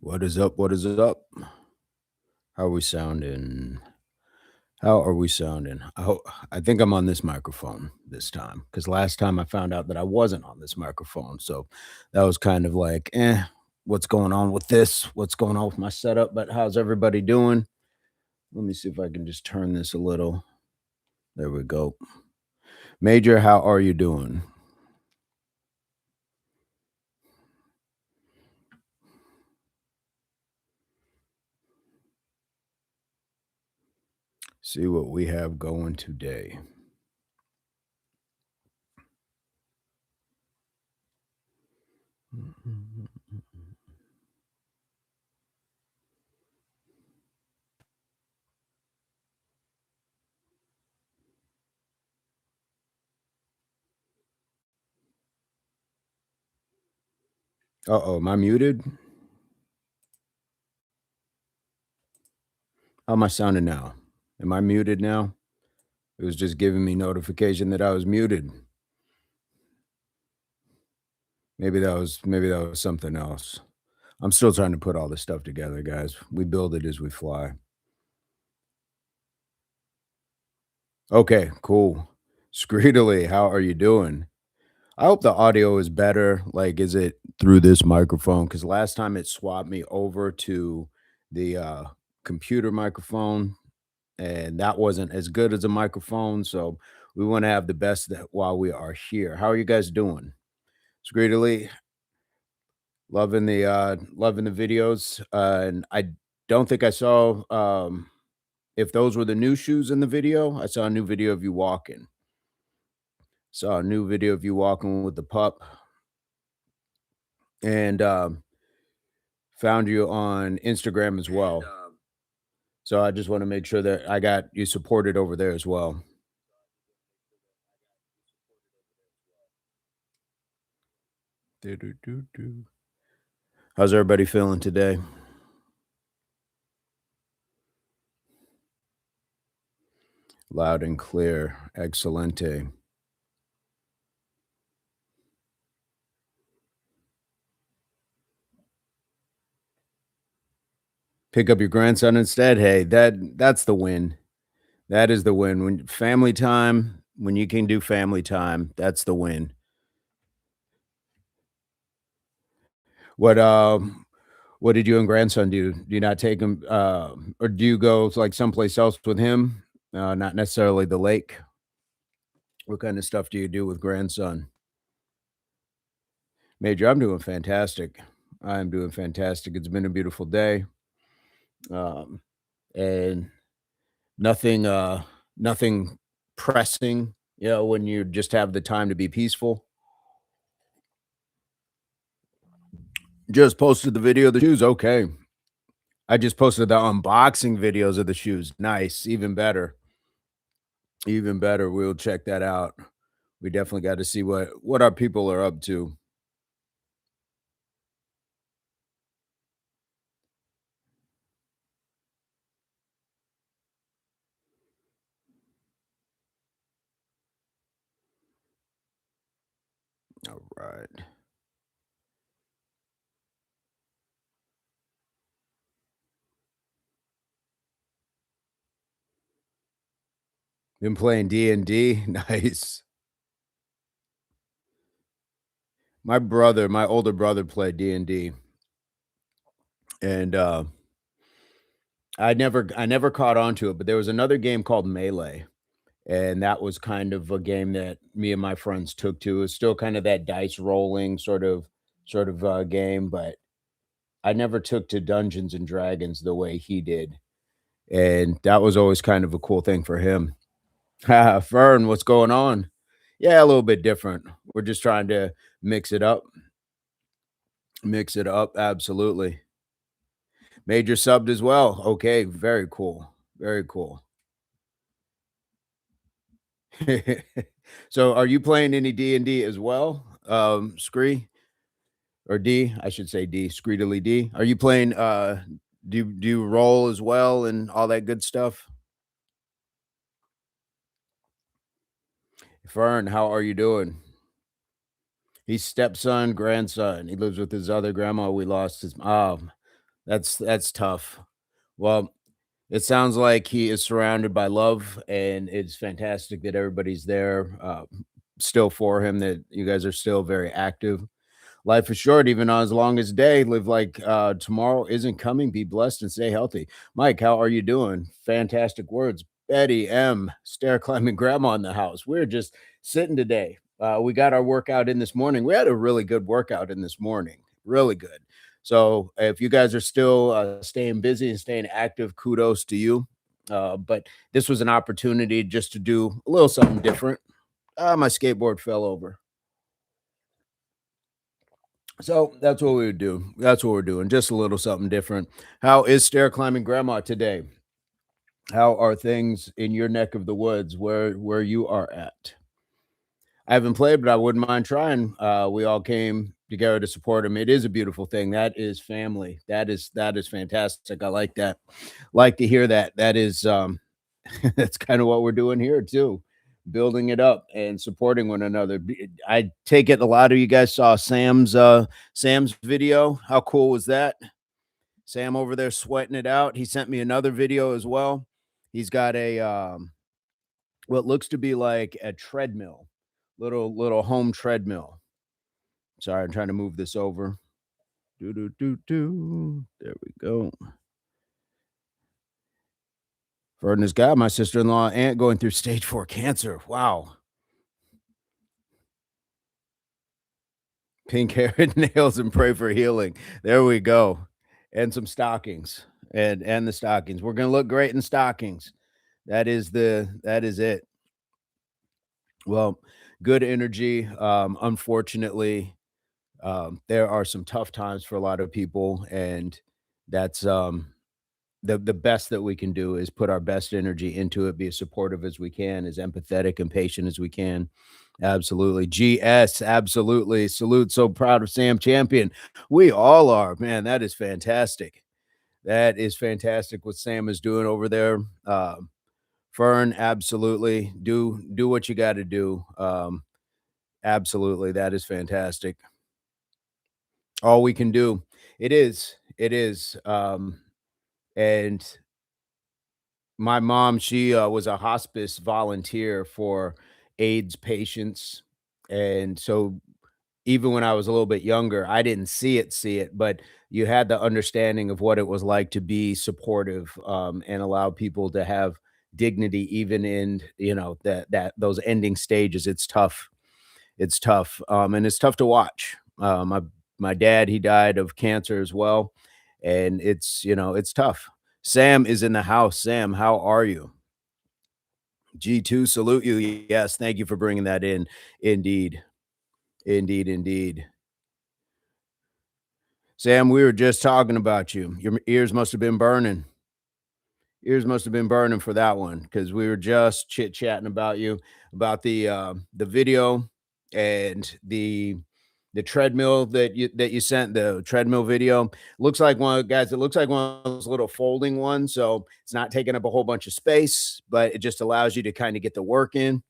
What is up? What is up? How are we sounding? How are we sounding? I think I'm on this microphone this time because last time I found out that I wasn't on this microphone. So that was kind of like, what's going on with this? What's going on with my setup? But how's everybody doing? Let me see if I can just turn this a little. There we go. Major, how are you doing? See what we have going today. Uh-oh, am I muted? How am I sounding now? Am I muted now? It was just giving me notification that I was muted. Maybe that was something else. I'm still trying to put all this stuff together, guys. We build it as we fly. Okay, cool. Screedily, how are you doing? I hope the audio is better. Like, is it through this microphone? Because last time it swapped me over to the computer microphone, and that wasn't as good as a microphone. So we want to have the best that while we are here. How are you guys doing? Screedily, loving the videos. And I don't think I saw if those were the new shoes in the video. I saw a new video of you walking. Saw a new video of you walking with the pup, and found you on Instagram as well. So I just want to make sure that I got you supported over there as well. Do-do-do-do. How's everybody feeling today? Loud and clear. Excelente. Pick up your grandson instead. Hey, that's the win. That is the win. When family time, when you can do family time, that's the win. What what did you and grandson do? Do you not take him or do you go like someplace else with him? Not necessarily the lake. What kind of stuff do you do with grandson? Major, I'm doing fantastic. I'm doing fantastic. It's been a beautiful day. Um and nothing pressing, when you just have the time to be peaceful. Just posted the video of the shoes. Okay. I just posted the unboxing videos of the shoes. Nice. Even better. Even better. We'll check that out. We definitely got to see what our people are up to. All right. Been playing D&D. Nice. My older brother played D&D, and I never caught on to it, but there was another game called Melee, and that was kind of a game that me and my friends took to. It's still kind of that dice rolling sort of game, but I never took to Dungeons and Dragons the way he did, and that was always kind of a cool thing for him. Fern, what's going on? Yeah, a little bit different. We're just trying to mix it up. Mix it up, absolutely. Major subbed as well. Okay, very cool. Very cool. So, are you playing any D&D as well, Scree? Or D, I should say D, Screedily D. Are you playing, do you roll as well and all that good stuff? Fern, how are you doing? He's stepson, grandson. He lives with his other grandma. We lost his That's tough. Well, it sounds like he is surrounded by love, and it's fantastic that everybody's there, still for him, that you guys are still very active. Life is short, even as long as day. Live like tomorrow isn't coming. Be blessed and stay healthy. Mike, how are you doing? Fantastic words. Betty M, stair climbing grandma in the house. We're just sitting today. We got our workout in this morning. We had a really good workout in this morning. Really good. So if you guys are still staying busy and staying active, kudos to you. But this was an opportunity just to do a little something different. My skateboard fell over. So that's what we would do. That's what we're doing. Just a little something different. How is stair climbing grandma today? How are things in your neck of the woods where you are at? I haven't played, but I wouldn't mind trying. We all came together to support him. It is a beautiful thing. That is family. That is fantastic. I like that. Like to hear that. That is that's kind of what we're doing here too. Building it up and supporting one another. I take it a lot of you guys saw Sam's video. How cool was that? Sam over there sweating it out. He sent me another video as well. He's got a what looks to be like a treadmill, little home treadmill. Sorry, I'm trying to move this over. Do do do do. There we go. Ferdinand's got my sister-in-law aunt going through stage 4 cancer. Wow. Pink hair and nails and pray for healing. There we go. And some stockings. And the stockings. We're gonna look great in stockings. That is it. Well, good energy. Unfortunately, there are some tough times for a lot of people, and that's the best that we can do is put our best energy into it, be as supportive as we can, as empathetic and patient as we can. Absolutely. GS, absolutely. Salute. So proud of Sam Champion. We all are. Man, that is fantastic. That is fantastic what Sam is doing over there. Fern, absolutely. Do what you got to do. Absolutely. That is fantastic. All we can do. It is. It is. And my mom, she was a hospice volunteer for AIDS patients. And so even when I was a little bit younger, I didn't see it, but you had the understanding of what it was like to be supportive, and allow people to have dignity even in, that those ending stages. It's tough. It's tough. And it's tough to watch. My dad, he died of cancer as well, and it's tough. Sam is in the house. Sam, how are you? G2, salute you. Yes, thank you for bringing that in. Indeed. Indeed, indeed. Sam, we were just talking about you. Your ears must have been burning. Ears must have been burning for that one because we were just chit-chatting about you, about the video and the treadmill that you sent, the treadmill video. Looks like one of guys, it looks like one of those little folding ones, so it's not taking up a whole bunch of space, but it just allows you to kind of get the work in.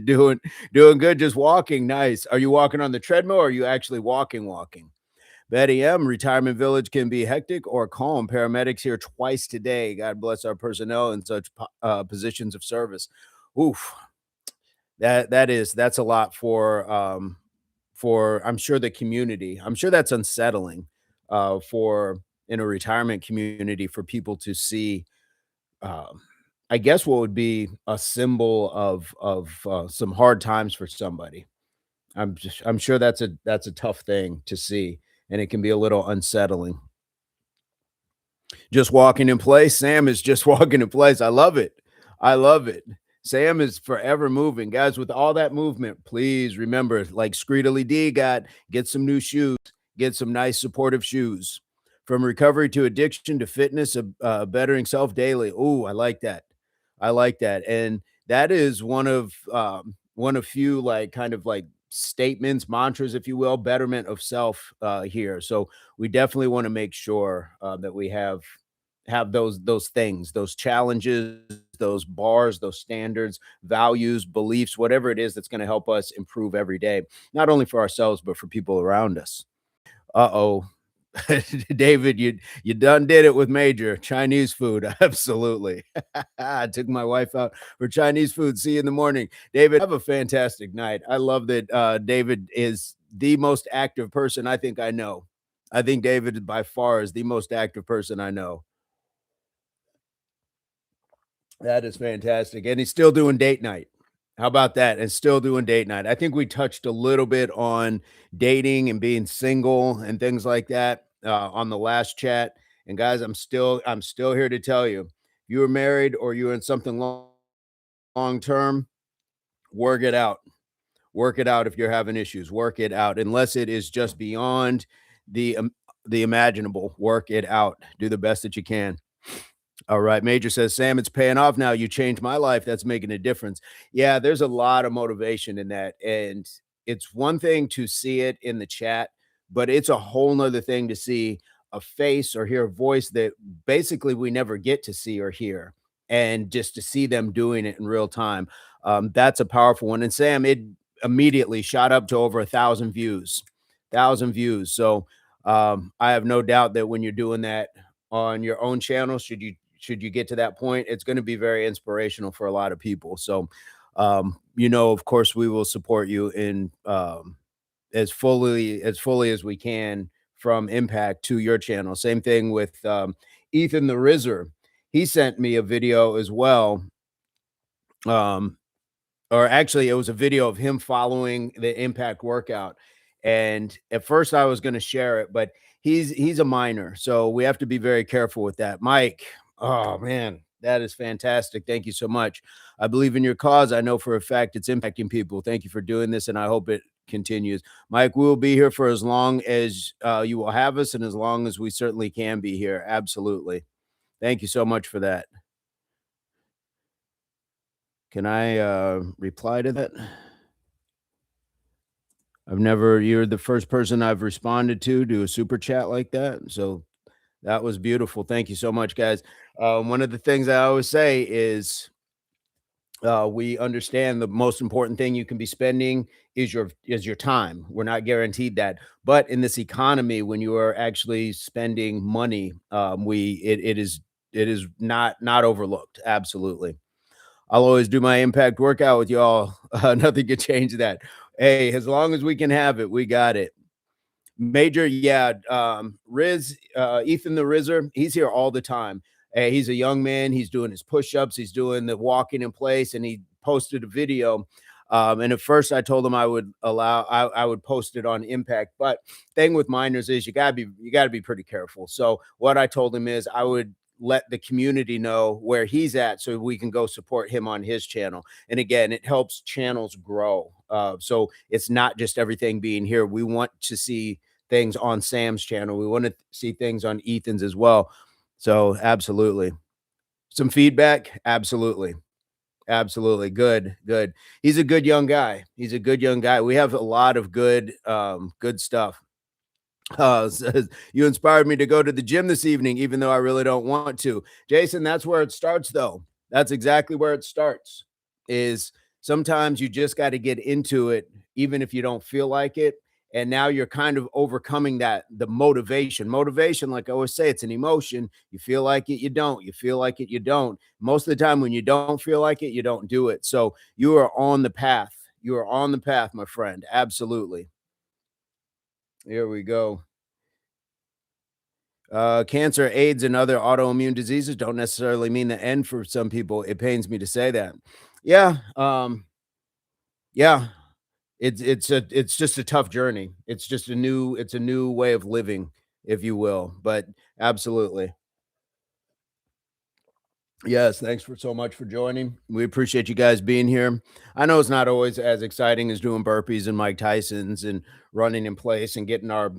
doing doing good, just walking. Nice. Are you walking on the treadmill or are you actually walking? Betty M, retirement village can be hectic or calm. Paramedics here twice today. God bless our personnel in such positions of service. Oof, that's a lot for I'm sure the community. I'm sure that's unsettling for in a retirement community for people to see. Um, I guess what would be a symbol of some hard times for somebody. I'm sure that's a tough thing to see, and it can be a little unsettling. Just walking in place. Sam is just walking in place. I love it. I love it. Sam is forever moving. Guys, with all that movement, please remember, like Screedily D got, get some new shoes, get some nice supportive shoes. From recovery to addiction to fitness, bettering self daily. Oh, I like that. I like that. And that is one of few like kind of like statements, mantras, if you will, betterment of self here. So we definitely want to make sure that we have those things, those challenges, those bars, those standards, values, beliefs, whatever it is that's going to help us improve every day, not only for ourselves but for people around us. Uh-oh. David, you done did it with Major. Chinese food, absolutely. I took my wife out for Chinese food. See you in the morning. David, have a fantastic night. I love that, David is the most active person I think I know. I think David by far is the most active person I know. That is fantastic, and he's still doing date night. How about that? And still doing date night. I think we touched a little bit on dating and being single and things like that, on the last chat. And guys, I'm still here to tell you, you were married or you're in something long term, work it out. Work it out if you're having issues. Work it out, unless it is just beyond the the imaginable. Work it out. Do the best that you can. All right. Major says, Sam, it's paying off now. You changed my life. That's making a difference. Yeah, there's a lot of motivation in that. And it's one thing to see it in the chat, but it's a whole nother thing to see a face or hear a voice that basically we never get to see or hear. And just to see them doing it in real time. That's a powerful one. And Sam, it immediately shot up to over 1,000 views. So I have no doubt that when you're doing that on your own channel, should you get to that point, it's going to be very inspirational for a lot of people. So, of course, we will support you in as fully as we can from impact to your channel. Same thing with Ethan the Rizzer. He sent me a video as well. Um, or actually, it was a video of him following the impact workout. And at first, I was going to share it, but he's a minor, so we have to be very careful with that. Mike, oh man, that is fantastic. Thank you so much. I believe in your cause. I know for a fact it's impacting people. Thank you for doing this, and I hope it continues. Mike, we will be here for as long as you will have us, and as long as we certainly can be here. Absolutely. Thank you so much for that. Can I reply to that? You're the first person I've responded to do a super chat like that. So that was beautiful. Thank you so much, guys. One of the things I always say is we understand the most important thing you can be spending is your time. We're not guaranteed that, but in this economy, when you are actually spending money, it is not overlooked. Absolutely. I'll always do my impact workout with y'all. Nothing could change that. Hey, as long as we can have it, we got it. Major, yeah. Ethan the Rizzer, he's here all the time. Hey, he's a young man. He's doing his push-ups. He's doing the walking in place, and he posted a video. And at first, I told him I would post it on Impact. But thing with minors is you gotta be pretty careful. So what I told him is I would let the community know where he's at so we can go support him on his channel. And again, it helps channels grow. So it's not just everything being here. We want to see things on Sam's channel. We want to see things on Ethan's as well. So absolutely. Some feedback? Absolutely. Absolutely. Good. Good. He's a good young guy. He's a good young guy. We have a lot of good stuff. Says, you inspired me to go to the gym this evening, even though I really don't want to. Jason, that's where it starts, though. That's exactly where it starts. Is sometimes you just got to get into it, even if you don't feel like it. And now you're kind of overcoming the motivation. Motivation, like I always say, it's an emotion. You feel like it, you don't. You feel like it, you don't. Most of the time, when you don't feel like it, you don't do it. So you are on the path. You are on the path, my friend. Absolutely. Here we go. Cancer, AIDS, and other autoimmune diseases don't necessarily mean the end for some people. It pains me to say that. Yeah, yeah. It's just a tough journey. It's a new way of living, if you will. But absolutely. Yes, thanks for so much for joining. We appreciate you guys being here. I know it's not always as exciting as doing burpees and Mike Tyson's and running in place and getting our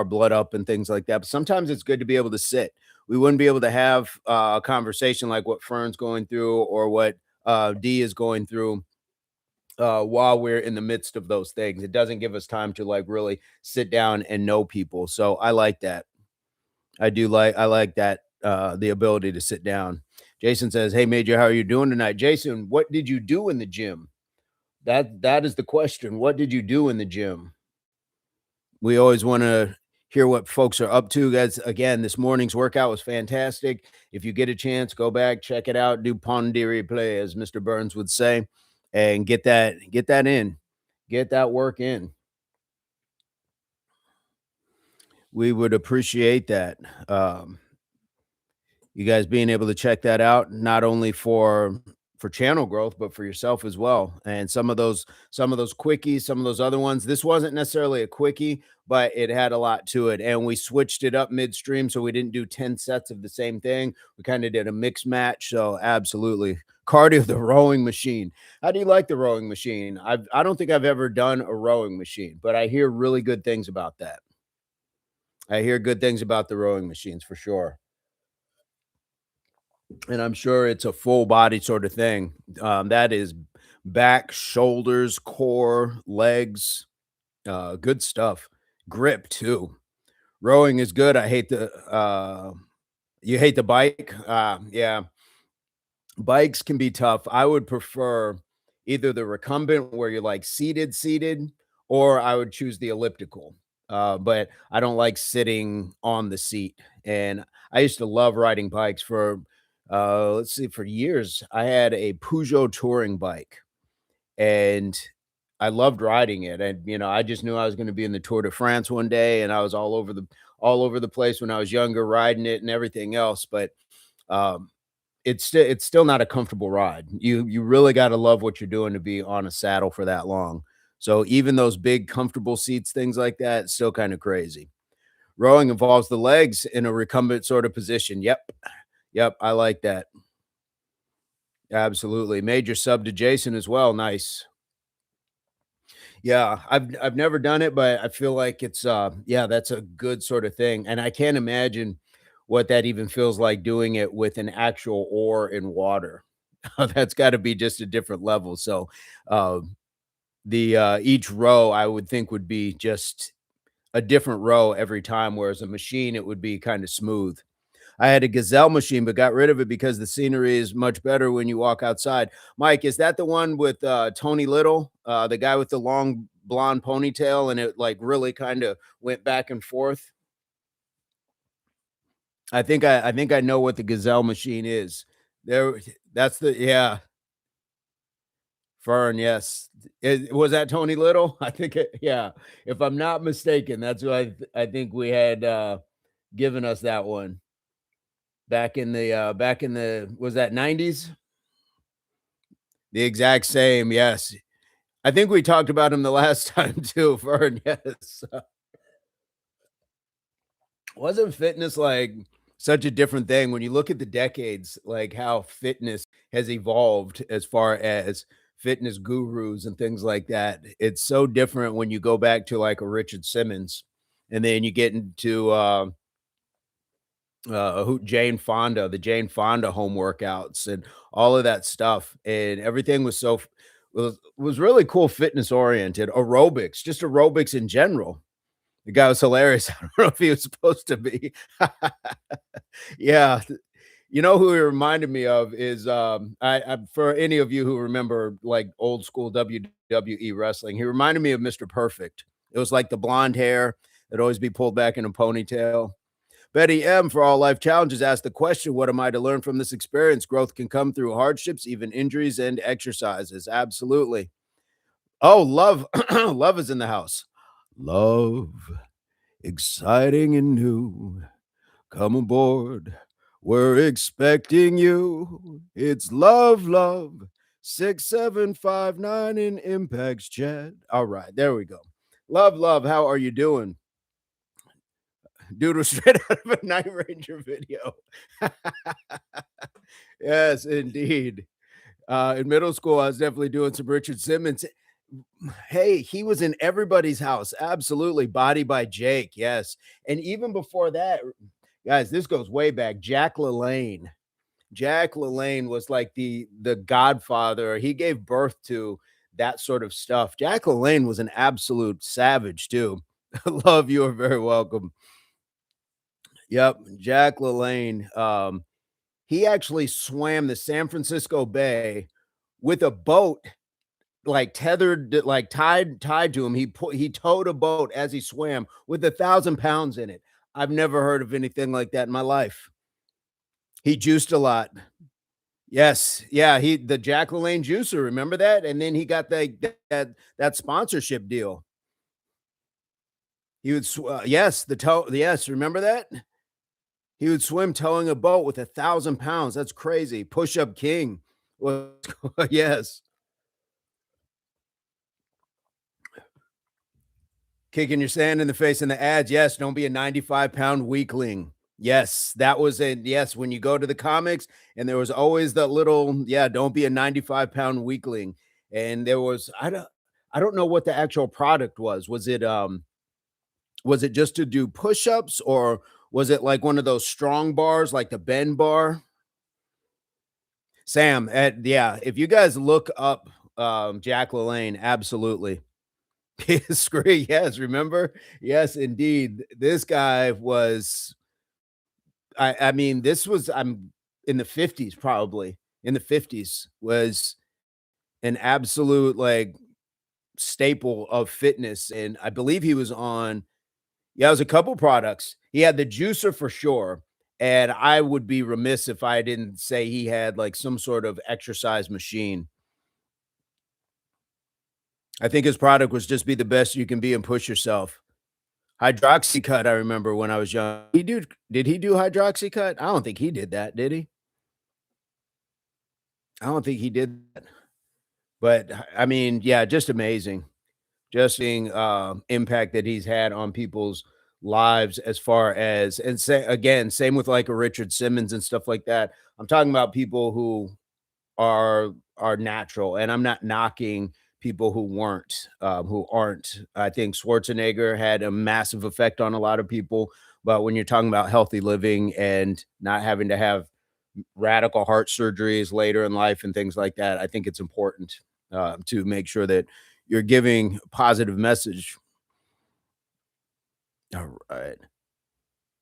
blood up and things like that. But sometimes it's good to be able to sit. We wouldn't be able to have a conversation like what Fern's going through or what D is going through while we're in the midst of those things. It doesn't give us time to like really sit down and know people. So I like that. I like that the ability to sit down. Jason says, "Hey Major, how are you doing tonight?" Jason, what did you do in the gym? That is the question. What did you do in the gym? We always want to hear what folks are up to. Guys, again, this morning's workout was fantastic. If you get a chance, go back, check it out, do pon de replay, as Mr. Burns would say, and get that in. Get that work in. We would appreciate that. Um, you guys being able to check that out, not only for channel growth, but for yourself as well. And some of those quickies, some of those other ones, this wasn't necessarily a quickie, but it had a lot to it. And we switched it up midstream, so we didn't do 10 sets of the same thing. We kind of did a mix match. So absolutely. Cardio, the rowing machine. How do you like the rowing machine? I don't think I've ever done a rowing machine, but I hear really good things about that. I hear good things about the rowing machines for sure. And I'm sure it's a full body sort of thing. That is back, shoulders, core, legs, good stuff. Grip too. Rowing is good. I hate the you hate the bike. Yeah, bikes can be tough. I would prefer either the recumbent where you're like seated, or I would choose the elliptical. But I don't like sitting on the seat. And I used to love riding bikes for let's see, for years. I had a Peugeot touring bike and I loved riding it. And I just knew I was going to be in the Tour de France one day, and I was all over the place when I was younger riding it and everything else. But um it's still not a comfortable ride. You really gotta love what you're doing to be on a saddle for that long. So even those big comfortable seats, things like that, it's still kinda crazy. Rowing involves the legs in a recumbent sort of position. Yep. Yep, I like that. Absolutely. Major sub to Jason as well, nice. Yeah, I've never done it, but I feel like it's, yeah, that's a good sort of thing, and I can't imagine what that even feels like doing it with an actual oar in water. That's gotta be just a different level. So, each row I would think would be just a different row every time, whereas a machine, it would be kinda smooth. I had a Gazelle machine, but got rid of it because the scenery is much better when you walk outside. Mike, is that the one with, Tony Little, the guy with the long blonde ponytail, and it, like, really kinda went back and forth? I think I know what the Gazelle machine is. There that's the yeah. Fern, yes. Was that Tony Little? I think it yeah. If I'm not mistaken, that's what I think we had, given us that one back in the was that 90s? The exact same, yes. I think we talked about him the last time too, Fern, yes. Wasn't fitness, like, such a different thing when you look at the decades, like, how fitness has evolved as far as fitness gurus and things like that. It's so different when you go back to, like, a Richard Simmons, and then you get into, who Jane Fonda, the Jane Fonda home workouts and all of that stuff, and everything was was really cool fitness oriented. Aerobics, just aerobics in general. The guy was hilarious. I don't know if he was supposed to be. Yeah. You know who he reminded me of is, I for any of you who remember, like, old school WWE wrestling, he reminded me of Mr. Perfect. It was like the blonde hair that'd always be pulled back in a ponytail. Betty M, for all life challenges, asked the question, "What am I to learn from this experience? Growth can come through hardships, even injuries and exercises." Absolutely. Oh, love, love is in the house. Love, exciting and new. Come aboard. We're expecting you. It's love, love. 6759 in Impacts Chat. All right, there we go. Love, love. How are you doing? Dude was straight out of a Night Ranger video. Yes, indeed. In middle school, I was definitely doing some Richard Simmons. Hey, he was in everybody's house. Absolutely. Body by Jake. Yes. And even before that, guys, this goes way back. Jack LaLanne. Jack LaLanne was like the godfather. He gave birth to that sort of stuff. Jack LaLanne was an absolute savage too. Love, you are very welcome. Yep, Jack LaLanne. He actually swam the San Francisco Bay with a boat like tethered, like tied to him. He towed a boat as he swam with 1,000 pounds in it. I've never heard of anything like that in my life. He juiced a lot. Yes, yeah, he the Jack LaLanne juicer, remember that? And then he got that sponsorship deal. He would yes, the tow yes, remember that? He would swim towing a boat with 1,000 pounds. That's crazy. Push-up king. Well, yes. Kicking your sand in the face in the ads. Yes, don't be a 95-pound weakling. Yes, that was it. Yes, when you go to the comics, and there was always that little, yeah, don't be a 95-pound weakling. And there was, I don't know what the actual product was. Was it just to do push-ups, or was it like one of those strong bars, like the bend bar? Sam, yeah, if you guys look up Jack LaLanne, absolutely. Screw yes, remember? Yes, indeed. This guy was I mean, this was I'm in the 50s probably. In the 50s was an absolute like staple of fitness, and I believe he was on, yeah, it was a couple products. He had the juicer for sure, and I would be remiss if I didn't say he had like some sort of exercise machine. I think his product was just be the best you can be and push yourself. Hydroxycut, I remember when I was young. Did he do Hydroxycut? I don't think he did that, did he? I don't think he did that. But I mean, yeah, just amazing. Just seeing impact that he's had on people's lives as far as and say again, same with like a Richard Simmons and stuff like that. I'm talking about people who are natural, and I'm not knocking people who aren't. I think Schwarzenegger had a massive effect on a lot of people, but when you're talking about healthy living and not having to have radical heart surgeries later in life and things like that, I think it's important to make sure that you're giving a positive message. All right.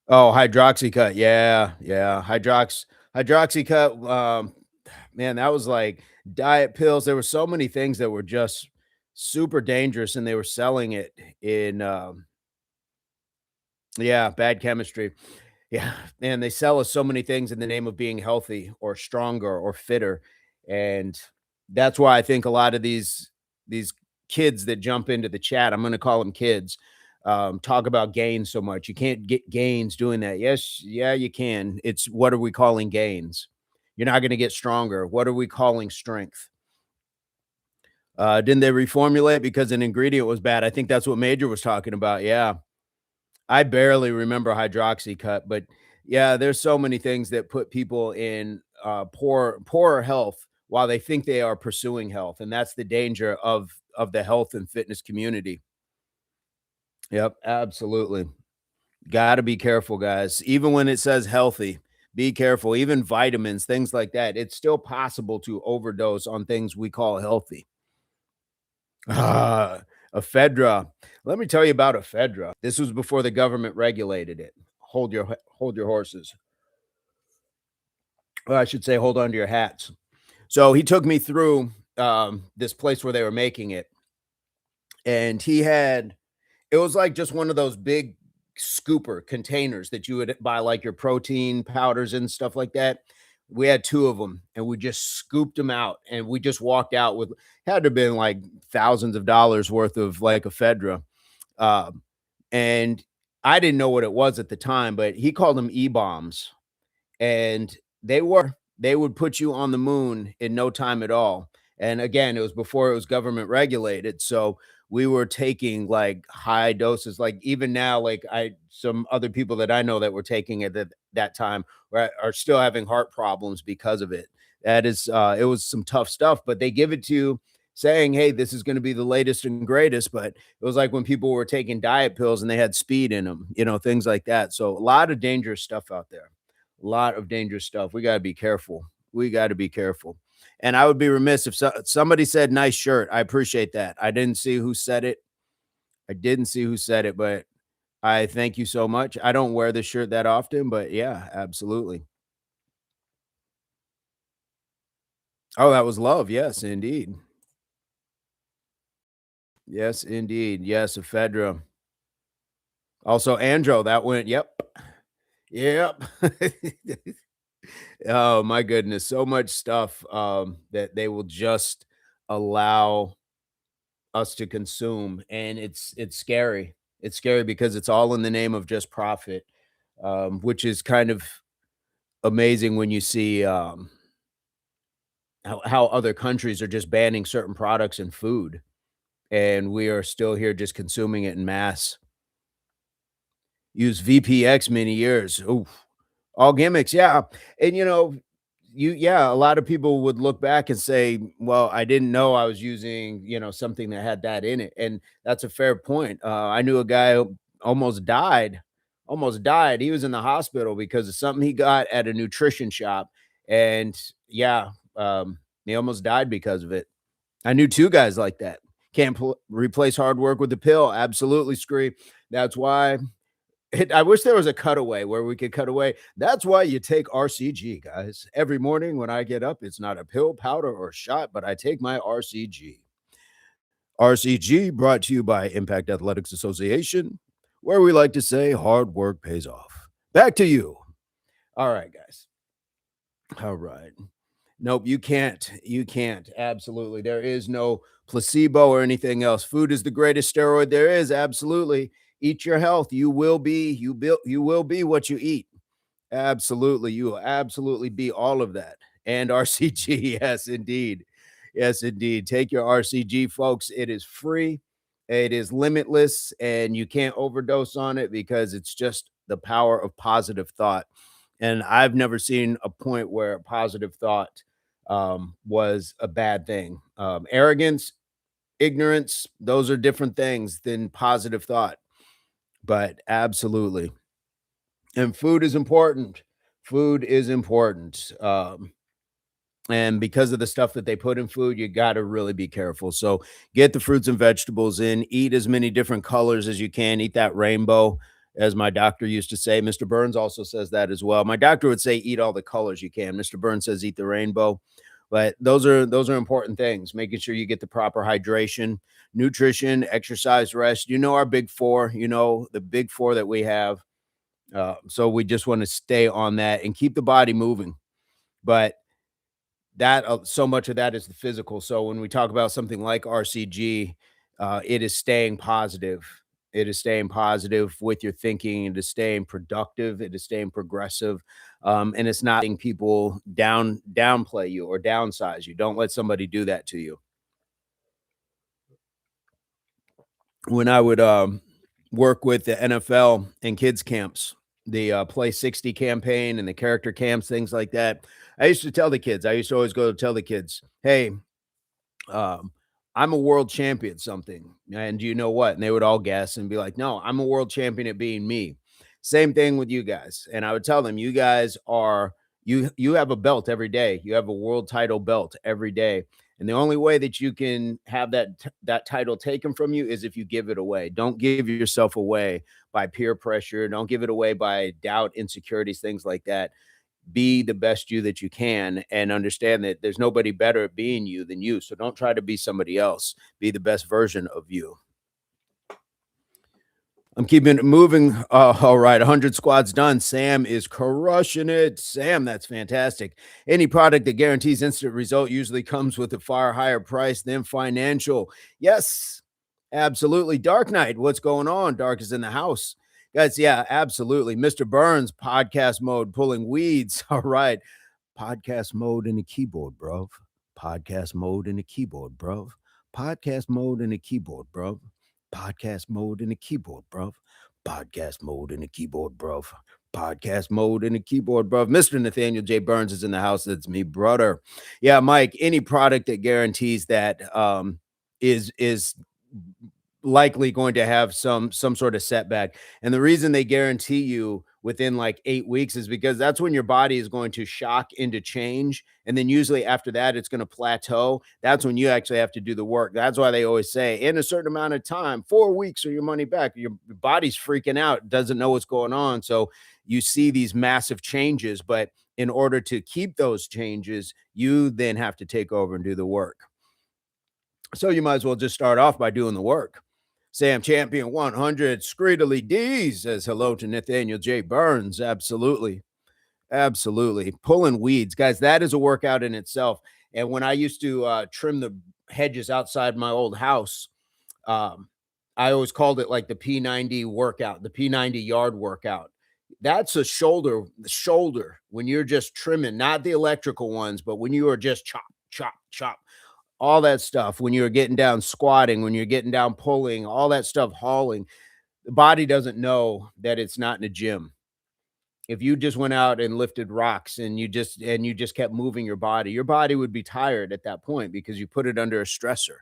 Oh, Hydroxycut. Yeah, yeah. Hydroxycut. Man, that was like diet pills. There were so many things that were just super dangerous, and they were selling it in yeah, bad chemistry. Yeah, man, they sell us so many things in the name of being healthy or stronger or fitter. And that's why I think a lot of these kids that jump into the chat, I'm going to call them kids, talk about gains so much. You can't get gains doing that. Yes, yeah, you can. It's what are we calling gains? You're not going to get stronger. What are we calling strength? Didn't they reformulate because an ingredient was bad? I think that's what Major was talking about. Yeah. I barely remember Hydroxycut, but yeah, there's so many things that put people in poorer health while they think they are pursuing health, and that's the danger of the health and fitness community. Yep, absolutely. Got to be careful, guys. Even when it says healthy, be careful. Even vitamins, things like that. It's still possible to overdose on things we call healthy. Ah, ephedra. Let me tell you about ephedra. This was before the government regulated it. Hold your horses. Or I should say, hold on to your hats. So he took me through this place where they were making it, and he had it was like just one of those big scooper containers that you would buy like your protein powders and stuff like that. We had two of them, and we just scooped them out, and we just walked out with had to have been like thousands of dollars worth of like ephedra. Um, and I didn't know what it was at the time, but he called them e-bombs, and they would put you on the moon in no time at all. And again, it was before it was government regulated, so we were taking like high doses. Like even now, like I some other people that I know that were taking it at that time are still having heart problems because of it. That is, it was some tough stuff, but they give it to you saying, "Hey, this is going to be the latest and greatest." But it was like when people were taking diet pills and they had speed in them, things like that. So a lot of dangerous stuff out there. A lot of dangerous stuff. We got to be careful. We got to be careful. And I would be remiss if somebody said nice shirt. I appreciate that. I didn't see who said it. I didn't see who said it, but I thank you so much. I don't wear this shirt that often, but yeah, absolutely. Oh, that was love. Yes, indeed. Yes, indeed. Yes, ephedra. Also andro, that went yep. Yep. Oh my goodness, so much stuff, that they will just allow us to consume, and it's scary. It's scary because it's all in the name of just profit, which is kind of amazing when you see, how other countries are just banning certain products and food, and we are still here just consuming it in mass. Use VPX many years. Oof. All gimmicks, yeah, and, a lot of people would look back and say, "Well, I didn't know I was using, something that had that in it," and that's a fair point. I knew a guy who almost died. He was in the hospital because of something he got at a nutrition shop, and yeah, he almost died because of it. I knew 2 guys like that. Can't replace hard work with a pill. Absolutely, Scree. That's why I wish there was a cutaway where we could cut away. That's why you take RCG, guys. Every morning when I get up, it's not a pill, powder, or shot, but I take my RCG. RCG brought to you by Impact Athletics Association, where we like to say hard work pays off. Back to you. All right, guys. All right. Nope, you can't. You can't. Absolutely. There is no placebo or anything else. Food is the greatest steroid there is. Absolutely. Eat your health. You will be what you eat. Absolutely. You will absolutely be all of that. And RCG, yes, indeed. Yes, indeed. Take your RCG, folks. It is free. It is limitless, and you can't overdose on it because it's just the power of positive thought. And I've never seen a point where positive thought was a bad thing. Arrogance, ignorance, those are different things than positive thought. But absolutely. And food is important. Food is important. And because of the stuff that they put in food, you got to really be careful. So get the fruits and vegetables in, eat as many different colors as you can, eat that rainbow, as my doctor used to say. Mr. Burns also says that as well. My doctor would say eat all the colors you can. Mr. Burns says eat the rainbow. But those are important things, making sure you get the proper hydration, nutrition, exercise, rest. Our big four, the big four that we have. So we just want to stay on that and keep the body moving. But that so much of that is the physical. So when we talk about something like RCG, it is staying positive. It is staying positive with your thinking. It is staying productive. It is staying progressive, and it's not letting people downplay you or downsize you. Don't let somebody do that to you. When I would work with the NFL and kids camps, the Play 60 campaign and the character camps, things like that. I used to tell the kids, I used to always go to tell the kids, hey, um, I'm a world champion something. And do you know what? And they would all guess and be like, no, I'm a world champion at being me. Same thing with you guys. And I would tell them, you guys are you have a belt every day. You have a world title belt every day. And the only way that you can have that title taken from you is if you give it away. Don't give yourself away by peer pressure. Don't give it away by doubt, insecurities, things like that. Be the best you that you can and understand that there's nobody better at being you than you. So don't try to be somebody else. Be the best version of you. I'm keeping it moving. All right, 100 squats done. Sam is crushing it. Sam, that's fantastic. Any product that guarantees instant result usually comes with a far higher price than financial. Yes, absolutely. Dark Knight, what's going on? Dark is in the house. Guys, yeah, absolutely. Mr. Burns, podcast mode, pulling weeds. All right. Podcast mode in the keyboard, bro. Podcast mode in the keyboard, bro. Podcast mode in the keyboard, bro. Podcast mode in the keyboard, bro. Podcast mode in the keyboard, bro. Podcast mode in the keyboard, bro. Mr. Nathaniel J Burns is in the house. That's me, brother. Yeah, Mike. Any product that guarantees that is likely going to have some sort of setback. And the reason they guarantee you within like 8 weeks is because that's when your body is going to shock into change. And then usually after that, it's going to plateau. That's when you actually have to do the work. That's why they always say in a certain amount of time, 4 weeks or your money back. Your body's freaking out, doesn't know what's going on. So you see these massive changes, but in order to keep those changes, you then have to take over and do the work. So you might as well just start off by doing the work. Sam Champion 100 Screedily D says hello to Nathaniel J Burns. Absolutely. Absolutely. Pulling weeds. Guys, that is a workout in itself. And when I used to trim the hedges outside my old house, um, I always called it like the P90 workout, the P90 yard workout. That's a shoulder when you're just trimming, not the electrical ones, but when you are just chop, chop, chop, all that stuff. When you're getting down squatting, when you're getting down pulling, all that stuff hauling, the body doesn't know that it's not in a gym. If you just went out and lifted rocks and you just kept moving your body would be tired at that point because you put it under a stressor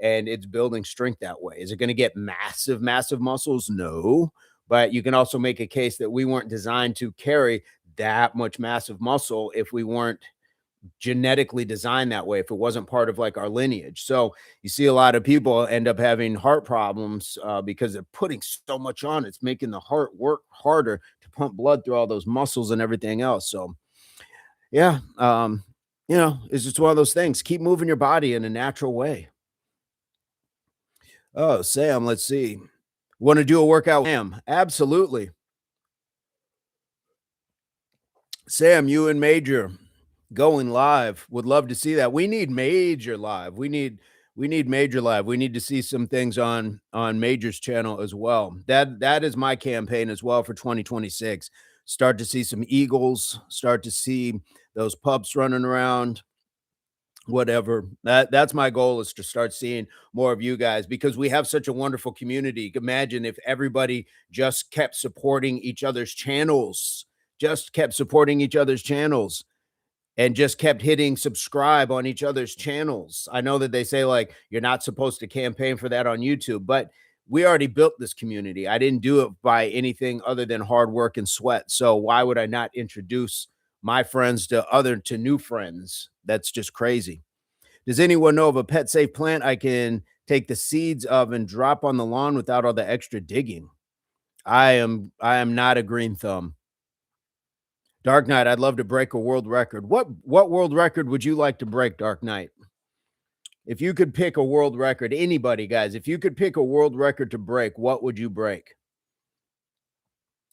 and it's building strength that way. Is it going to get massive, massive muscles? No. But you can also make a case that we weren't designed to carry that much massive muscle if we weren't genetically designed that way, if it wasn't part of like our lineage. So you see a lot of people end up having heart problems because they're putting so much on. It's making the heart work harder to pump blood through all those muscles and everything else. So yeah, it's just one of those things. Keep moving your body in a natural way. Oh, Sam, let's see. Want to do a workout? Sam, absolutely. Sam, you and Major going live. Would love to see that. We need Major live. We need Major live. We need to see some things on Major's channel as well. That is my campaign as well for 2026. Start to see some Eagles, start to see those pups running around, whatever. That's my goal, is to start seeing more of you guys because we have such a wonderful community. Imagine if everybody just kept supporting each other's channels, just kept supporting each other's channels and just kept hitting subscribe on each other's channels. I know that they say like you're not supposed to campaign for that on YouTube, but we already built this community. I didn't do it by anything other than hard work and sweat. So why would I not introduce my friends to new friends? That's just crazy. Does anyone know of a pet safe plant I can take the seeds of and drop on the lawn without all the extra digging? I am not a green thumb. Dark Knight, I'd love to break a world record. What world record would you like to break, Dark Knight? If you could pick a world record, anybody, guys, if you could pick a world record to break, what would you break?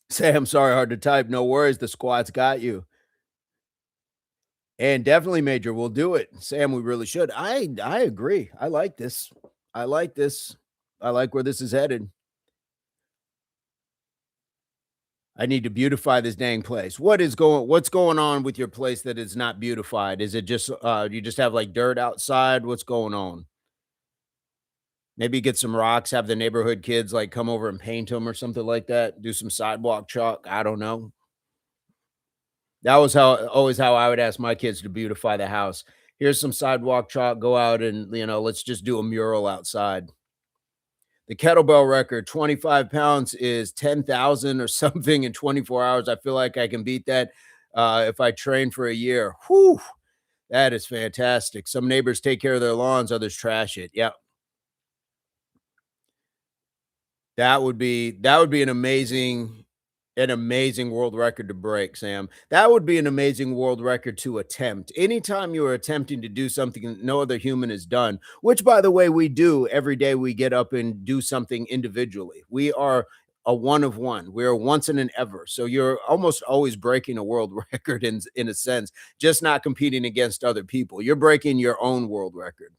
Say, I'm sorry, hard to type. No worries. The squad's got you. And definitely, Major, we'll do it. Sam, we really should. I agree. I like this. I like this. I like where this is headed. I need to beautify this dang place. What's going on with your place that is not beautified? Is it just you just have like dirt outside? What's going on? Maybe get some rocks, have the neighborhood kids like come over and paint them or something like that. Do some sidewalk chalk. I don't know. That was how I would ask my kids to beautify the house. Here's some sidewalk chalk. Go out and let's just do a mural outside. The kettlebell record, 25 pounds, is 10,000 or something in 24 hours. I feel like I can beat that if I train for a year. Whew, that is fantastic. Some neighbors take care of their lawns, others trash it. Yep. That would be an amazing world record to break, Sam. That would be an amazing world record to attempt. Anytime you are attempting to do something that no other human has done, which by the way we do every day, we get up and do something individually. We are a one of one. We're once in an ever. So you're almost always breaking a world record in a sense, just not competing against other people. You're breaking your own world record.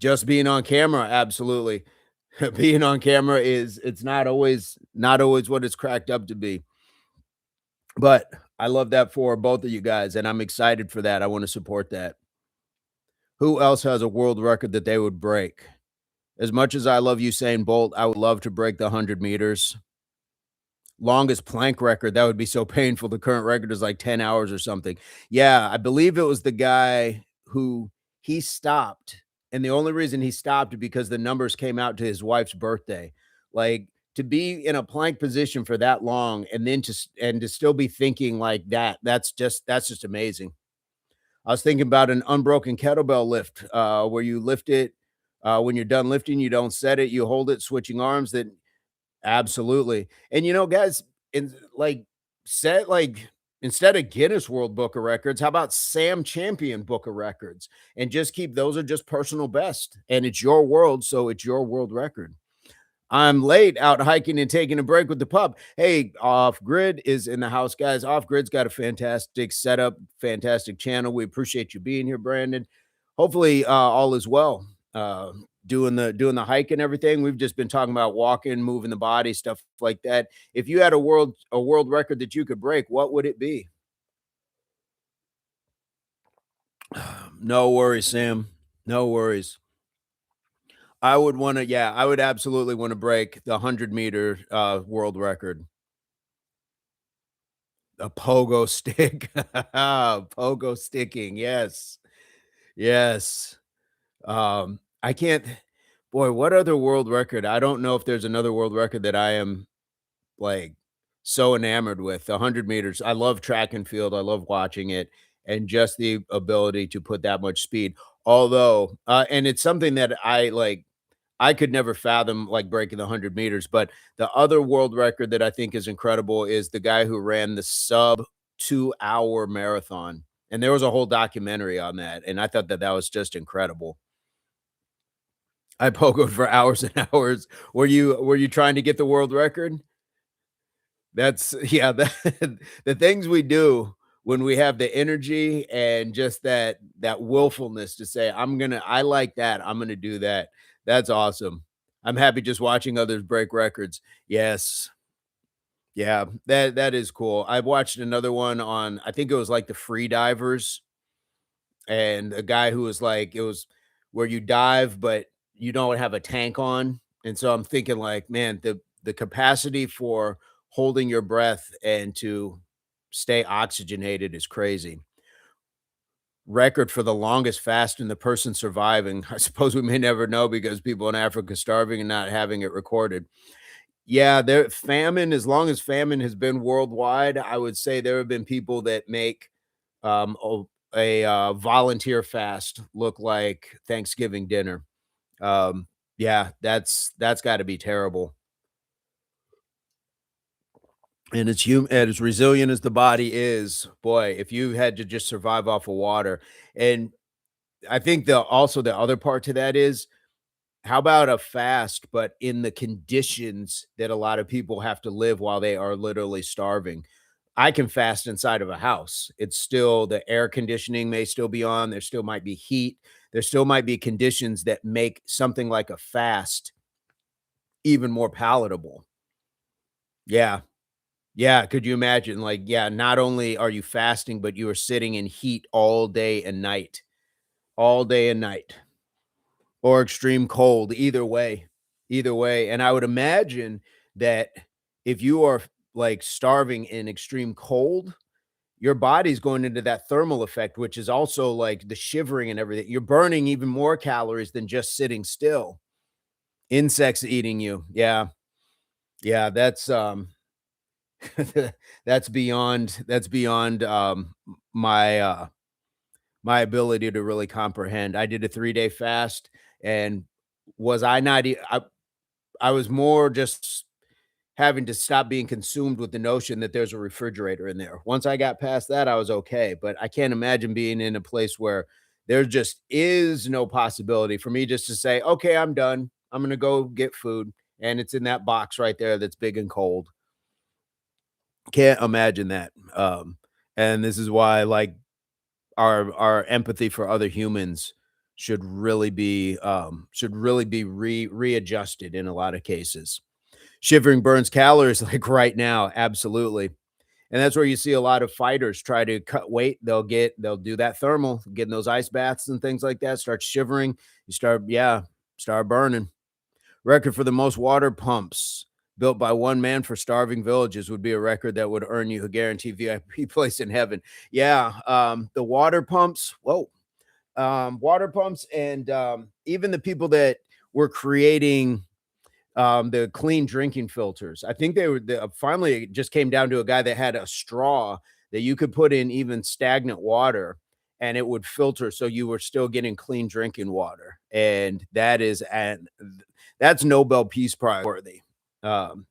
Just being on camera, absolutely. Being on camera it's not always what it's cracked up to be. But I love that for both of you guys, and I'm excited for that. I want to support that. Who else has a world record that they would break? As much as I love Usain Bolt, I would love to break the 100 meters. Longest plank record, that would be so painful. The current record is like 10 hours or something. Yeah, I believe it was the guy who he stopped, and the only reason he stopped because the numbers came out to his wife's birthday. Like, to be in a plank position for that long and then to still be thinking like that, that's just amazing. I was thinking about an unbroken kettlebell lift, where you lift it, when you're done lifting, you don't set it, you hold it, switching arms. That Absolutely. And guys, in like set like instead of Guinness World Book of Records, how about Sam Champion Book of Records? And just keep those are just personal best. And it's your world, so it's your world record. I'm late out hiking and taking a break with the pup. Hey, Off Grid is in the house, guys. Off Grid's got a fantastic setup, fantastic channel. We appreciate you being here, Brandon. Hopefully, all is well. Doing the hike and everything. We've just been talking about walking, moving the body, stuff like that. If you had a world record that you could break, what would it be? No worries, Sam. No worries. I would want to, yeah, I would absolutely want to break the 100-meter world record. A pogo stick. Pogo sticking. Yes. Yes. I can't, boy, what other world record? I don't know if there's another world record that I am like so enamored with. 100 meters. I love track and field. I love watching it and just the ability to put that much speed. Although, and it's something that I like, I could never fathom like breaking the 100 meters. But the other world record that I think is incredible is the guy who ran the sub 2 hour marathon. And there was a whole documentary on that. And I thought that that was just incredible. I pogoed for hours and hours. Were you trying to get the world record? That's yeah, the things we do when we have the energy and just that willfulness to say, I like that, I'm gonna do that." That's awesome. I'm happy just watching others break records. Yes. Yeah, that is cool. I watched another one on I think it was like the free divers, and a guy who was like it was where you dive, but you don't have a tank on, and so I'm thinking like, man, the capacity for holding your breath and to stay oxygenated is crazy. Record for the longest fast and the person surviving. I suppose we may never know because people in Africa starving and not having it recorded. Yeah, there famine, as long as famine has been worldwide, I would say there have been people that make volunteer fast look like Thanksgiving dinner. Um, yeah, that's got to be terrible. And as resilient as the body is, boy, if you had to just survive off of water, and I think the other part to that is how about a fast, but in the conditions that a lot of people have to live while they are literally starving? I can fast inside of a house. It's still the air conditioning may still be on. There still might be heat. There still might be conditions that make something like a fast even more palatable. Yeah. Yeah. Could you imagine? Like, yeah, not only are you fasting, but you are sitting in heat all day and night. Or extreme cold, either way, and I would imagine that if you are, like, starving in extreme cold, your body's going into that thermal effect, which is also, like, the shivering and everything. You're burning even more calories than just sitting still. Insects eating you. Yeah. Yeah, that's beyond, my, my ability to really comprehend. I did a 3-day fast, and was I not e I was more just having to stop being consumed with the notion that there's a refrigerator in there. Once I got past that, I was okay, but I can't imagine being in a place where there just is no possibility for me just to say, "Okay, I'm done. I'm gonna go get food," and it's in that box right there that's big and cold. Can't imagine that, and this is why, like, our empathy for other humans should really be readjusted in a lot of cases. Shivering burns calories like right now, absolutely. And that's where you see a lot of fighters try to cut weight. They'll do that thermal, get in those ice baths and things like that, start shivering, start burning. Record for the most water pumps built by one man for starving villages would be a record that would earn you a guaranteed VIP place in heaven. Yeah, the water pumps, whoa, water pumps, and even the people that were creating the clean drinking filters. I think finally it just came down to a guy that had a straw that you could put in even stagnant water and it would filter so you were still getting clean drinking water. And that's Nobel Peace Prize worthy. Um,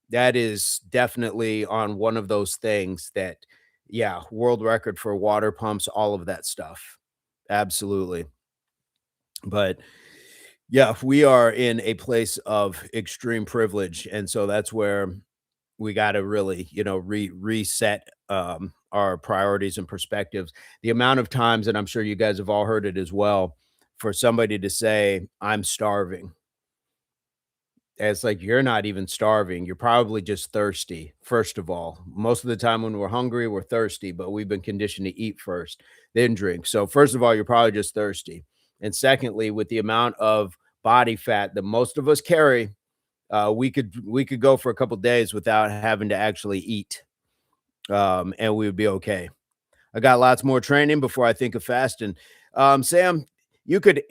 that is definitely on one of those things that Yeah, world record for water pumps, all of that stuff. Absolutely. But yeah, we are in a place of extreme privilege, and so that's where we gotta really, reset, our priorities and perspectives. The amount of times, and I'm sure you guys have all heard it as well, for somebody to say, "I'm starving." And it's like, you're not even starving, you're probably just thirsty, first of all. Most of the time when we're hungry, we're thirsty, but we've been conditioned to eat first, then drink. So, first of all, you're probably just thirsty. And secondly, with the amount of body fat that most of us carry, we could go for a couple days without having to actually eat, and we would be okay. I got lots more training before I think of fasting. Sam, you could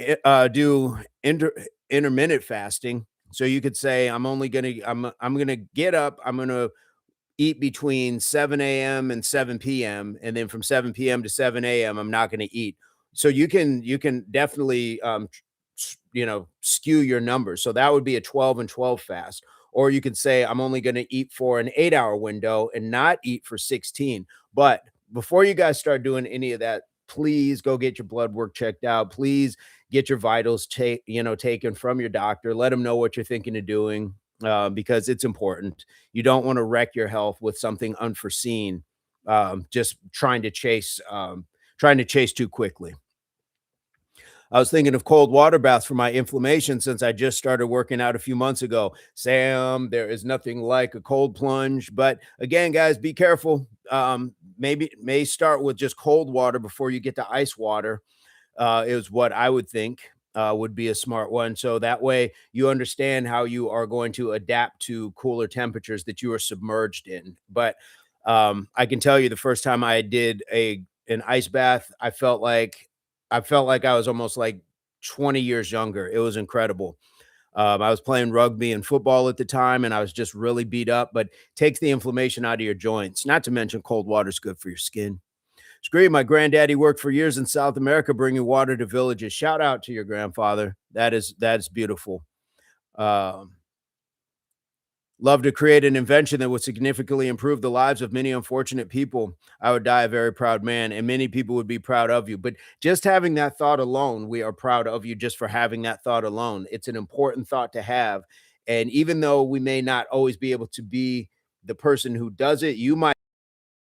do intermittent fasting. So you could say, I'm gonna get up. I'm gonna eat between 7 a.m. and 7 p.m. And then from 7 p.m. to 7 a.m. I'm not going to eat. So you can definitely skew your numbers. So that would be a 12 and 12 fast. Or you could say I'm only going to eat for an 8-hour window and not eat for 16. But before you guys start doing any of that, please go get your blood work checked out. Please get your vitals taken from your doctor. Let them know what you're thinking of doing, because it's important. You don't want to wreck your health with something unforeseen, just trying to chase too quickly. I was thinking of cold water baths for my inflammation since I just started working out a few months ago. Sam, there is nothing like a cold plunge. But again, guys, be careful. Maybe may start with just cold water before you get to ice water, is what I would think would be a smart one. So that way you understand how you are going to adapt to cooler temperatures that you are submerged in. But I can tell you, the first time I did an ice bath, I felt like I was almost like 20 years younger. It was incredible. I was playing rugby and football at the time, and I was just really beat up. But takes the inflammation out of your joints. Not to mention, cold water is good for your skin. Scream, my granddaddy worked for years in South America bringing water to villages. Shout out to your grandfather. That is beautiful. Um, Love to create an invention that would significantly improve the lives of many unfortunate people. I would die a very proud man, and many people would be proud of you. But just having that thought alone, we are proud of you just for having that thought alone. It's an important thought to have. And even though we may not always be able to be the person who does it, you might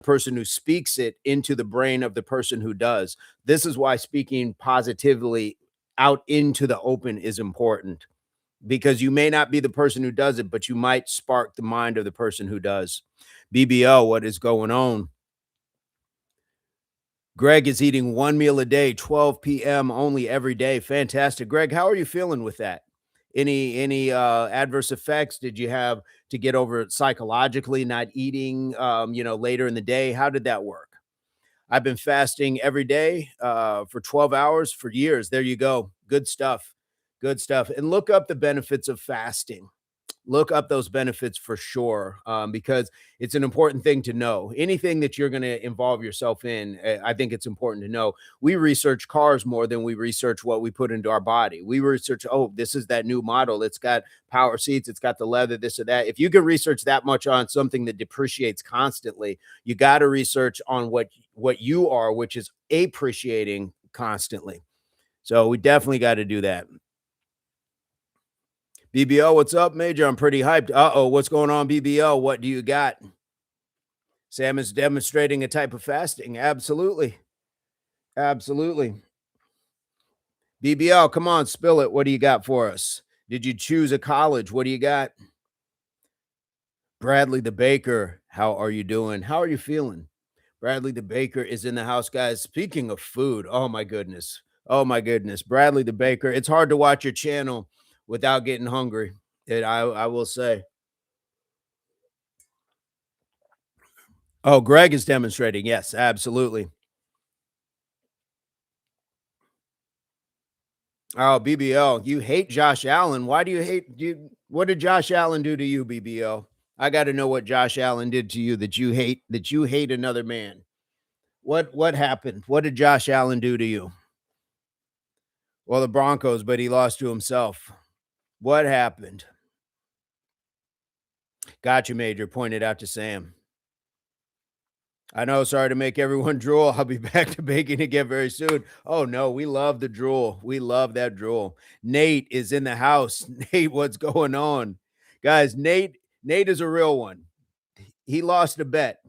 person who speaks it into the brain of the person who does. This is why speaking positively out into the open is important, because you may not be the person who does it, but you might spark the mind of the person who does. BBL, what is going on? Greg is eating one meal a day, 12 p.m. only every day. Fantastic. Greg, how are you feeling with that? Any adverse effects did you have to get over it psychologically, not eating later in the day? How did that work? I've been fasting every day for 12 hours for years. There you go. Good stuff. Good stuff. And look up the benefits of fasting. Look up those benefits for sure, because it's an important thing to know. Anything that you're going to involve yourself in, I think it's important to know. We research cars more than we research what we put into our body. We research, oh, this is that new model. It's got power seats. It's got the leather, this or that. If you can research that much on something that depreciates constantly, you got to research on what you are, which is appreciating constantly. So we definitely got to do that. BBL, what's up, Major? I'm pretty hyped. Uh-oh, what's going on, BBL? What do you got? Sam is demonstrating a type of fasting. Absolutely. Absolutely. BBL, come on, spill it. What do you got for us? Did you choose a college? What do you got? Bradley the Baker, how are you doing? How are you feeling? Bradley the Baker is in the house, guys. Speaking of food, oh my goodness. Oh my goodness. Bradley the Baker. It's hard to watch your channel without getting hungry. I will say. Oh, Greg is demonstrating. Yes, absolutely. Oh, BBL, you hate Josh Allen. Why do you hate you? What did Josh Allen do to you, BBL? I got to know what Josh Allen did to you that you hate another man. What happened? What did Josh Allen do to you? Well, the Broncos, but he lost to himself. What happened? Got you, Major. Pointed out to Sam. I know, sorry to make everyone drool. I'll be back to baking again very soon. Oh, no, we love the drool. We love that drool. Nate is in the house. Nate, what's going on? Guys, Nate is a real one. He lost a bet.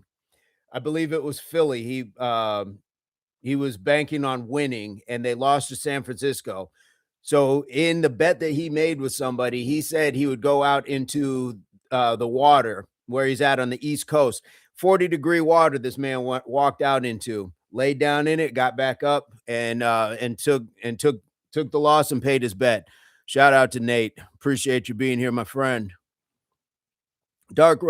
I believe it was Philly. He was banking on winning, and they lost to San Francisco. So in the bet that he made with somebody, he said he would go out into the water where he's at on the East Coast. 40-degree water. This man walked out into, laid down in it, got back up, and took the loss and paid his bet. Shout out to Nate. Appreciate you being here, my friend. Dark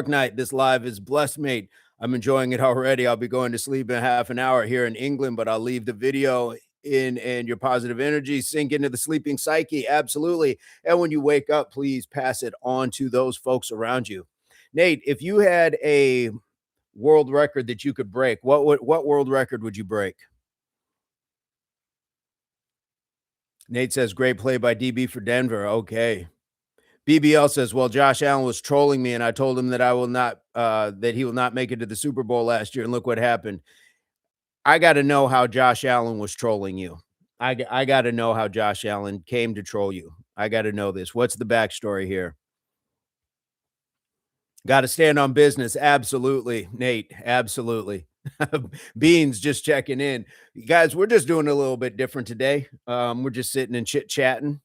Night. This live is blessed, mate. I'm enjoying it already. I'll be going to sleep in half an hour here in England, but I'll leave the video in and your positive energy sink into the sleeping psyche. Absolutely. And when you wake up, please pass it on to those folks around you. Nate, if you had a world record that you could break, what world record would you break? Nate says, great play by DB for Denver. Okay. BBL says, "Well, Josh Allen was trolling me, and I told him that I will not, that he will not make it to the Super Bowl last year. And look what happened. I got to know how Josh Allen was trolling you. I got to know how Josh Allen came to troll you. I got to know this. What's the backstory here? Got to stand on business. Absolutely, Nate. Absolutely. Beans just checking in, guys. We're just doing a little bit different today. We're just sitting and chit chatting.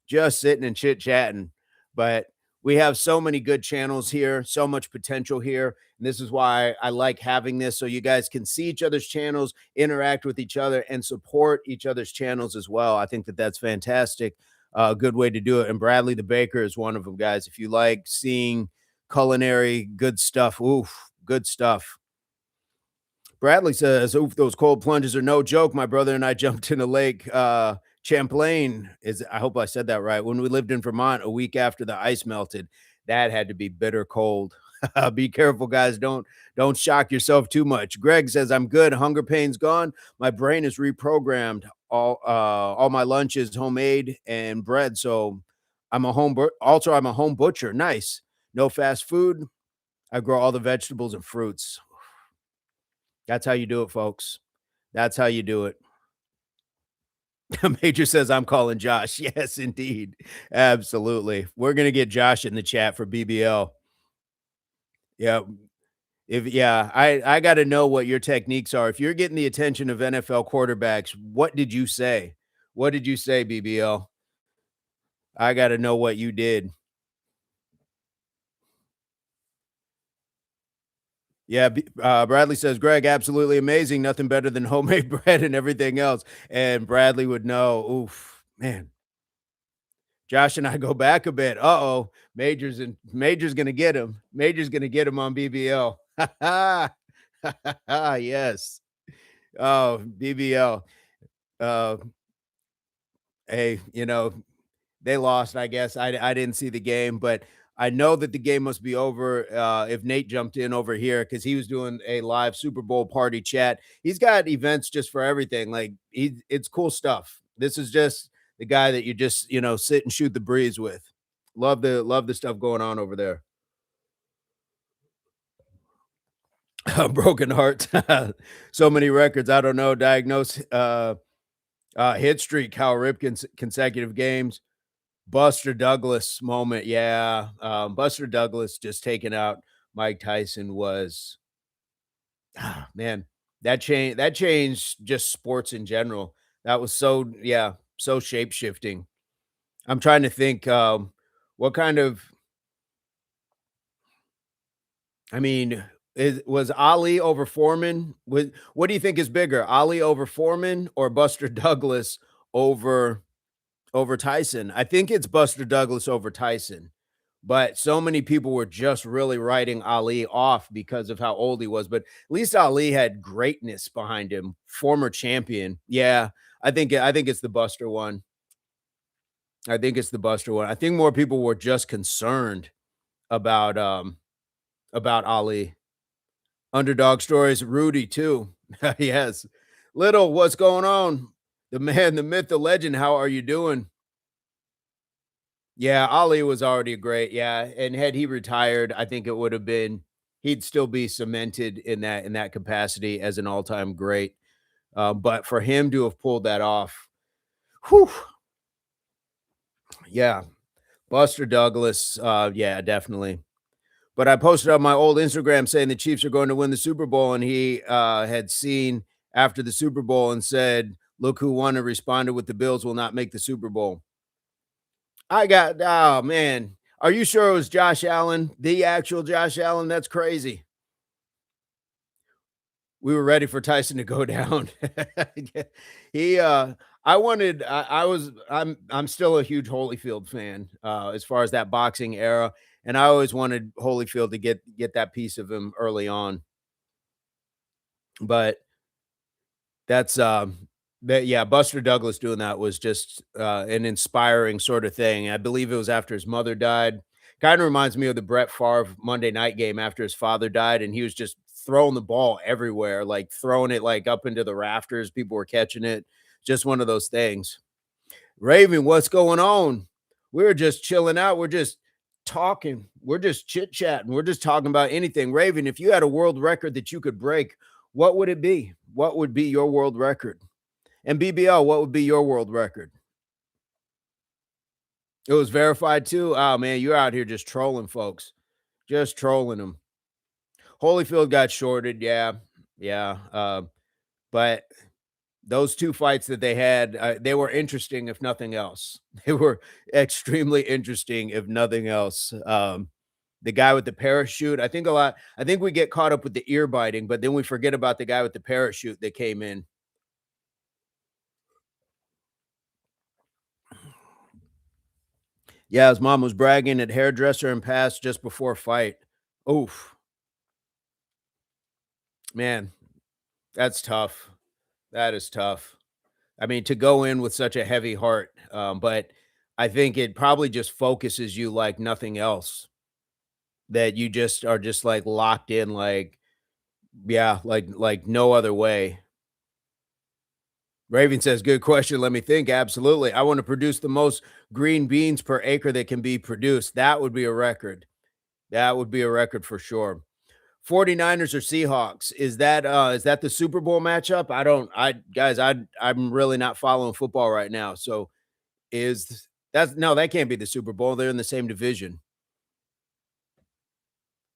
Just sitting and chit chatting. But we have so many good channels here, so much potential here. And this is why I like having this so you guys can see each other's channels, interact with each other, and support each other's channels as well. I think that that's fantastic. A good way to do it. And Bradley the Baker is one of them, guys. If you like seeing culinary good stuff, oof, good stuff. Bradley says, "Oof, those cold plunges are no joke. My brother and I jumped in a lake. Champlain is, I hope I said that right. When we lived in Vermont a week after the ice melted, that had to be bitter cold. Be careful, guys. Don't shock yourself too much." Greg says, "I'm good. Hunger pain's gone. My brain is reprogrammed. All my lunch is homemade and bread. So I'm a home butcher. Nice. No fast food. I grow all the vegetables and fruits." That's how you do it, folks. That's how you do it. Major says, "I'm calling Josh." Yes, indeed. Absolutely. We're gonna get Josh in the chat for BBL. Yeah. I gotta know what your techniques are. If you're getting the attention of NFL quarterbacks, what did you say? What did you say, BBL? I gotta know what you did. Yeah, Bradley says, "Greg, absolutely amazing. Nothing better than homemade bread and everything else." And Bradley would know. Oof, man. Josh and I go back a bit. Uh-oh. Major's gonna get him. Major's gonna get him on BBL. Yes. Oh, BBL. Uh, hey, they lost, I guess. I didn't see the game, but I know that the game must be over if Nate jumped in over here because he was doing a live Super Bowl party chat. He's got events just for everything. Like it's cool stuff. This is just the guy that you just sit and shoot the breeze with. Love the stuff going on over there. Broken heart. So many records. I don't know. Diagnose hit streak. Cal Ripken's consecutive games. Buster Douglas moment, yeah, Buster Douglas just taking out Mike Tyson was man, that changed just sports in general. That was so yeah, so shape-shifting. I'm trying to think, what kind of I mean, was Ali over Foreman? What do you think is bigger, Ali over Foreman or Buster Douglas over Tyson? I think it's Buster Douglas over Tyson. But so many people were just really writing Ali off because of how old he was, but at least Ali had greatness behind him, former champion. Yeah, I think it's the Buster one. I think it's the Buster one. I think more people were just concerned about, about Ali. Underdog stories, Rudy too. Yes. Little, what's going on? The man, the myth, the legend, how are you doing? Yeah, Ali was already great, yeah, and had he retired, I think it would have been he'd still be cemented in that capacity as an all-time great. But for him to have pulled that off, whew, yeah, Buster Douglas, yeah, definitely. But I posted on my old Instagram saying the Chiefs are going to win the Super Bowl, and he had seen after the Super Bowl and said, "Look who won," and responded with, "The Bills will not make the Super Bowl." I got, oh man, are you sure it was Josh Allen, the actual Josh Allen? That's crazy. We were ready for Tyson to go down. He, I'm still a huge Holyfield fan, as far as that boxing era, and I always wanted Holyfield to get that piece of him early on, but that's, that yeah, Buster Douglas doing that was just, an inspiring sort of thing. I believe it was after his mother died. Kinda reminds me of the Brett Favre Monday night game after his father died, and he was just throwing the ball everywhere, like, throwing it, like, up into the rafters, people were catching it. Just one of those things. "Raven, what's going on? We're just chilling out, we're just talking, we're just chit-chatting, we're just talking about anything. Raven, if you had a world record that you could break, what would it be? What would be your world record? And BBL, what would be your world record?" It was verified too? Oh, man, you're out here just trolling folks, just trolling them. Holyfield got shorted, yeah, yeah, but those 2 fights that they had, they were interesting if nothing else. They were extremely interesting if nothing else. The guy with the parachute, I think we get caught up with the ear biting, but then we forget about the guy with the parachute that came in. Yeah, his mom was bragging at hairdresser and passed just before fight. Oof, man, that's tough. That is tough. I mean, to go in with such a heavy heart, but I think it probably just focuses you like nothing else. That you just are just like locked in, like, yeah, like no other way. Raven says, "Good question. Let me think. Absolutely. I want to produce the most green beans per acre that can be produced. That would be a record. That would be a record for sure." 49ers or Seahawks. Is that the Super Bowl matchup? I don't I guys, I'm really not following football right now. So is that's no, that can't be the Super Bowl. They're in the same division.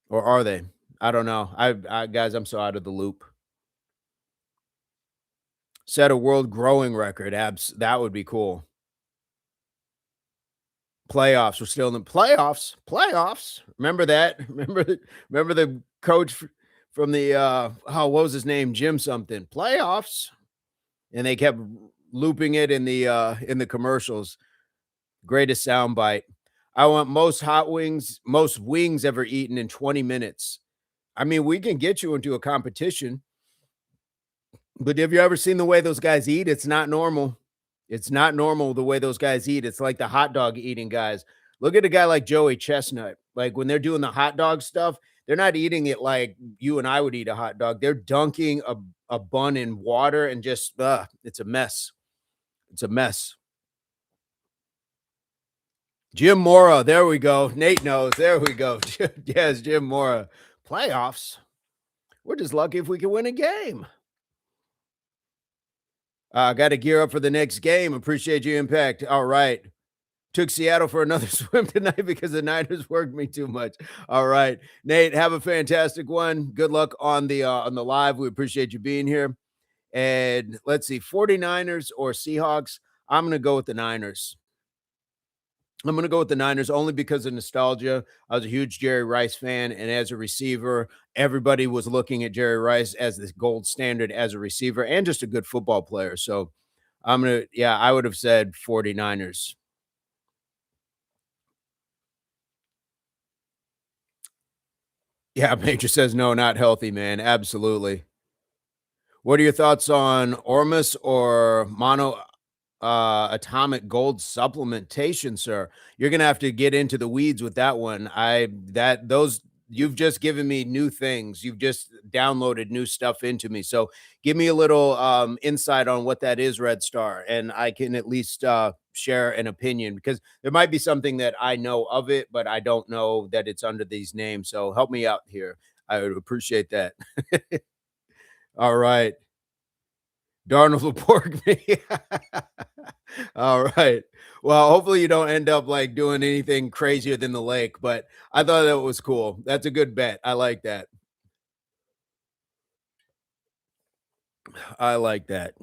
Or are they? I don't know. I guys, I'm so out of the loop. Set a world growing record. That would be cool. Playoffs. We're still in the playoffs. Playoffs. Remember that? Remember the coach from the oh, what was his name? Jim something. Playoffs. And they kept looping it in the commercials. Greatest soundbite. I want most wings ever eaten in 20 minutes. I mean, we can get you into a competition, but have you ever seen the way those guys eat? It's not normal. It's not normal the way those guys eat. It's like the hot dog eating guys. Look at a guy like Joey Chestnut. Like when they're doing the hot dog stuff, they're not eating it like you and I would eat a hot dog. They're dunking a bun in water and just, it's a mess. It's a mess. Jim Mora. There we go. Nate knows. There we go. Yes, Jim Mora. Playoffs. We're just lucky if we can win a game. Got to gear up for the next game. Appreciate your impact. All right. Took Seattle for another swim tonight because the Niners worked me too much. All right. Nate, have a fantastic one. Good luck on the live. We appreciate you being here. And let's see, 49ers or Seahawks. I'm going to go with the Niners. I'm going to go with the Niners only because of nostalgia. I was a huge Jerry Rice fan, and as a receiver, everybody was looking at Jerry Rice as the gold standard as a receiver and just a good football player. So yeah, I would have said 49ers. Yeah, Major says no, not healthy, man. Absolutely. What are your thoughts on Ormus or mono atomic gold supplementation, sir? You're gonna have to get into the weeds with that one. I that those You've just given me new things. You've just downloaded new stuff into me. So give me a little insight on what that is, Red Star, and I can at least share an opinion because there might be something that I know of it, but I don't know that it's under these names. So help me out here. I would appreciate that. All right. Darnold will pork me. All right. Well, hopefully you don't end up like doing anything crazier than the lake, but I thought that was cool. That's a good bet. I like that. I like that.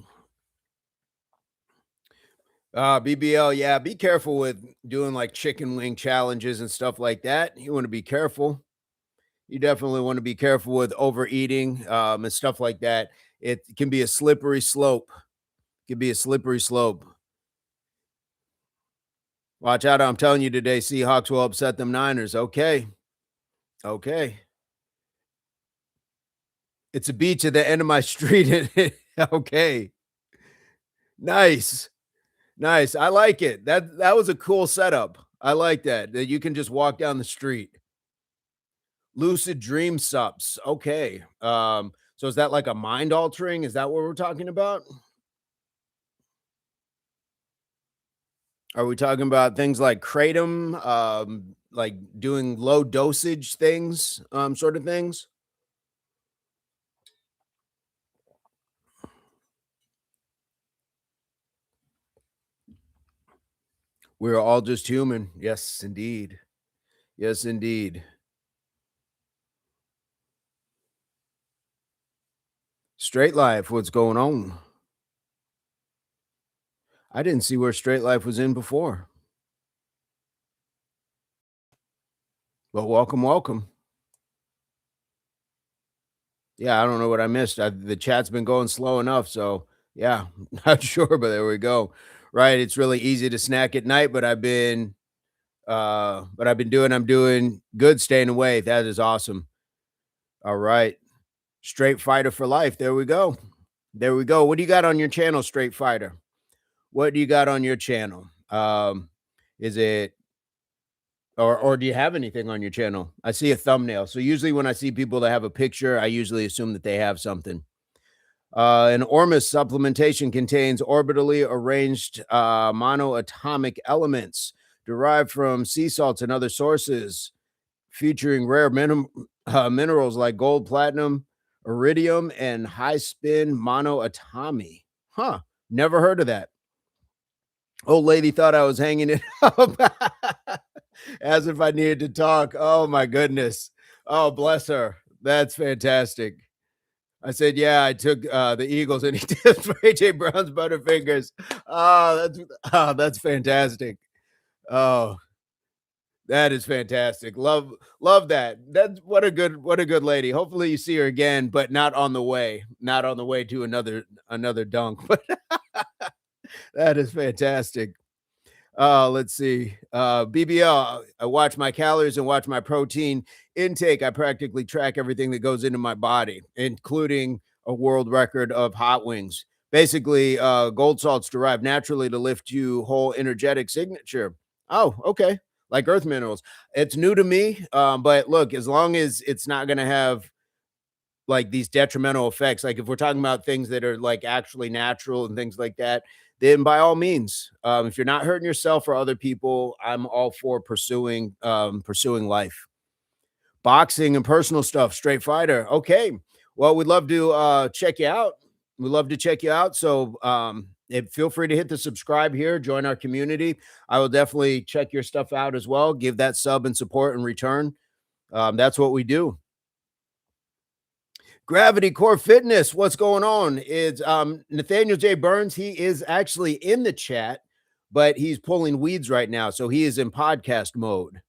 BBL, yeah, be careful with doing like chicken wing challenges and stuff like that. You want to be careful. You definitely want to be careful with overeating and stuff like that. It can be a slippery slope. It can be a slippery slope. Watch out. I'm telling you today, Seahawks will upset them Niners. Okay. Okay. It's a beach at the end of my street. Okay. Nice. Nice. I like it. That was a cool setup. I like that. That you can just walk down the street. Lucid dream subs. Okay. So is that like a mind altering? Is that what we're talking about? Are we talking about things like kratom, like doing low dosage things, sort of things? We're all just human. Yes, indeed. Yes, indeed. Straight life, what's going on? I didn't see where straight life was in before. Well, welcome, welcome. Yeah, I don't know what I missed. The chat's been going slow enough, so yeah, not sure, but there we go. Right, it's really easy to snack at night, but I'm doing good staying away. That is awesome. All right. Straight fighter for life. There we go. There we go. What do you got on your channel, Straight Fighter? What do you got on your channel? Is it or do you have anything on your channel? I see a thumbnail. So usually when I see people that have a picture, I usually assume that they have something. An Ormus supplementation contains orbitally arranged monoatomic elements derived from sea salts and other sources, featuring rare minerals like gold, platinum, iridium, and high spin monoatomy. Huh. Never heard of that. Old lady thought I was hanging it up as if I needed to talk. Oh, my goodness. Oh, bless her. That's fantastic. I said, "Yeah, I took, the Eagles," and he did for AJ Brown's Butterfingers. That's fantastic. Oh, that is fantastic. Love that. That's what a good lady. Hopefully you see her again, but not on the way to another dunk, but that is fantastic. Let's see. BBL, I watch my calories and watch my protein intake. I practically track everything that goes into my body, including a world record of hot wings. Basically, gold salts derived naturally to lift you whole energetic signature. Oh, okay. Like earth minerals. It's new to me. But look, as long as it's not going to have like these detrimental effects, like if we're talking about things that are like actually natural and things like that, then by all means, if you're not hurting yourself or other people, I'm all for pursuing life. Boxing and personal stuff, straight fighter. Okay. Well, we'd love to check you out. We'd love to check you out. So feel free to hit the subscribe here, join our community. I will definitely check your stuff out as well. Give that sub and support in return. That's what we do. Gravity Core Fitness, what's going on? It's Nathaniel J Burns. He is actually in the chat, but he's pulling weeds right now, so he is in podcast mode.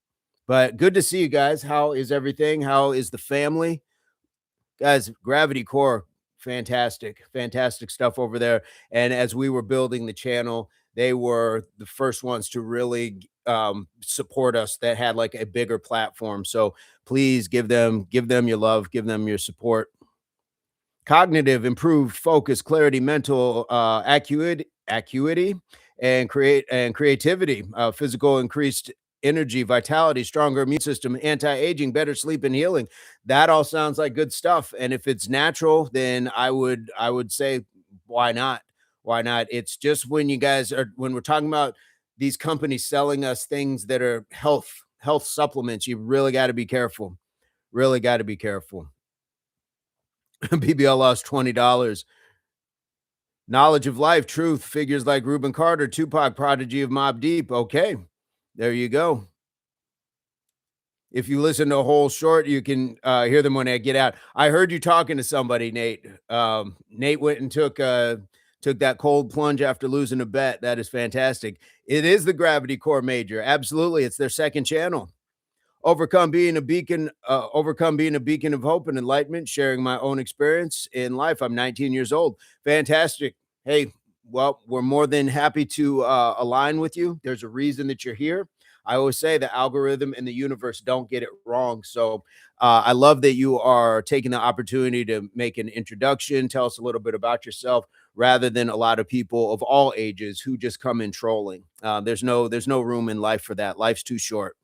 But good to see you guys. How is everything? How is the family? Guys, Gravity Core, fantastic, fantastic stuff over there. And as we were building the channel, they were the first ones to really support us that had like a bigger platform. So please give them your love, give them your support. Cognitive, improved focus, clarity, mental acuity, and creativity, physical, increased energy, vitality, stronger immune system, anti-aging, better sleep and healing. That all sounds like good stuff. And if it's natural, then I would say, why not? Why not? It's just when you guys are when we're talking about these companies selling us things that are health supplements, you really got to be careful. Really got to be careful. BBL lost $20. Knowledge of life, truth, figures like Reuben Carter, Tupac, prodigy of Mobb Deep. Okay, there you go. If you listen to a whole short, you can hear them when I get out. I heard you talking to somebody, Nate. Nate went and took that cold plunge after losing a bet. That is fantastic. It is the Gravity Core Major. Absolutely, it's their second channel. Overcome being a beacon of hope and enlightenment, sharing my own experience in life. I'm 19 years old. Fantastic. Hey, well, we're more than happy to align with you. There's a reason that you're here. I always say the algorithm and the universe don't get it wrong. So I love that you are taking the opportunity to make an introduction, tell us a little bit about yourself, rather than a lot of people of all ages who just come in trolling. There's no room in life for that. Life's too short.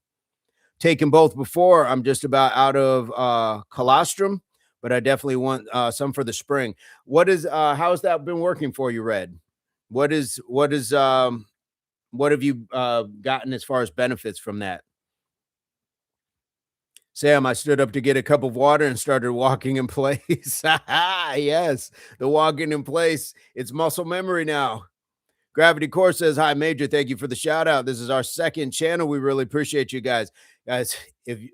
Taken both before. I'm just about out of colostrum, but I definitely want some for the spring. How's that been working for you, Red? What have you gotten as far as benefits from that? Sam, I stood up to get a cup of water and started walking in place. Yes, the walking in place. It's muscle memory now. Gravity Core says, "Hi, Major. Thank you for the shout out. This is our second channel. We really appreciate you guys. Guys, if you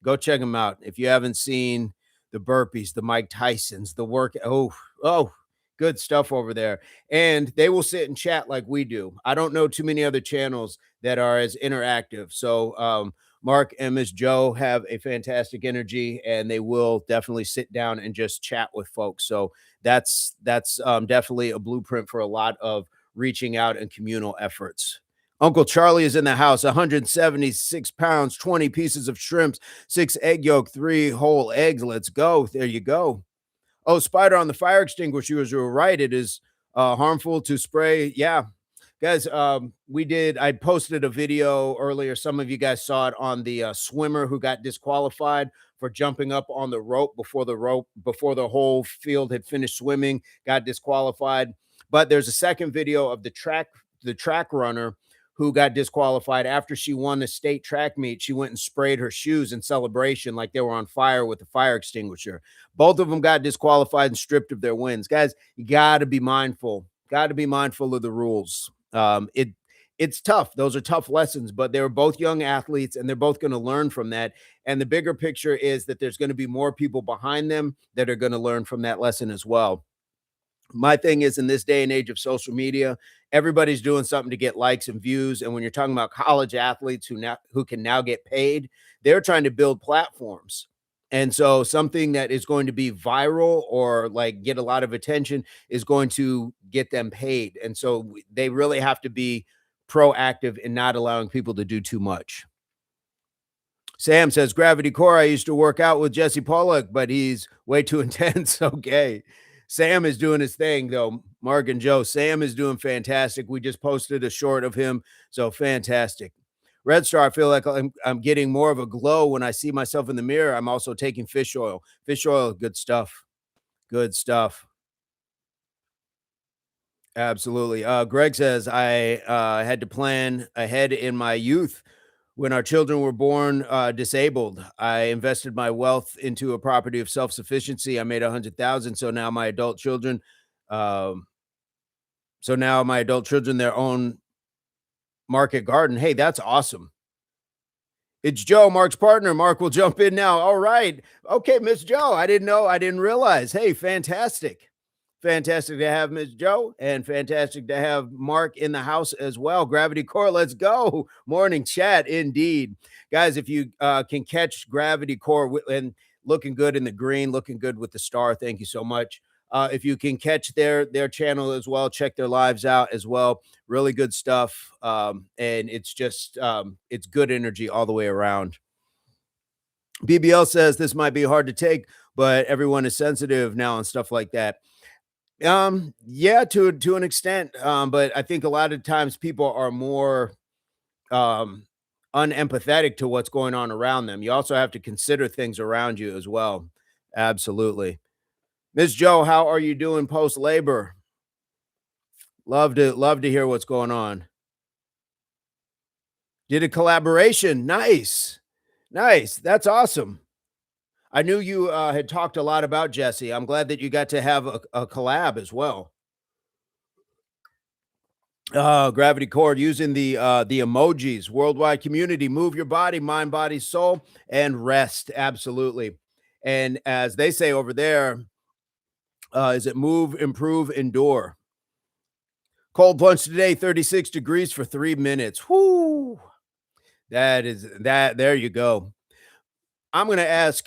go check them out. If you haven't seen the burpees, the Mike Tysons, the work, good stuff over there. And they will sit and chat like we do. I don't know too many other channels that are as interactive. So, Mark and Miss Joe have a fantastic energy, and they will definitely sit down and just chat with folks. So that's definitely a blueprint for a lot of reaching out and communal efforts. Uncle Charlie is in the house. 176 pounds, 20 pieces of shrimps, 6 egg yolk, 3 whole eggs. Let's go. There you go. Oh, spider on the fire extinguisher. You were right. It is harmful to spray. Yeah. Guys, I posted a video earlier. Some of you guys saw it on the swimmer who got disqualified for jumping up on the before the whole field had finished swimming, got disqualified. But there's a second video of the track runner who got disqualified after she won the state track meet. She went and sprayed her shoes in celebration like they were on fire with a fire extinguisher. Both of them got disqualified and stripped of their wins. Guys, you got to be mindful. Got to be mindful of the rules. It's tough. Those are tough lessons, but they were both young athletes and they're both going to learn from that. And the bigger picture is that there's going to be more people behind them that are going to learn from that lesson as well. My thing is, in this day and age of social media, everybody's doing something to get likes and views. And when you're talking about college athletes who can now get paid, they're trying to build platforms. And so something that is going to be viral or like get a lot of attention is going to get them paid. And so they really have to be proactive in not allowing people to do too much. Sam says, Gravity Core, I used to work out with Jesse Pollock, but he's way too intense. Okay. Sam is doing his thing, though. Mark and Joe, Sam is doing fantastic. We just posted a short of him. So fantastic. Red Star, I feel like I'm getting more of a glow when I see myself in the mirror. I'm also taking fish oil. Fish oil, good stuff. Good stuff. Absolutely. Greg says, I had to plan ahead in my youth. When our children were born disabled, I invested my wealth into a property of self-sufficiency. I made 100,000. Um, so now my adult children, their own market garden. Hey, that's awesome. It's Joe, Mark's partner. Mark will jump in now. All right. Okay, Miss Joe. I didn't know. I didn't realize. Hey, fantastic. Fantastic to have Miss Joe and fantastic to have Mark in the house as well. Gravity Core, let's go. Morning chat, indeed. Guys, if you can catch Gravity Core and looking good in the green, looking good with the star, thank you so much. If you can catch their channel as well, check their lives out as well. Really good stuff. And it's just, it's good energy all the way around. BBL says this might be hard to take, but everyone is sensitive now and stuff like that. Yeah, to an extent. But I think a lot of times people are more um unempathetic to what's going on around them. You also have to consider things around you as well. Absolutely. Miss Joe, how are you doing post labor? Love to hear what's going on. Did a collaboration. Nice. Nice. That's awesome. I knew you had talked a lot about Jesse. I'm glad that you got to have a collab as well. Gravity Cord using the emojis, worldwide community, move your body, mind, body, soul, and rest. Absolutely. And as they say over there, is it move, improve, endure? Cold plunge today, 36 degrees for 3 minutes. Whoo! That is that. There you go. I'm going to ask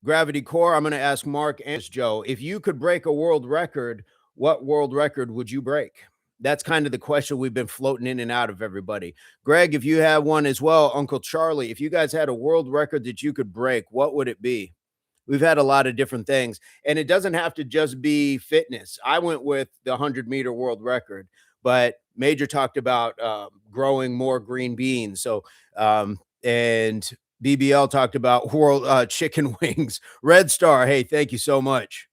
Gravity Core. I'm going to ask Mark and Joe, if you could break a world record, what world record would you break? That's kind of the question we've been floating in and out of everybody. Greg, if you have one as well, Uncle Charlie, if you guys had a world record that you could break, what would it be? We've had a lot of different things, and it doesn't have to just be fitness. I went with the 100-meter world record, but Major talked about growing more green beans. So, and BBL talked about world chicken wings. Red Star, hey, thank you so much.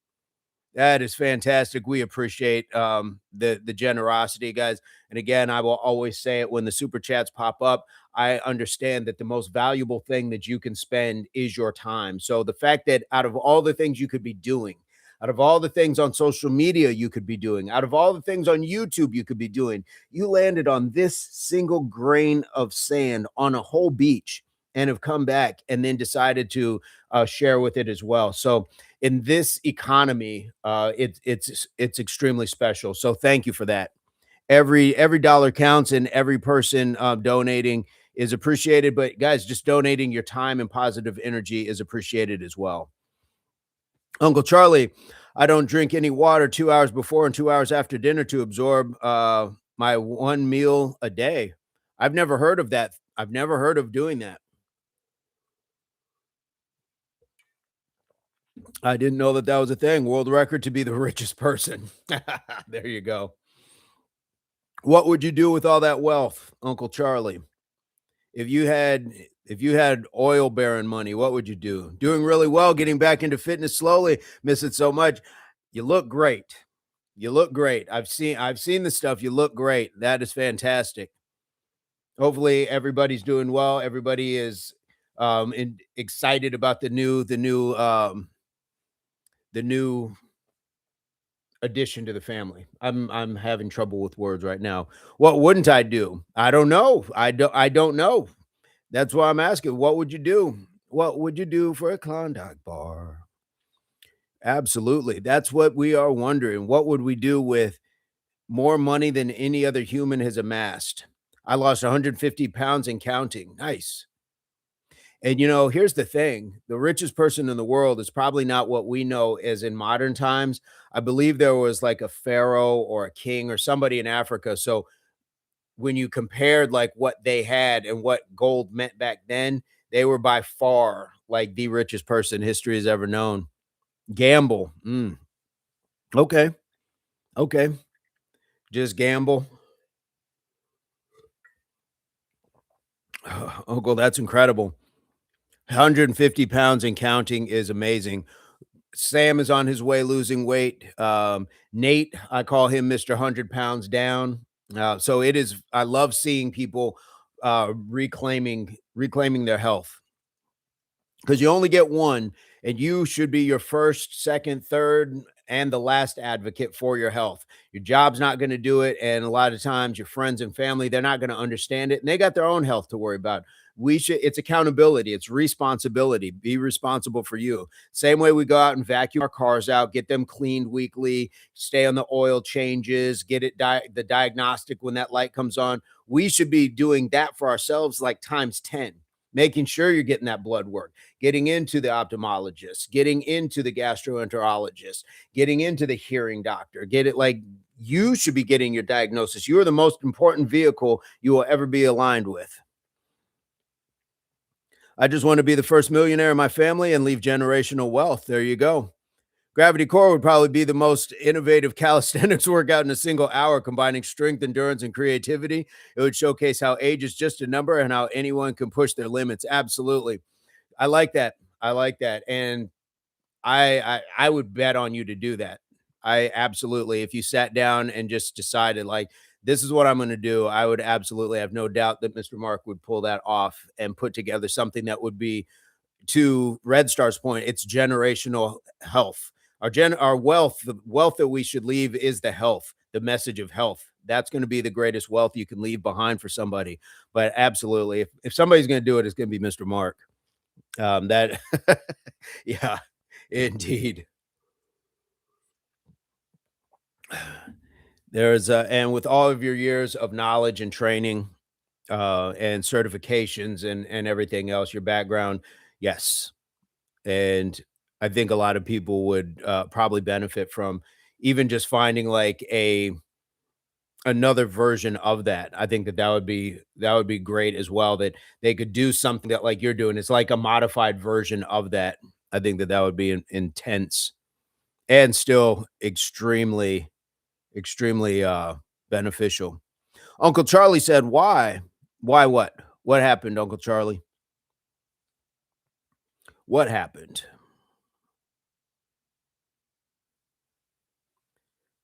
That is fantastic. We appreciate the generosity, guys. And again, I will always say it when the super chats pop up. I understand that the most valuable thing that you can spend is your time. So the fact that out of all the things you could be doing, out of all the things on social media you could be doing, out of all the things on YouTube you could be doing, you landed on this single grain of sand on a whole beach and have come back and then decided to share with it as well. So in this economy, it's extremely special. So thank you for that. Every dollar counts, and every person donating is appreciated. But guys, just donating your time and positive energy is appreciated as well. Uncle Charlie, I don't drink any water 2 hours before and 2 hours after dinner to absorb my one meal a day. I've never heard of that. I've never heard of doing that. I didn't know that that was a thing. World record to be the richest person. There you go. What would you do with all that wealth, Uncle Charlie? If you had if you had oil baron money, what would you do? Doing really well, getting back into fitness slowly, miss it so much. You look great. You look great. I've seen the stuff. You look great. That is fantastic. Hopefully everybody's doing well. Everybody is excited about the new addition to the family. I'm having trouble with words right now. What wouldn't I do? I don't know. I don't know. That's why I'm asking. What would you do? What would you do for a Klondike bar? Absolutely. That's what we are wondering. What would we do with more money than any other human has amassed? I lost 150 pounds and counting. Nice. And here's the thing, the richest person in the world is probably not what we know as in modern times. I believe there was like a pharaoh or a king or somebody in Africa. So when you compared like what they had and what gold meant back then, they were by far like the richest person history has ever known. Gamble. Okay. Okay. Just gamble. Uncle, that's incredible. 150 pounds and counting is amazing. Sam is on his way losing weight. Nate, I call him Mr. 100 pounds down. So it is, I love seeing people reclaiming their health, because you only get one, and you should be your first, second, third, and the last advocate for your health. Your job's not going to do it, and a lot of times your friends and family, they're not going to understand it, and they got their own health to worry about. It's accountability, it's responsibility. Be responsible for you. Same way we go out and vacuum our cars out, get them cleaned weekly, stay on the oil changes, get it the diagnostic when that light comes on. We should be doing that for ourselves like times 10, making sure you're getting that blood work, getting into the ophthalmologist, getting into the gastroenterologist, getting into the hearing doctor. Get it, like, you should be getting your diagnosis. You are the most important vehicle you will ever be aligned with. I just want to be the first millionaire in my family and leave generational wealth. There you go. Gravity Core would probably be the most innovative calisthenics workout in a single hour, combining strength, endurance, and creativity. It would showcase how age is just a number and how anyone can push their limits. Absolutely. I like that. I like that. And I would bet on you to do that. I absolutely, if you sat down and just decided like, this is what I'm going to do, I would absolutely have no doubt that Mr. Mark would pull that off and put together something that would be to Red Star's point, it's generational health. Our wealth, the wealth that we should leave is the health, the message of health. That's going to be the greatest wealth you can leave behind for somebody. But absolutely, if somebody's going to do it, it's going to be Mr. Mark. That, yeah, indeed. There's and with all of your years of knowledge and training, and certifications and everything else, your background, yes, and I think a lot of people would probably benefit from even just finding like a another version of that. I think that that would be great as well. That they could do something that like you're doing. It's like a modified version of that. I think that that would be intense and still extremely beneficial. Uncle Charlie said, "Why? Why what? What happened, Uncle Charlie? What happened?"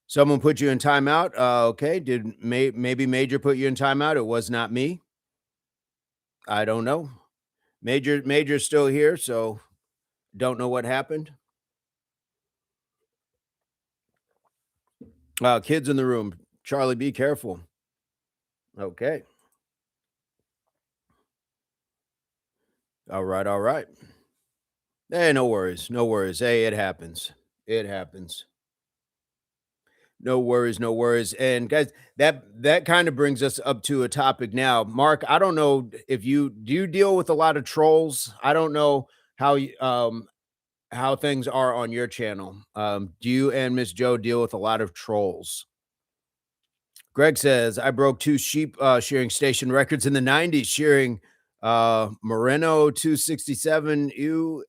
Someone put you in timeout? Okay. Did maybe Major put you in timeout? It was not me. I don't know. Major's still here, so don't know what happened. Kids in the room. Charlie, be careful. Okay. All right. All right. Hey, no worries. No worries. Hey, it happens. It happens. No worries, no worries. And guys, that kind of brings us up to a topic now. Mark, I don't know if you do you deal with a lot of trolls? I don't know how things are on your channel. Do you and Miss Joe deal with a lot of trolls? Greg says, I broke two sheep shearing station records in the 90s, shearing Moreno 267 ewe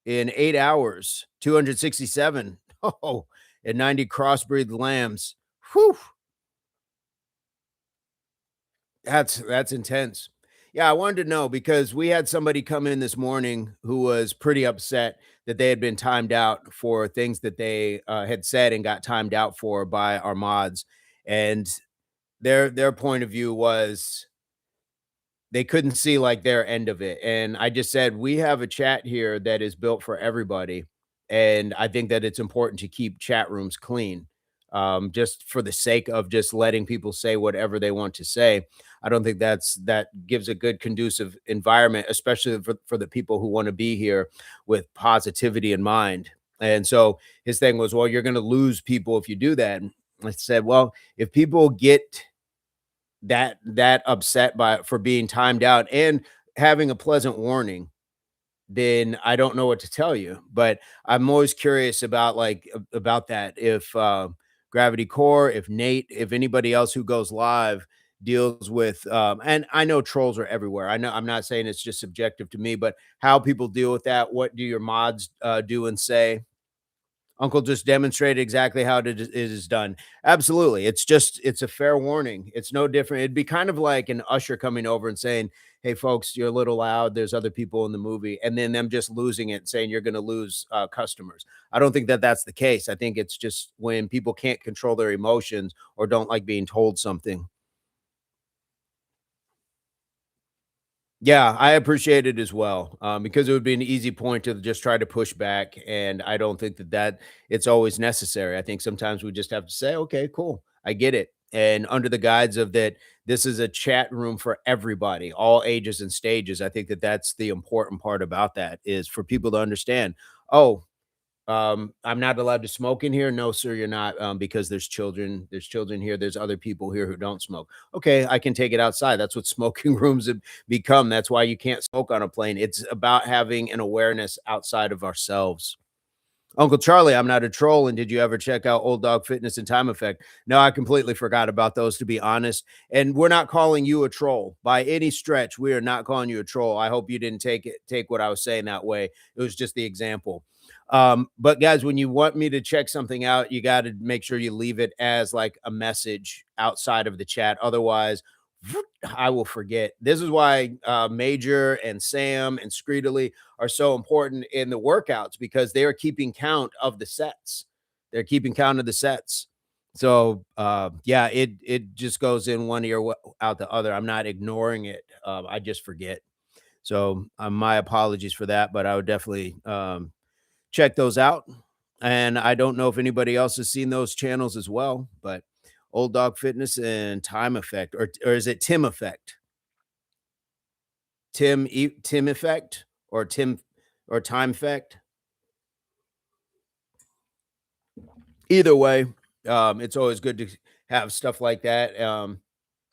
in 8 hours, 267. Oh, and 90 crossbreed lambs. Whew. That's intense. Yeah, I wanted to know because we had somebody come in this morning who was pretty upset that they had been timed out for things that they had said and got timed out for by our mods, and their point of view was they couldn't see like their end of it. And I just said, we have a chat here that is built for everybody. And I think that it's important to keep chat rooms clean, just for the sake of just letting people say whatever they want to say. I don't think that gives a good conducive environment, especially for the people who want to be here with positivity in mind. And so his thing was, well, you're going to lose people if you do that. And I said, well, if people get that upset by for being timed out and having a pleasant warning, then I don't know what to tell you. But I'm always curious about like about that. If Gravity Core, if Nate, if anybody else who goes live deals with and I know trolls are everywhere. I know I'm not saying it's just subjective to me, but how people deal with that. What do your mods do and say? Uncle just demonstrated exactly how it is done. Absolutely. It's just it's a fair warning. It's no different. It'd be kind of like an usher coming over and saying, "Hey folks, you're a little loud. There's other people in the movie." And then them just losing it and saying you're going to lose customers. I don't think that that's the case. I think it's just when people can't control their emotions or don't like being told something. Yeah, I appreciate it as well, because it would be an easy point to just try to push back, and I don't think that it's always necessary. I think sometimes we just have to say, "Okay, cool, I get it," and under the guise of that, this is a chat room for everybody, all ages and stages. I think that that's the important part about that is for people to understand. Oh, I'm not allowed to smoke in here. No, sir, you're not. Because there's children here. There's other people here who don't smoke. Okay, I can take it outside. That's what smoking rooms have become. That's why you can't smoke on a plane. It's about having an awareness outside of ourselves. Uncle Charlie, I'm not a troll. And did you ever check out Old Dog Fitness and Time Effect? No, I completely forgot about those, to be honest. And we're not calling you a troll by any stretch. We are not calling you a troll. I hope you didn't take what I was saying that way. It was just the example. But guys, when you want me to check something out, you got to make sure you leave it as like a message outside of the chat. Otherwise, I will forget. This is why Major and Sam and Screedily are so important in the workouts because they are keeping count of the sets. They're keeping count of the sets. So yeah, it just goes in one ear out the other. I'm not ignoring it. I just forget. So, my apologies for that, but I would definitely, check those out. And I don't know if anybody else has seen those channels as well, but Old Dog Fitness and Time Effect, or is it Tim Effect? Tim Effect or Tim or Time Effect? Either way, it's always good to have stuff like that.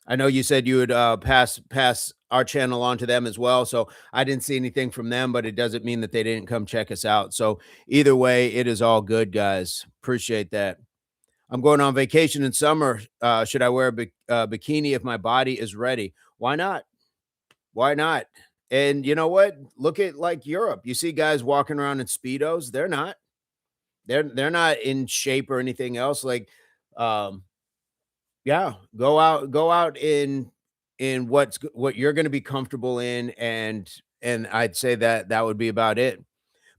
I know you said you would pass our channel on to them as well, so I didn't see anything from them, but it doesn't mean that they didn't come check us out. So either way, it is all good, guys. Appreciate that. I'm going on vacation in summer. Should I wear a bikini if my body is ready? Why not? Why not? And you know what? Look at like Europe. You see guys walking around in speedos. They're not. They're not in shape or anything else. Like, um, yeah, go out in what you're going to be comfortable in, and I'd say that that would be about it.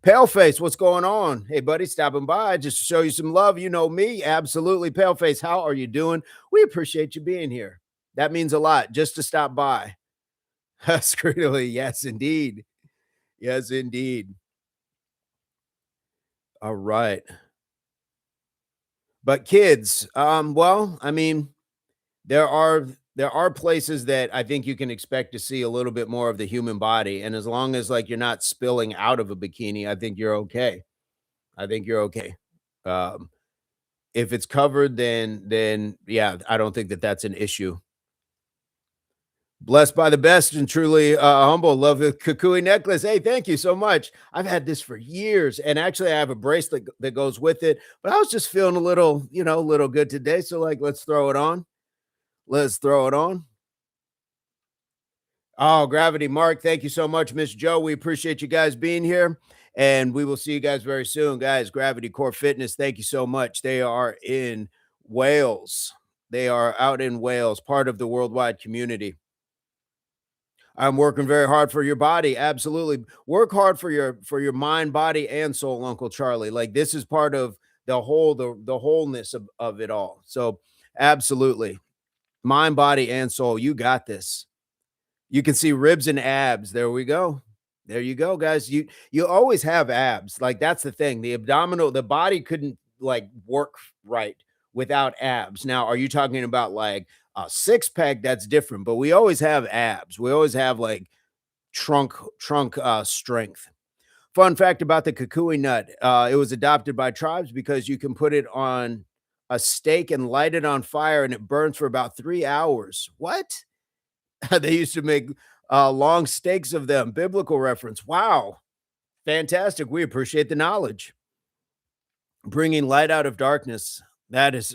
Paleface, what's going on? Hey, buddy, stopping by just to show you some love. You know me, absolutely. Paleface, how are you doing? We appreciate you being here. That means a lot just to stop by. Screedily, yes, indeed. Yes, indeed. All right. But kids, well, I mean, there are there are places that I think you can expect to see a little bit more of the human body, and as long as, like, you're not spilling out of a bikini, I think you're okay. I think you're okay. Um, if it's covered, then yeah, I don't think that that's an issue. Blessed by the best and truly, humble. Love the kukui necklace. Hey, thank you so much. I've had this for years, and actually, I have a bracelet that goes with it, but I was just feeling a little, a little good today, so, like, let's throw it on. Let's throw it on. Oh, Gravity Mark, thank you so much, Miss Joe. We appreciate you guys being here, and we will see you guys very soon, guys. Gravity Core Fitness, thank you so much. They are in Wales. They are out in Wales, part of the worldwide community. I'm working very hard for your body. Absolutely. Work hard for your mind, body, and soul, Uncle Charlie. Like this is part of the wholeness of it all. So absolutely. Mind, body, and soul. You got this. You can see ribs and abs. There we go. There you go, guys. You always have abs. Like that's the thing. The body couldn't like work right without abs. Now, are you talking about like a six pack? That's different, but we always have abs. We always have like trunk strength. Fun fact about the kukui nut. It was adopted by tribes because you can put it on a steak and light it on fire and it burns for about 3 hours. What? They used to make long steaks of them. Biblical reference. Wow. Fantastic. We appreciate the knowledge. Bringing light out of darkness. That is,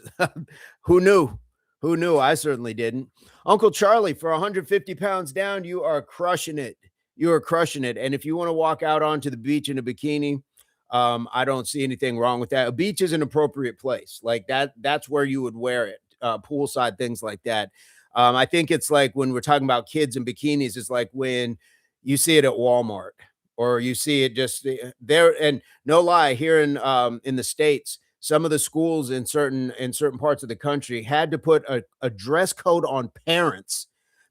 who knew? Who knew? I certainly didn't. Uncle Charlie, for 150 pounds down, you are crushing it. You are crushing it. And if you want to walk out onto the beach in a bikini, I don't see anything wrong with that. A beach is an appropriate place. Like that's where you would wear it. Poolside, things like that. I think it's like when we're talking about kids in bikinis, it's like when you see it at Walmart or you see it just there. And no lie, here in the States, some of the schools in certain parts of the country had to put a dress code on parents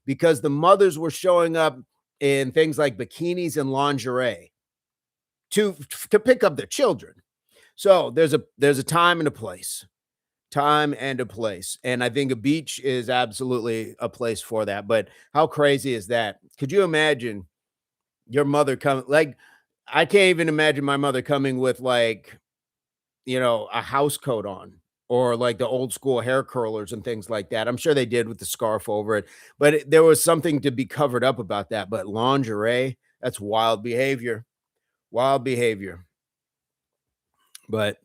because the mothers were showing up in things like bikinis and lingerie to to pick up their children. So there's a time and a place. Time and a place. And I think a beach is absolutely a place for that. But how crazy is that? Could you imagine your mother come like I can't even imagine my mother coming with like, a house coat on or like the old school hair curlers and things like that. I'm sure they did with the scarf over it, but there was something to be covered up about that. But lingerie, that's wild behavior. Wild behavior. But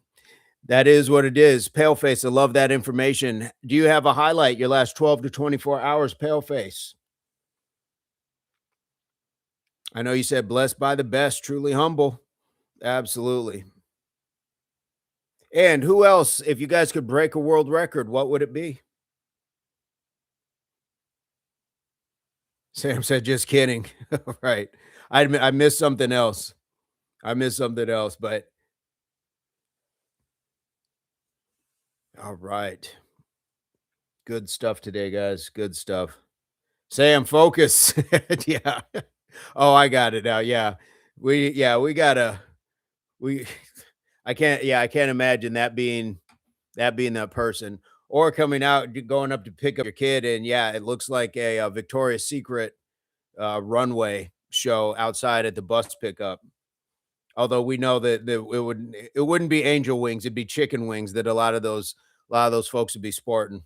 that is what it is. Paleface, I love that information. Do you have a highlight your last 12 to 24 hours, Paleface? I know you said blessed by the best, truly humble. Absolutely. And who else, if you guys could break a world record, what would it be? Sam said, just kidding. Right. I missed something else. I missed something else, but all right. Good stuff today, guys. Good stuff. Sam, focus. Yeah. Oh, I got it now, yeah. We gotta we I can't imagine that being that person, or coming out, going up to pick up your kid, and yeah, it looks like a Victoria's Secret, runway show outside at the bus pickup. Although we know that it wouldn't be angel wings, it'd be chicken wings that a lot of those folks would be sporting.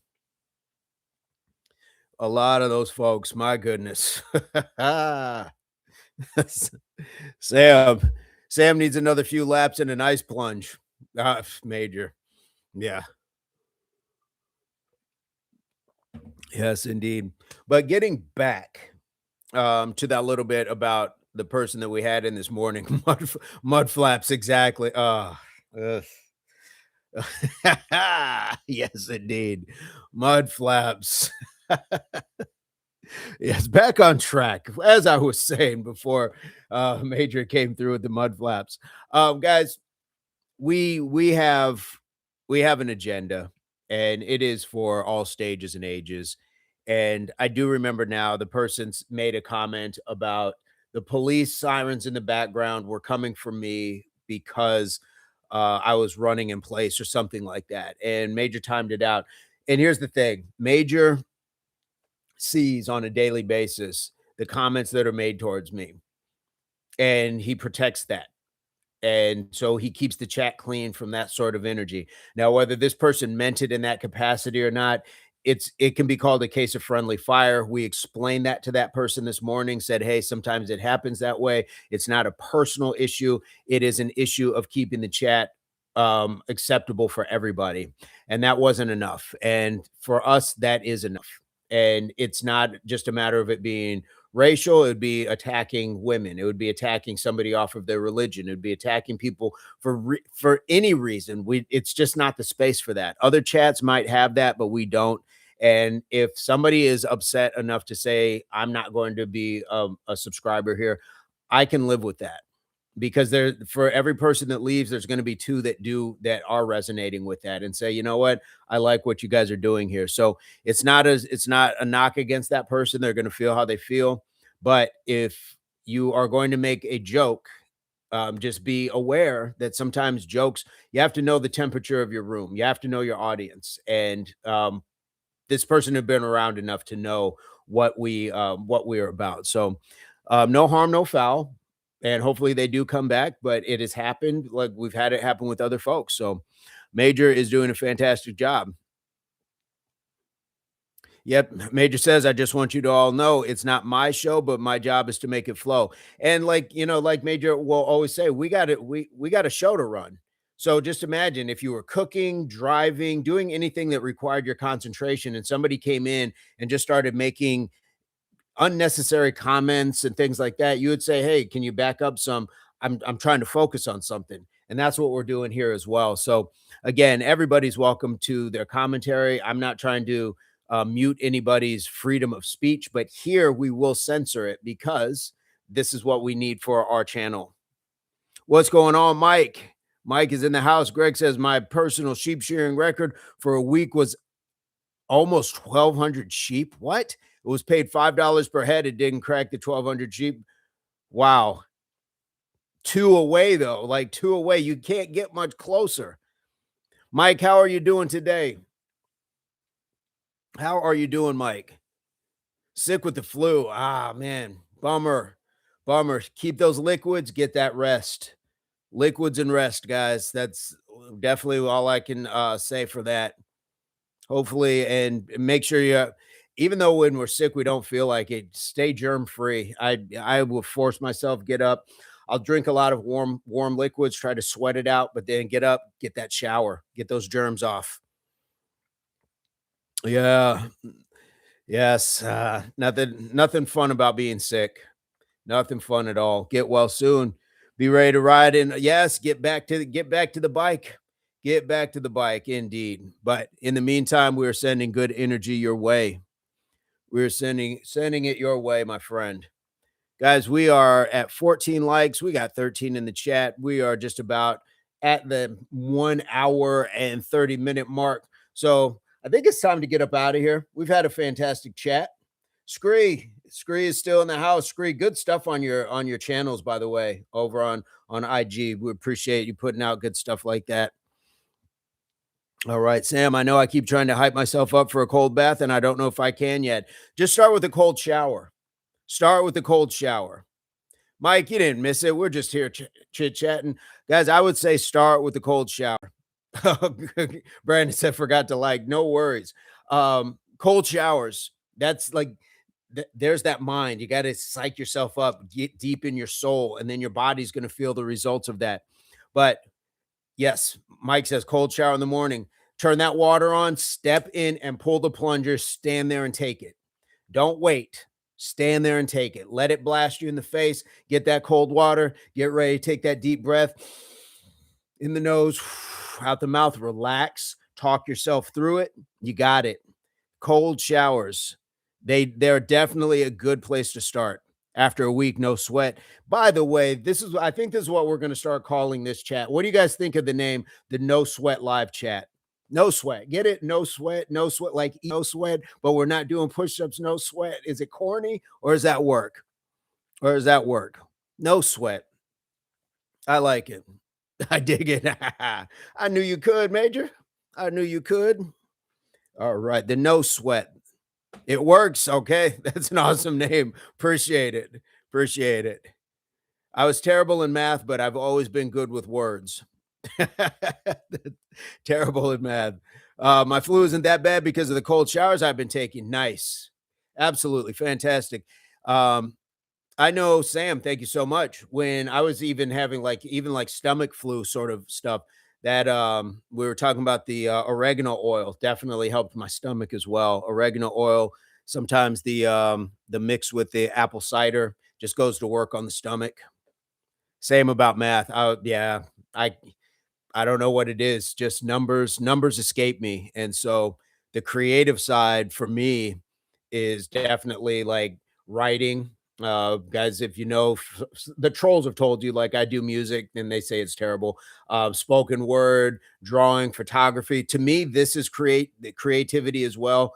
A lot of those folks, my goodness. Sam Sam needs another few laps and an ice plunge. Major. Yeah. Yes, indeed. But getting back, to that little bit about the person that we had in this morning, mud flaps, exactly. Ugh. Yes, indeed. Mud flaps. Yes, back on track. As I was saying before, Major came through with the mud flaps. Guys, we have an agenda, and it is for all stages and ages. And I do remember now the person's made a comment about the police sirens in the background were coming for me because I was running in place or something like that. And Major timed it out. And here's the thing: Major sees on a daily basis the comments that are made towards me, and he protects that. And so he keeps the chat clean from that sort of energy. Now, whether this person meant it in that capacity or not, it can be called a case of friendly fire. We explained that to that person this morning, said, hey, sometimes it happens that way. It's not a personal issue. It is an issue of keeping the chat acceptable for everybody. And that wasn't enough. And for us, that is enough. And it's not just a matter of it being racial, it would be attacking women, it would be attacking somebody off of their religion, it would be attacking people for any reason. It's just not the space for that. Other chats might have that, but we don't. And if somebody is upset enough to say, I'm not going to be a subscriber here, I can live with that, because there, for every person that leaves, there's going to be two that are resonating with that and say, you know what, I like what you guys are doing here. So it's not a knock against that person. They're going to feel how they feel. But if you are going to make a joke, just be aware that sometimes jokes, you have to know the temperature of your room, you have to know your audience. And this person had been around enough to know what we are about. So no harm, no foul, and hopefully they do come back. But it has happened, like we've had it happen with other folks. So Major is doing a fantastic job. Yep, Major says, I just want you to all know it's not my show, but my job is to make it flow. And like, like Major will always say, we got a show to run. So just imagine if you were cooking, driving, doing anything that required your concentration, and somebody came in and just started making unnecessary comments and things like that, you would say, "Hey, can you back up some? I'm trying to focus on something." And that's what we're doing here as well. So again, everybody's welcome to their commentary. I'm not trying to mute anybody's freedom of speech, but here we will censor it because this is what we need for our channel. What's going on, Mike? Mike is in the house. Greg says my personal sheep shearing record for a week was almost 1,200 sheep. What? It was paid $5 per head. It didn't crack the 1,200 sheep. Wow. Two away, though. Like two away. You can't get much closer. Mike, how are you doing today? How are you doing, Mike? Sick with the flu. Ah, man. Bummer. Bummer. Keep those liquids. Get that rest. Liquids and rest, guys. That's definitely all I can say for that. Hopefully, and make sure you, even though when we're sick we don't feel like it, stay germ free. I will force myself, get up, I'll drink a lot of warm liquids, try to sweat it out, but then get up, get that shower, get those germs off. Yeah. Yes. Nothing fun about being sick. Nothing fun at all. Get well soon. Be ready to ride in. Yes, get back to the bike. Get back to the bike, indeed. But in the meantime, we're sending good energy your way. We're sending it your way, my friend. Guys, we are at 14 likes. We got 13 in the chat. We are just about at the 1 hour and 30-minute mark. So I think it's time to get up out of here. We've had a fantastic chat. Scree, Scree is still in the house. Scree, good stuff on your channels, by the way, over on IG. We appreciate you putting out good stuff like that. All right, Sam, I know I keep trying to hype myself up for a cold bath, and I don't know if I can yet. Just start with a cold shower. Start with a cold shower. Mike, you didn't miss it. We're just here chit-chatting. Guys, I would say start with the cold shower. Brandon said, forgot to like. No worries. Cold showers. That's like, there's that mind. You got to psych yourself up, get deep in your soul, and then your body's going to feel the results of that. But yes, Mike says cold shower in the morning. Turn that water on, step in and pull the plunger, stand there and take it. Don't wait. Stand there and take it. Let it blast you in the face. Get that cold water. Get ready. Take that deep breath in the nose, out the mouth. Relax. Talk yourself through it. You got it. Cold showers. They're definitely a good place to start after a week, no sweat. By the way, I think this is what we're going to start calling this chat. What do you guys think of the name, the No Sweat Live Chat? No sweat. Get it? No sweat, like no sweat, but we're not doing push-ups, no sweat. Is it corny or does that work? Or does that work? No sweat. I like it. I dig it. I knew you could, Major. I knew you could. All right. The no sweat. It works. Okay. That's an awesome name. Appreciate it. Appreciate it. I was terrible in math, but I've always been good with words. Terrible at math. My flu isn't that bad because of the cold showers I've been taking. Nice. Absolutely fantastic. Um, I know, Sam, thank you so much. When I was even having even like stomach flu sort of stuff, that we were talking about the oregano oil definitely helped my stomach as well. Oregano oil, sometimes the mix with the apple cider just goes to work on the stomach. Same about math. Yeah, I I don't know what it is, just numbers escape me, and so the creative side for me is definitely, like, writing. Guys, if you know, the trolls have told you, like, I do music, and they say it's terrible. Spoken word, drawing, photography. To me, this is the creativity as well,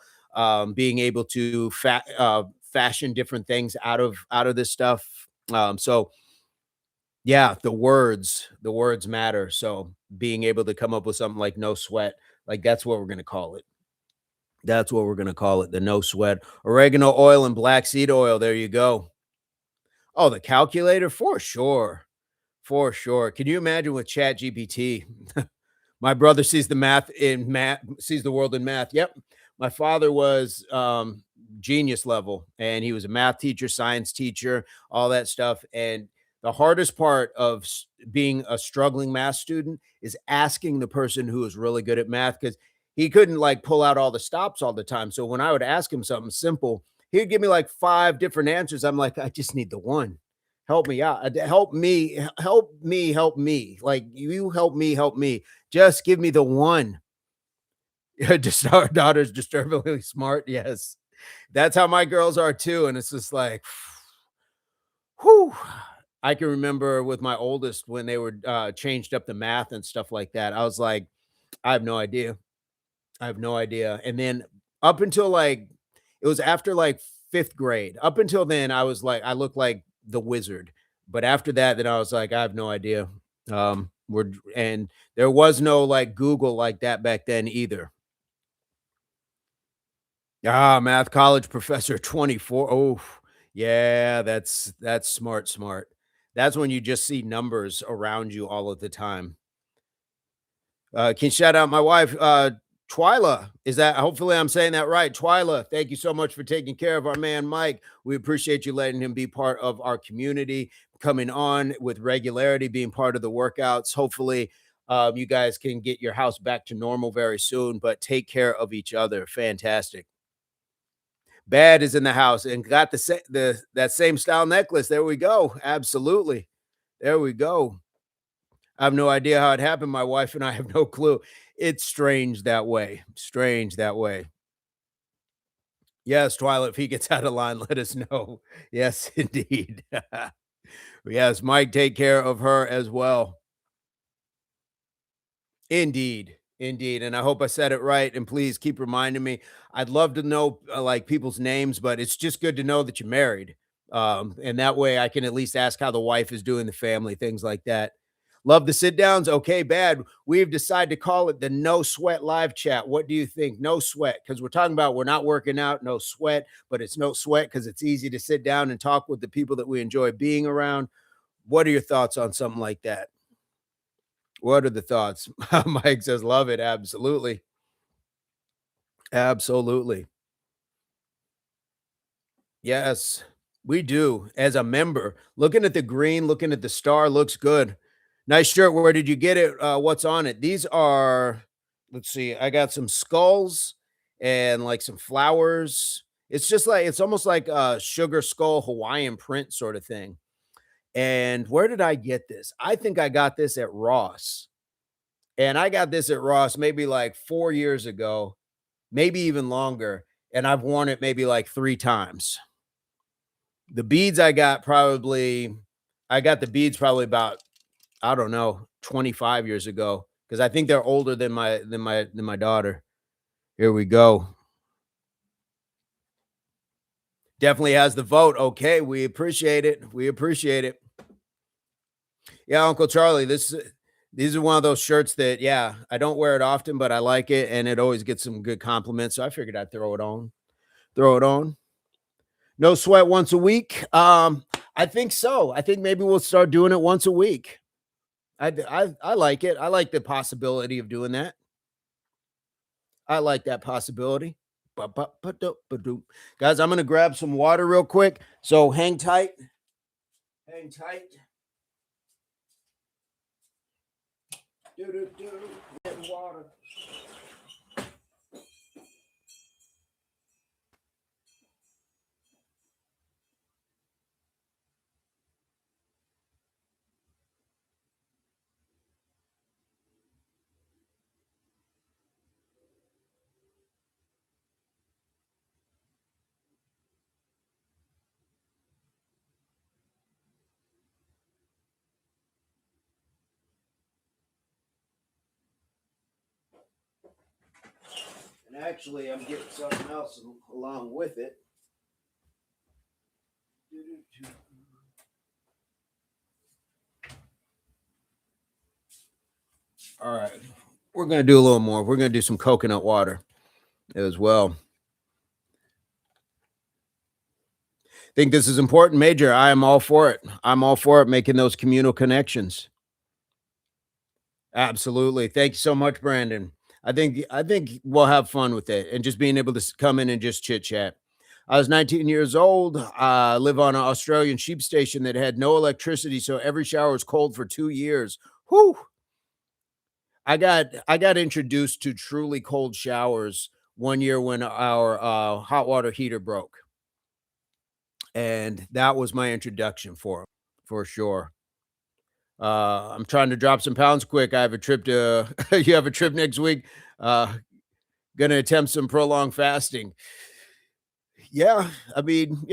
being able to fashion different things out of this stuff. So yeah, the words matter. So being able to come up with something like no sweat, like that's what we're gonna call it. That's what we're gonna call it, the no sweat. Oregano oil and black seed oil. There you go. Oh, the calculator for sure. For sure. Can you imagine with Chat GPT? My brother sees the world in math. Yep. My father was genius level and he was a math teacher, science teacher, all that stuff. And the hardest part of being a struggling math student is asking the person who is really good at math because he couldn't like pull out all the stops all the time. So when I would ask him something simple, he'd give me like five different answers. I'm like, I just need the one. Help me out. Help me. Help me. Help me. Like you help me. Just give me the one. Just our daughter's disturbingly smart. Yes. That's how my girls are too. And it's just like, whew. I can remember with my oldest when they were changed up the math and stuff like that. I was like, I have no idea. I have no idea. And then up until like it was after like fifth grade. Up until then, I was like, I looked like the wizard. But after that, then I was like, I have no idea. And there was no like Google like that back then either. Ah, math college professor 24. Oh, yeah, that's smart, smart. That's when you just see numbers around you all of the time. Can shout out my wife, Twyla. Is that hopefully I'm saying that right? Twyla, thank you so much for taking care of our man Mike. We appreciate you letting him be part of our community, coming on with regularity, being part of the workouts. Hopefully, you guys can get your house back to normal very soon, but take care of each other. Fantastic. Bad is in the house and got the that same style necklace. There we go. Absolutely. There we go. I have no idea how it happened. My wife and I have no clue. It's strange that way. Strange that way. Yes, Twilight, if he gets out of line, let us know. Yes, indeed. Yes, Mike, take care of her as well. Indeed. Indeed, and I hope I said it right, and please keep reminding me. I'd love to know, like, people's names, but it's just good to know that you're married, and that way I can at least ask how the wife is doing, the family, things like that. Love the sit downs? Okay, bad. We've decided to call it the No Sweat live chat. What do you think? No sweat, because 'cause we're talking about we're not working out, no sweat, but it's no sweat because it's easy to sit down and talk with the people that we enjoy being around. What are your thoughts on something like that? What are the thoughts? Mike says, "Love it, absolutely." Absolutely. Yes, we do. As a member, looking at the green, looking at the star, looks good. Nice shirt. Where did you get it? What's on it? These are, let's see, I got some skulls and like some flowers. It's just like, it's almost like a sugar skull Hawaiian print sort of thing. And where did I get this? I think I got this at Ross. And I got this at Ross maybe like 4 years ago, maybe even longer. And I've worn it maybe like three times. The beads I got the beads probably about, I don't know, 25 years ago because I think they're older than my daughter. Here we go. Definitely has the vote. Okay, we appreciate it. We appreciate it. Yeah, Uncle Charlie, these are one of those shirts that, yeah, I don't wear it often, but I like it and it always gets some good compliments. So I figured I'd throw it on. Throw it on. No sweat once a week. I think so. I think maybe we'll start doing it once a week. I like it. I like the possibility of doing that. I like that possibility. Ba-ba-ba-do-ba-do. Guys, I'm gonna grab some water real quick. So hang tight. Hang tight. Do. Getting water. And actually, I'm getting something else along with it. All right. We're gonna do a little more. We're gonna do some coconut water as well. Think this is important, Major. I am all for it. I'm all for it, making those communal connections. Absolutely. Thank you so much, Brandon. I think we'll have fun with it and just being able to come in and just chit chat. I was 19 years old. Live on an Australian sheep station that had no electricity, so every shower was cold for 2 years. Whew. I got introduced to truly cold showers one year when our hot water heater broke, and that was my introduction for sure. I'm trying to drop some pounds quick. I have a trip to you have a trip next week. Uh, gonna attempt some prolonged fasting. Yeah, I mean,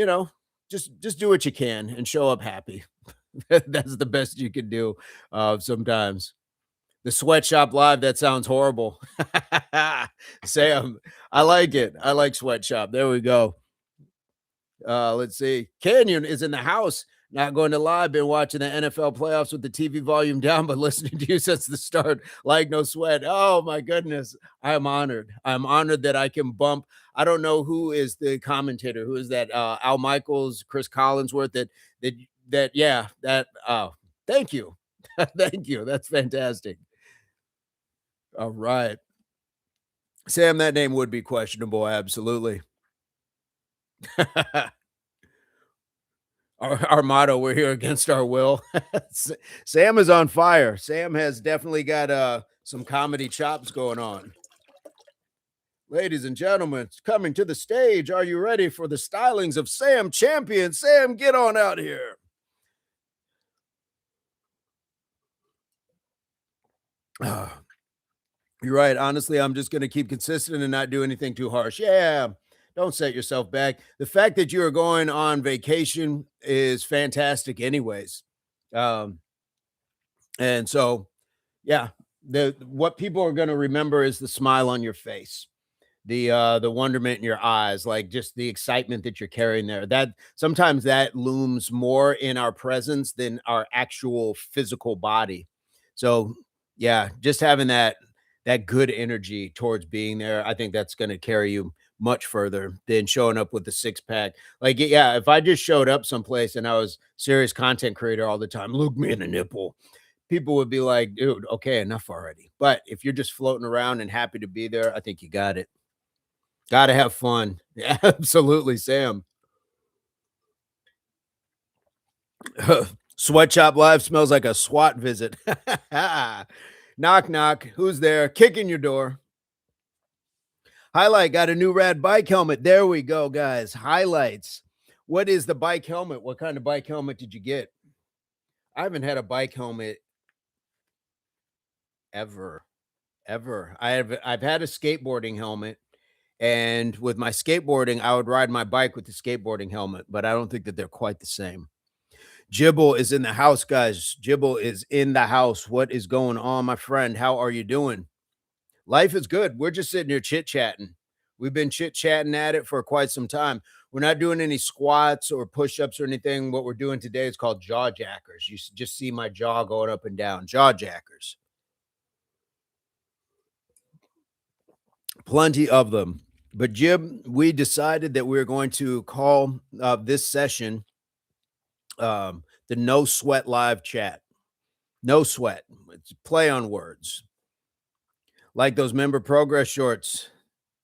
just do what you can and show up happy. That's the best you can do. Sometimes the sweatshop live. That sounds horrible. Sam, I like it. I like sweatshop. There we go. Let's see. Canyon is in the house. Not going to lie. Been watching the NFL playoffs with the TV volume down, but listening to you since the start. Like no sweat. Oh my goodness. I'm honored. I'm honored that I can bump. I don't know who is the commentator. Who is that? Al Michaels, Chris Collinsworth. That that yeah. That oh. Thank you. Thank you. That's fantastic. All right. Sam, that name would be questionable. Absolutely. Our motto, we're here against our will. Sam is on fire. Sam has definitely got some comedy chops going on. Ladies and gentlemen, coming to the stage. Are you ready for the stylings of Sam Champion? Sam, get on out here. Ah, you're right. Honestly, I'm just going to keep consistent and not do anything too harsh. Yeah. Don't set yourself back. The fact that you are going on vacation is fantastic, anyways. Um, and so, yeah, the what people are going to remember is the smile on your face, the wonderment in your eyes, like just the excitement that you're carrying there. That sometimes that looms more in our presence than our actual physical body. So yeah, just having that good energy towards being there, I think that's going to carry you much further than showing up with the six pack. Like, yeah, if I just showed up someplace and I was serious content creator all the time, look me in the nipple, people would be like, dude, okay, enough already. But if you're just floating around and happy to be there, I think you got it. Gotta have fun. Yeah, absolutely, Sam. Sweatshop Live smells like a SWAT visit. Knock, knock. Who's there? Kicking your door. Highlight got a new rad bike helmet. There we go, guys. Highlights. What is the bike helmet? What kind of bike helmet did you get? I haven't had a bike helmet ever. Ever. I've had a skateboarding helmet, and with my skateboarding, I would ride my bike with the skateboarding helmet, but I don't think that they're quite the same. Jibble is in the house, guys. Jibble is in the house. What is going on, my friend? How are you doing? Life is good. We're just sitting here chit chatting. We've been chit chatting at it for quite some time. We're not doing any squats or push ups or anything. What we're doing today is called jaw jackers. You just see my jaw going up and down. Jaw jackers. Plenty of them. But Jib, we decided that we are going to call this session the No Sweat Live Chat. No sweat. It's a play on words. Like those member progress shorts.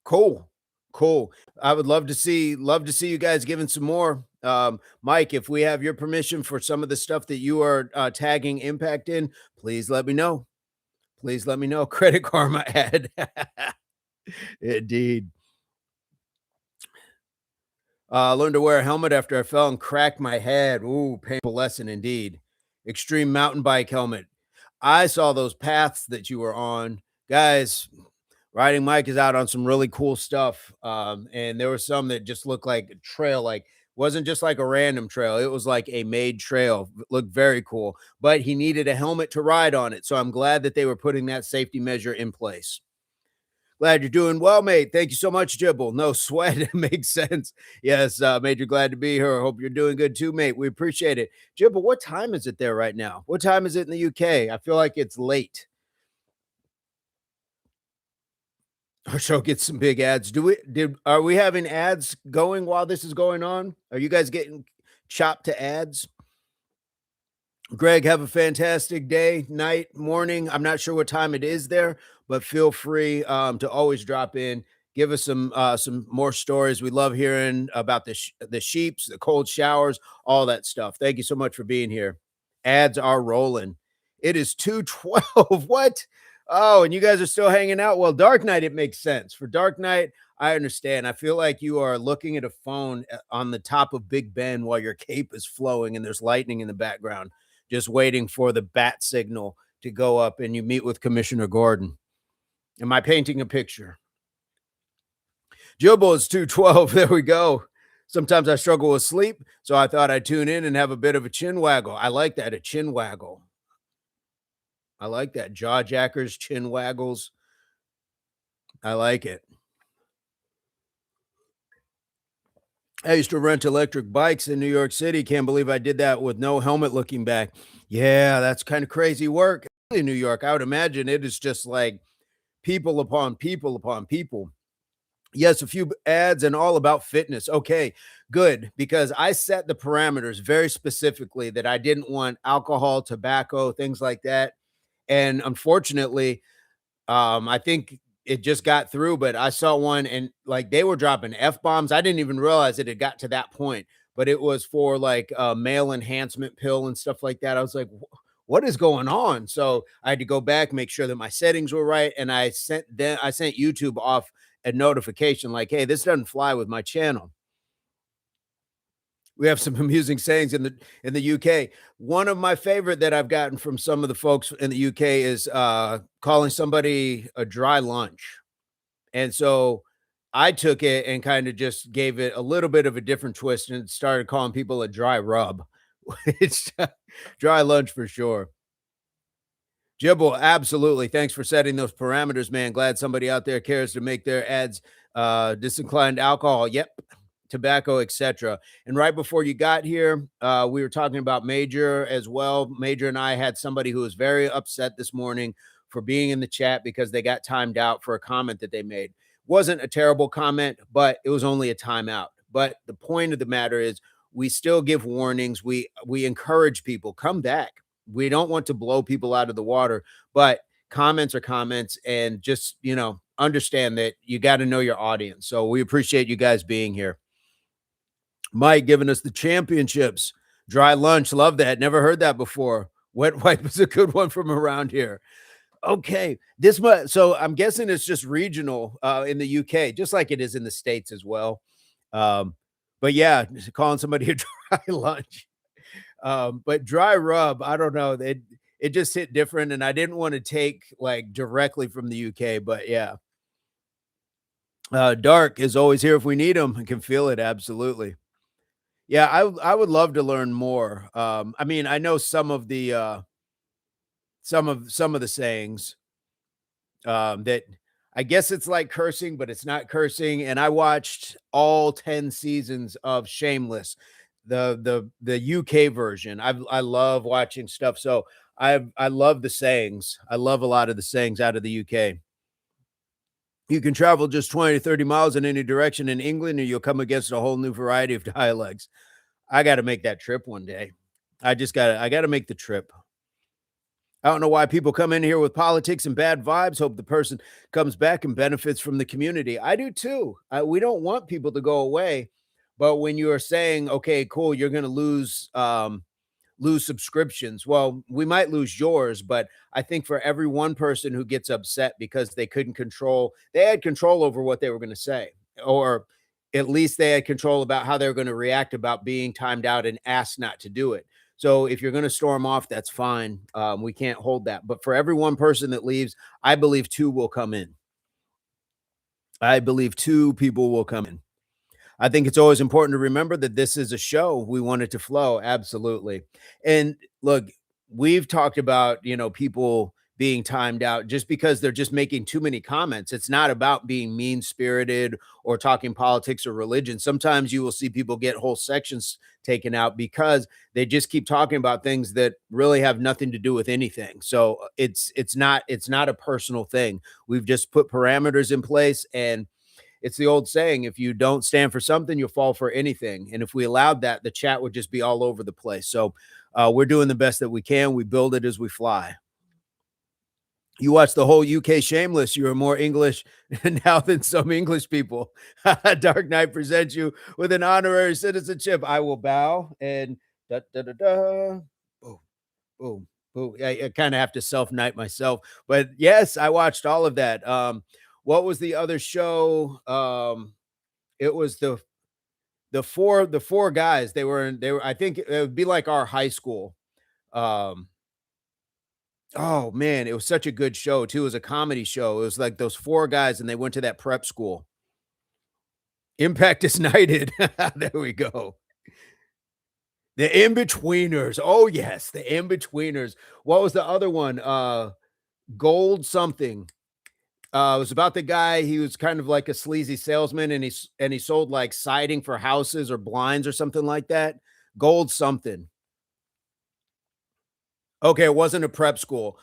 Cool. Cool. I would love to see you guys giving some more. Mike, if we have your permission for some of the stuff that you are tagging Impact in, please let me know. Please let me know. Credit Karma ad. Indeed. Learned to wear a helmet after I fell and cracked my head. Ooh, painful lesson indeed. Extreme mountain bike helmet. I saw those paths that you were on. Guys, Riding Mike is out on some really cool stuff. And there were some that just looked like a trail, like wasn't just like a random trail. It was like a made trail. Looked very cool, but he needed a helmet to ride on it. So I'm glad that they were putting that safety measure in place. Glad you're doing well, mate. Thank you so much, Jibble. No sweat. It makes sense. Yes, Major, glad to be here. Hope you're doing good too, mate. We appreciate it. Jibble, what time is it there right now? What time is it in the UK? I feel like it's late. Our show gets some big ads. Are we having ads going while this is going on? Are you guys getting chopped to ads? Greg, have a fantastic day, night, morning. I'm not sure what time it is there, but feel free to always drop in. Give us some more stories. We love hearing about the sheeps, the cold showers, all that stuff. Thank you so much for being here. Ads are rolling. It is 2:12. What? Oh, and you guys are still hanging out. Well, Dark Knight, it makes sense. For Dark Knight, I understand. I feel like you are looking at a phone on the top of Big Ben while your cape is flowing and there's lightning in the background, just waiting for the bat signal to go up and you meet with Commissioner Gordon. Am I painting a picture? Jibble is 2:12. There we go. Sometimes I struggle with sleep, so I thought I'd tune in and have a bit of a chin waggle. I like that, a chin waggle. I like that. Jaw jackers, chin waggles. I like it. I used to rent electric bikes in New York City. Can't believe I did that with no helmet looking back. Yeah, that's kind of crazy work in New York. I would imagine it is just like people upon people upon people. Yes, a few ads and all about fitness. Okay, good. Because I set the parameters very specifically that I didn't want alcohol, tobacco, things like that. And unfortunately, I think it just got through, but I saw one and like they were dropping F bombs. I didn't even realize it had got to that point, but it was for like a male enhancement pill and stuff like that. I was like, what is going on? So I had to go back, make sure that my settings were right. And I sent YouTube off a notification like, hey, this doesn't fly with my channel. We have some amusing sayings in the UK. One of my favorite that I've gotten from some of the folks in the UK is calling somebody a dry lunch. And so I took it and kind of just gave it a little bit of a different twist and started calling people a dry rub. It's dry lunch for sure. Jibble, absolutely. Thanks for setting those parameters, man. Glad somebody out there cares to make their ads disinclined alcohol. Yep. Tobacco, etc. And right before you got here, we were talking about Major as well. Major and I had somebody who was very upset this morning for being in the chat because they got timed out for a comment that they made. Wasn't a terrible comment, but it was only a timeout. But the point of the matter is we still give warnings. We encourage people, come back. We don't want to blow people out of the water, but comments are comments, and just, understand that you got to know your audience. So we appreciate you guys being here. Mike giving us the championships. Dry lunch. Love that. Never heard that before. Wet wipe is a good one from around here. Okay. So I'm guessing it's just regional in the UK, just like it is in the States as well. Um, but yeah, calling somebody a dry lunch. But dry rub, I don't know. It just hit different, and I didn't want to take like directly from the UK, but yeah. Dark is always here if we need him. I can feel it. Absolutely. Yeah, I would love to learn more. I mean, I know some of the some of the sayings that I guess it's like cursing, but it's not cursing. And I watched all 10 seasons of Shameless, the UK version. I love watching stuff. So I love the sayings. I love a lot of the sayings out of the UK. You can travel just 20 to 30 miles in any direction in England, and you'll come against a whole new variety of dialects. I got to make that trip one day. I got to make the trip. I don't know why people come in here with politics and bad vibes. Hope the person comes back and benefits from the community. I do too. We don't want people to go away, but when you are saying, "Okay, cool, you're going to lose subscriptions," well, we might lose yours, but I think for every one person who gets upset because they had control over what they were going to say, or at least they had control about how they were going to react about being timed out and asked not to do it. So if you're going to storm off, that's fine. We can't hold that. But for every one person that leaves, I believe two will come in. I believe two people will come in. I think it's always important to remember that this is a show. We want it to flow. Absolutely. And look, we've talked about, people being timed out just because they're just making too many comments. It's not about being mean spirited or talking politics or religion. Sometimes you will see people get whole sections taken out because they just keep talking about things that really have nothing to do with anything. So it's not a personal thing. We've just put parameters in place, and it's the old saying, if you don't stand for something, you'll fall for anything. And if we allowed that, the chat would just be all over the place. So we're doing the best that we can. We build it as we fly. You watch the whole UK Shameless. You are more English now than some English people. Dark Knight presents you with an honorary citizenship. I will bow and da da da da. Boom, boom, boom. I kind of have to self-knight myself. But yes, I watched all of that. What was the other show? It was the four guys. They were I think it would be like our high school. Um oh man, it was such a good show too. It was a comedy show. It was like those four guys and they went to that prep school. Impact is knighted. There we go. The in-betweeners. Oh yes, the in-betweeners. What was the other one? Gold something. It was about the guy. He was kind of like a sleazy salesman, and he sold like siding for houses or blinds or something like that. Gold something. Okay, it wasn't a prep school.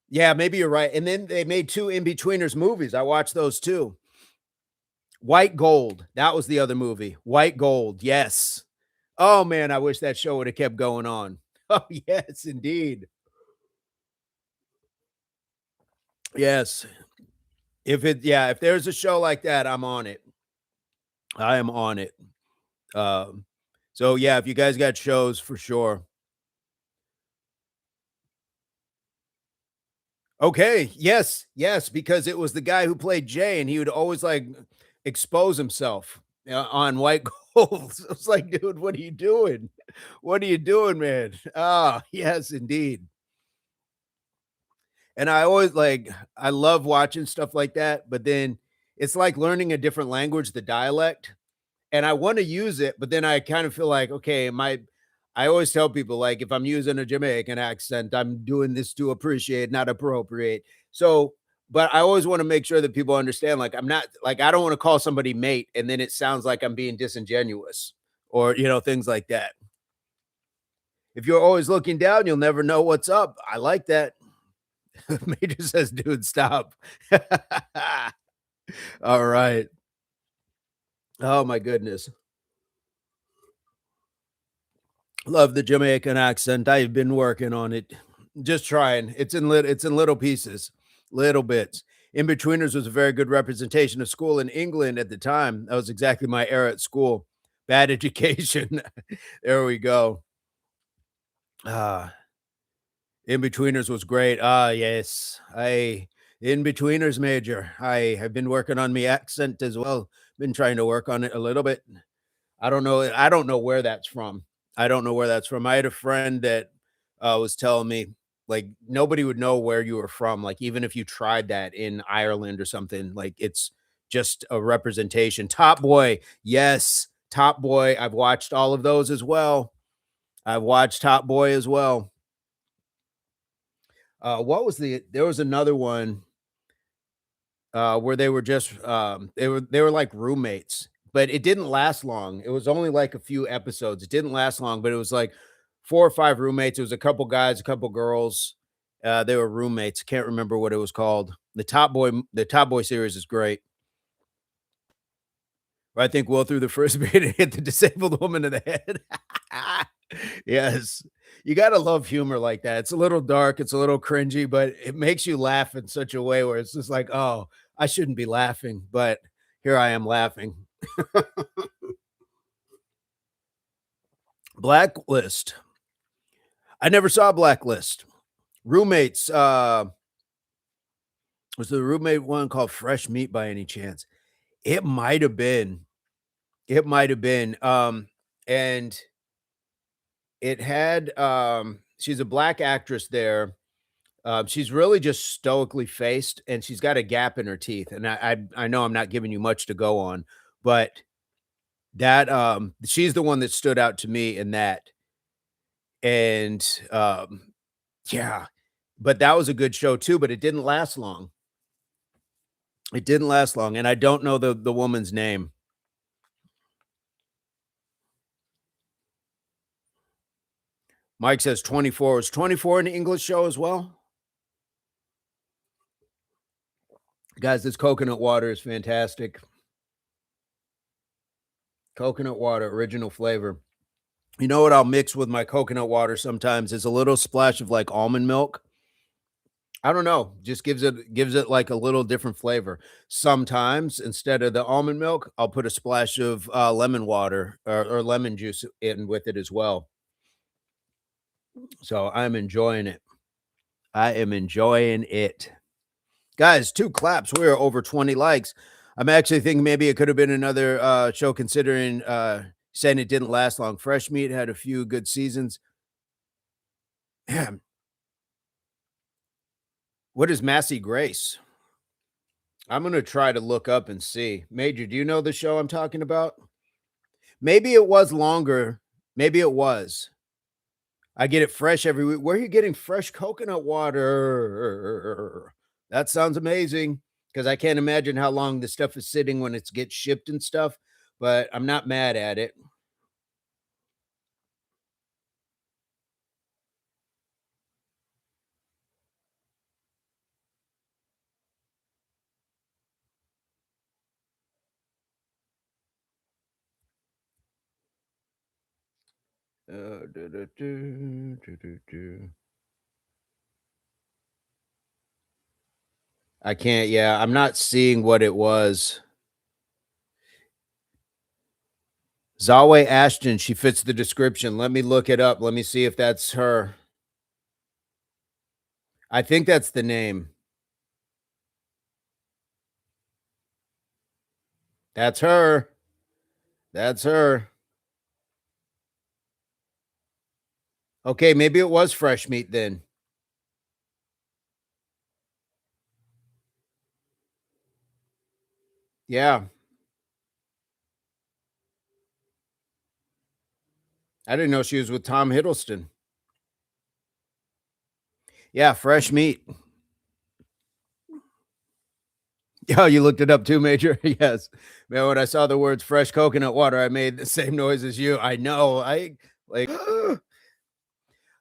Yeah, maybe you're right. And then they made two in-betweeners movies. I watched those too. White Gold. That was the other movie. White Gold. Yes. Oh man, I wish that show would have kept going on. Oh yes, indeed. Yes. If there's a show like that, I'm on it. I am on it. Um, so yeah, if you guys got shows for sure. Okay. Yes. Yes. Because it was the guy who played Jay, and he would always like expose himself on White Gold. So it's like, dude, what are you doing? What are you doing, man? Ah, yes, indeed. And I love watching stuff like that, but then it's like learning a different language, the dialect. And I want to use it, but then I kind of feel like, okay, I always tell people, like, if I'm using a Jamaican accent, I'm doing this to appreciate, not appropriate. So, but I always want to make sure that people understand, like, I'm not like I don't want to call somebody mate and then it sounds like I'm being disingenuous or things like that. If you're always looking down, you'll never know what's up. I like that. Major says, dude, stop. All right. Oh my goodness. Love the Jamaican accent. I've been working on it. Just trying. It's in little pieces, little bits. In-Betweeners was a very good representation of school in England at the time. That was exactly my era at school. Bad education. There we go. Ah, In-Betweeners was great. Ah, yes. In-Betweeners major. I have been working on my accent as well. Been trying to work on it a little bit. I don't know where that's from. I don't know where that's from. I had a friend that, was telling me, like, nobody would know where you were from, like, even if you tried that in Ireland or something, like, it's just a representation. Top Boy, yes, Top Boy, I've watched all of those as well. I've watched Top Boy as well. What was there was another one where they were just they were like roommates, but it didn't last long. It was only like a few episodes. It didn't last long, but it was like 4 or 5 roommates. It was a couple guys, a couple girls. They were roommates. Can't remember what it was called. The Top Boy series is great. I think Will threw the frisbee and hit the disabled woman in the head. Yes. You gotta love humor like that. It's a little dark, it's a little cringy, but it makes you laugh in such a way where it's just like, "Oh, I shouldn't be laughing, but here I am laughing." Blacklist. I never saw Blacklist. Roommates, was the roommate one called Fresh Meat by any chance? It might have been. It might have been, and it had, she's a black actress there. She's really just stoically faced, and she's got a gap in her teeth, and I know I'm not giving you much to go on, but she's the one that stood out to me in that, and, yeah, but that was a good show too, but it didn't last long. It didn't last long, and I don't know the woman's name. Mike says 24. Was 24 an English show as well? Guys, this coconut water is fantastic. Coconut water, original flavor. You know what I'll mix with my coconut water sometimes is a little splash of, like, almond milk. I don't know, just gives it, like, a little different flavor. Sometimes, instead of the almond milk, I'll put a splash of, lemon water or lemon juice in with it as well. So, I'm enjoying it. I am enjoying it. Guys, 2 claps, we're over 20 likes. I'm actually thinking maybe it could have been another, show considering, saying it didn't last long. Fresh Meat had a few good seasons. What is Massey Grace? I'm gonna try to look up and see. Major, do you know the show I'm talking about? Maybe it was longer. Maybe it was. I get it fresh every week. Where are you getting fresh coconut water? That sounds amazing because I can't imagine how long this stuff is sitting when it gets shipped and stuff, but I'm not mad at it. I can't, yeah, I'm not seeing what it was. Zawe Ashton, she fits the description. Let me look it up. Let me see if that's her. I think that's the name. That's her. That's her. Okay, maybe it was fresh meat then. Yeah. I didn't know she was with Tom Hiddleston. Yeah, fresh meat. Oh, you looked it up too, Major? Yes. Man, when I saw the words fresh coconut water, I made the same noise as you. I know. I like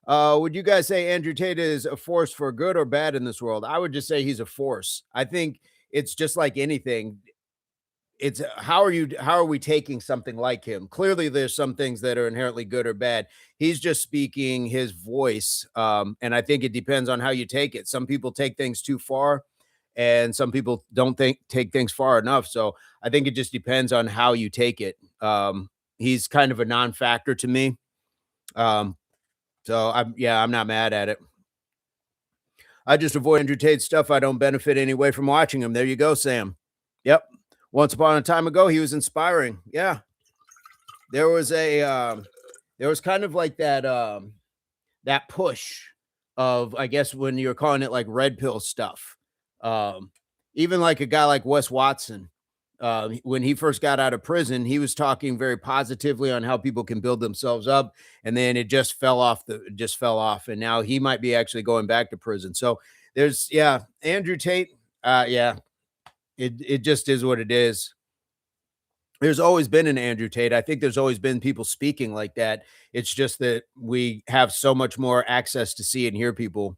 would you guys say Andrew Tate is a force for good or bad in this world? I would just say he's a force. I think it's just like anything. It's how are we taking something like him? Clearly there's some things that are inherently good or bad. He's just speaking his voice, and I think it depends on how you take it. Some people take things too far, and some people don't think take things far enough. So I think it just depends on how you take it. He's kind of a non-factor to me. Um, so I'm not mad at it. I just avoid Andrew Tate stuff. I don't benefit anyway from watching him. There you go, Sam. Yep. Once upon a time ago, he was inspiring. Yeah. There was there was kind of like that push of, I guess, when you're calling it like red pill stuff. Um, Even like a guy like Wes Watson, when he first got out of prison, he was talking very positively on how people can build themselves up, and then it just fell off, and now he might be actually going back to prison. So yeah, Andrew Tate, yeah, it just is what it is. There's always been an Andrew Tate. I think there's always been people speaking like that. It's just that we have so much more access to see and hear people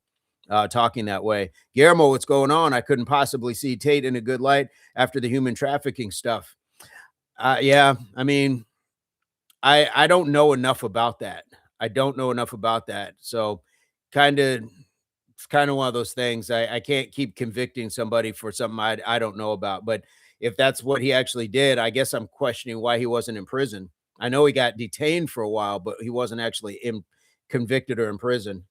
talking that way. Guillermo, what's going on? I couldn't possibly see Tate in a good light after the human trafficking stuff. Yeah, I mean, I don't know enough about that. I don't know enough about that. So, kind of it's kind of one of those things. I can't keep convicting somebody for something I don't know about. But if that's what he actually did, I guess I'm questioning why he wasn't in prison. I know he got detained for a while, but he wasn't actually convicted or in prison.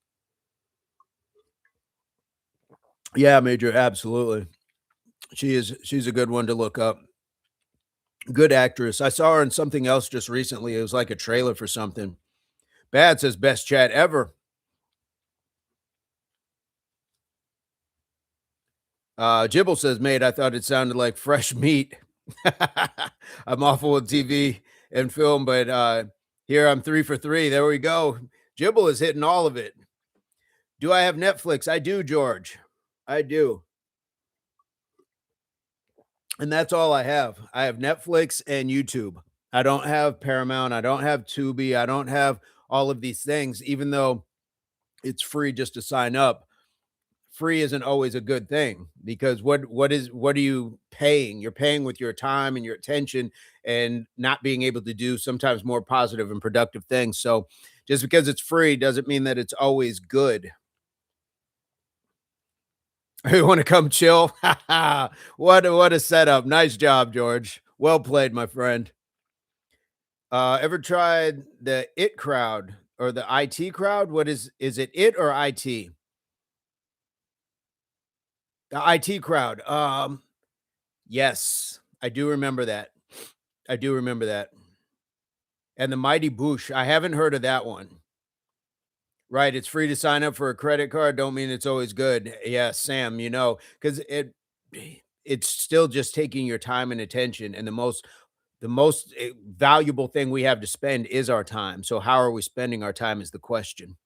Yeah, Major, absolutely. She's a good one to look up. Good actress. I saw her in something else just recently. It was like a trailer for something. Bad says best chat ever. Jibble says, mate, I thought it sounded like fresh meat. I'm awful with TV and film, but here I'm 3 for 3. There we go. Jibble is hitting all of it. Do I have Netflix? I do, George. I do. And that's all I have. I have Netflix and YouTube. I don't have Paramount. I don't have Tubi. I don't have all of these things, even though it's free just to sign up. Free isn't always a good thing because what are you paying? You're paying with your time and your attention and not being able to do sometimes more positive and productive things. So just because it's free doesn't mean that it's always good. You want to come chill? What a setup. Nice job, George. Well played, my friend. Ever tried the IT crowd or the IT crowd? What is it or IT? The IT crowd. Yes, I do remember that. I do remember that. And the Mighty Boosh, I haven't heard of that one. Right, it's free to sign up for a credit card, don't mean it's always good. Yeah, Sam, because it's still just taking your time and attention, and the most valuable thing we have to spend is our time. So how are we spending our time is the question.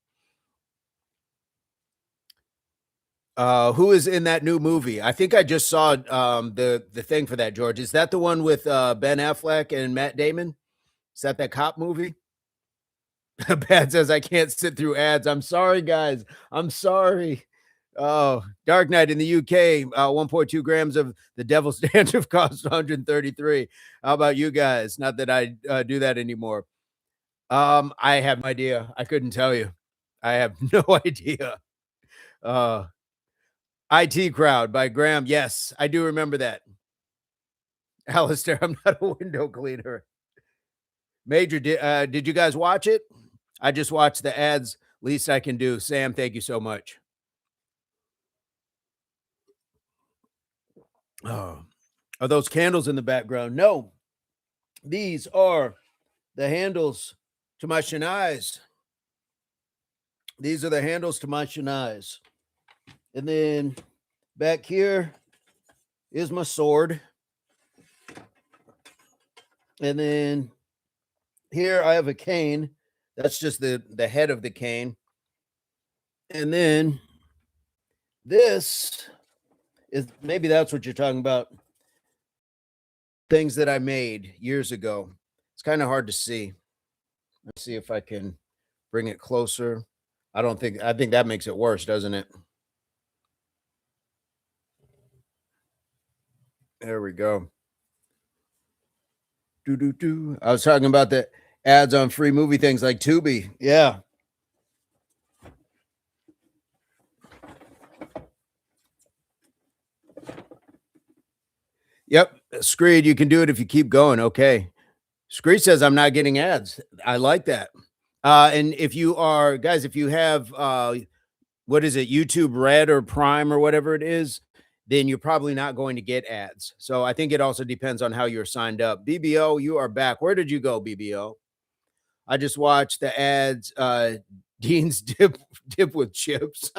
Who is in that new movie? I think I just saw the thing for that, George. Is that the one with Ben Affleck and Matt Damon? Is that cop movie? Pat says, I can't sit through ads. I'm sorry, guys. I'm sorry. Oh, Dark Knight in the UK, 1.2 grams of the devil's dandruff costs 133. How about you guys? Not that I do that anymore. I have no idea. I couldn't tell you. I have no idea. Uh, IT Crowd by Graham. Yes, I do remember that. Alistair, I'm not a window cleaner. Major, did you guys watch it? I just watched the ads. Least I can do. Sam, thank you so much. Oh, are those candles in the background? No, these are the handles to my shenais. These are the handles to my shenais. And then back here is my sword. And then here I have a cane That's just the head of the cane. And then this is maybe that's what you're talking about. Things that I made years ago. It's kind of hard to see. Let's see if I can bring it closer. I think that makes it worse, doesn't it? There we go. Do do do. I was talking about the ads on free movie things like Tubi. Yeah. Yep. Screed, you can do it if you keep going. Okay. Screed says I'm not getting ads. I like that. And if you are guys, if you have what is it, YouTube Red or Prime or whatever it is, then you're probably not going to get ads. So I think it also depends on how you're signed up. BBO, you are back. Where did you go, BBO? I just watched the ads. Dean's dip with chips.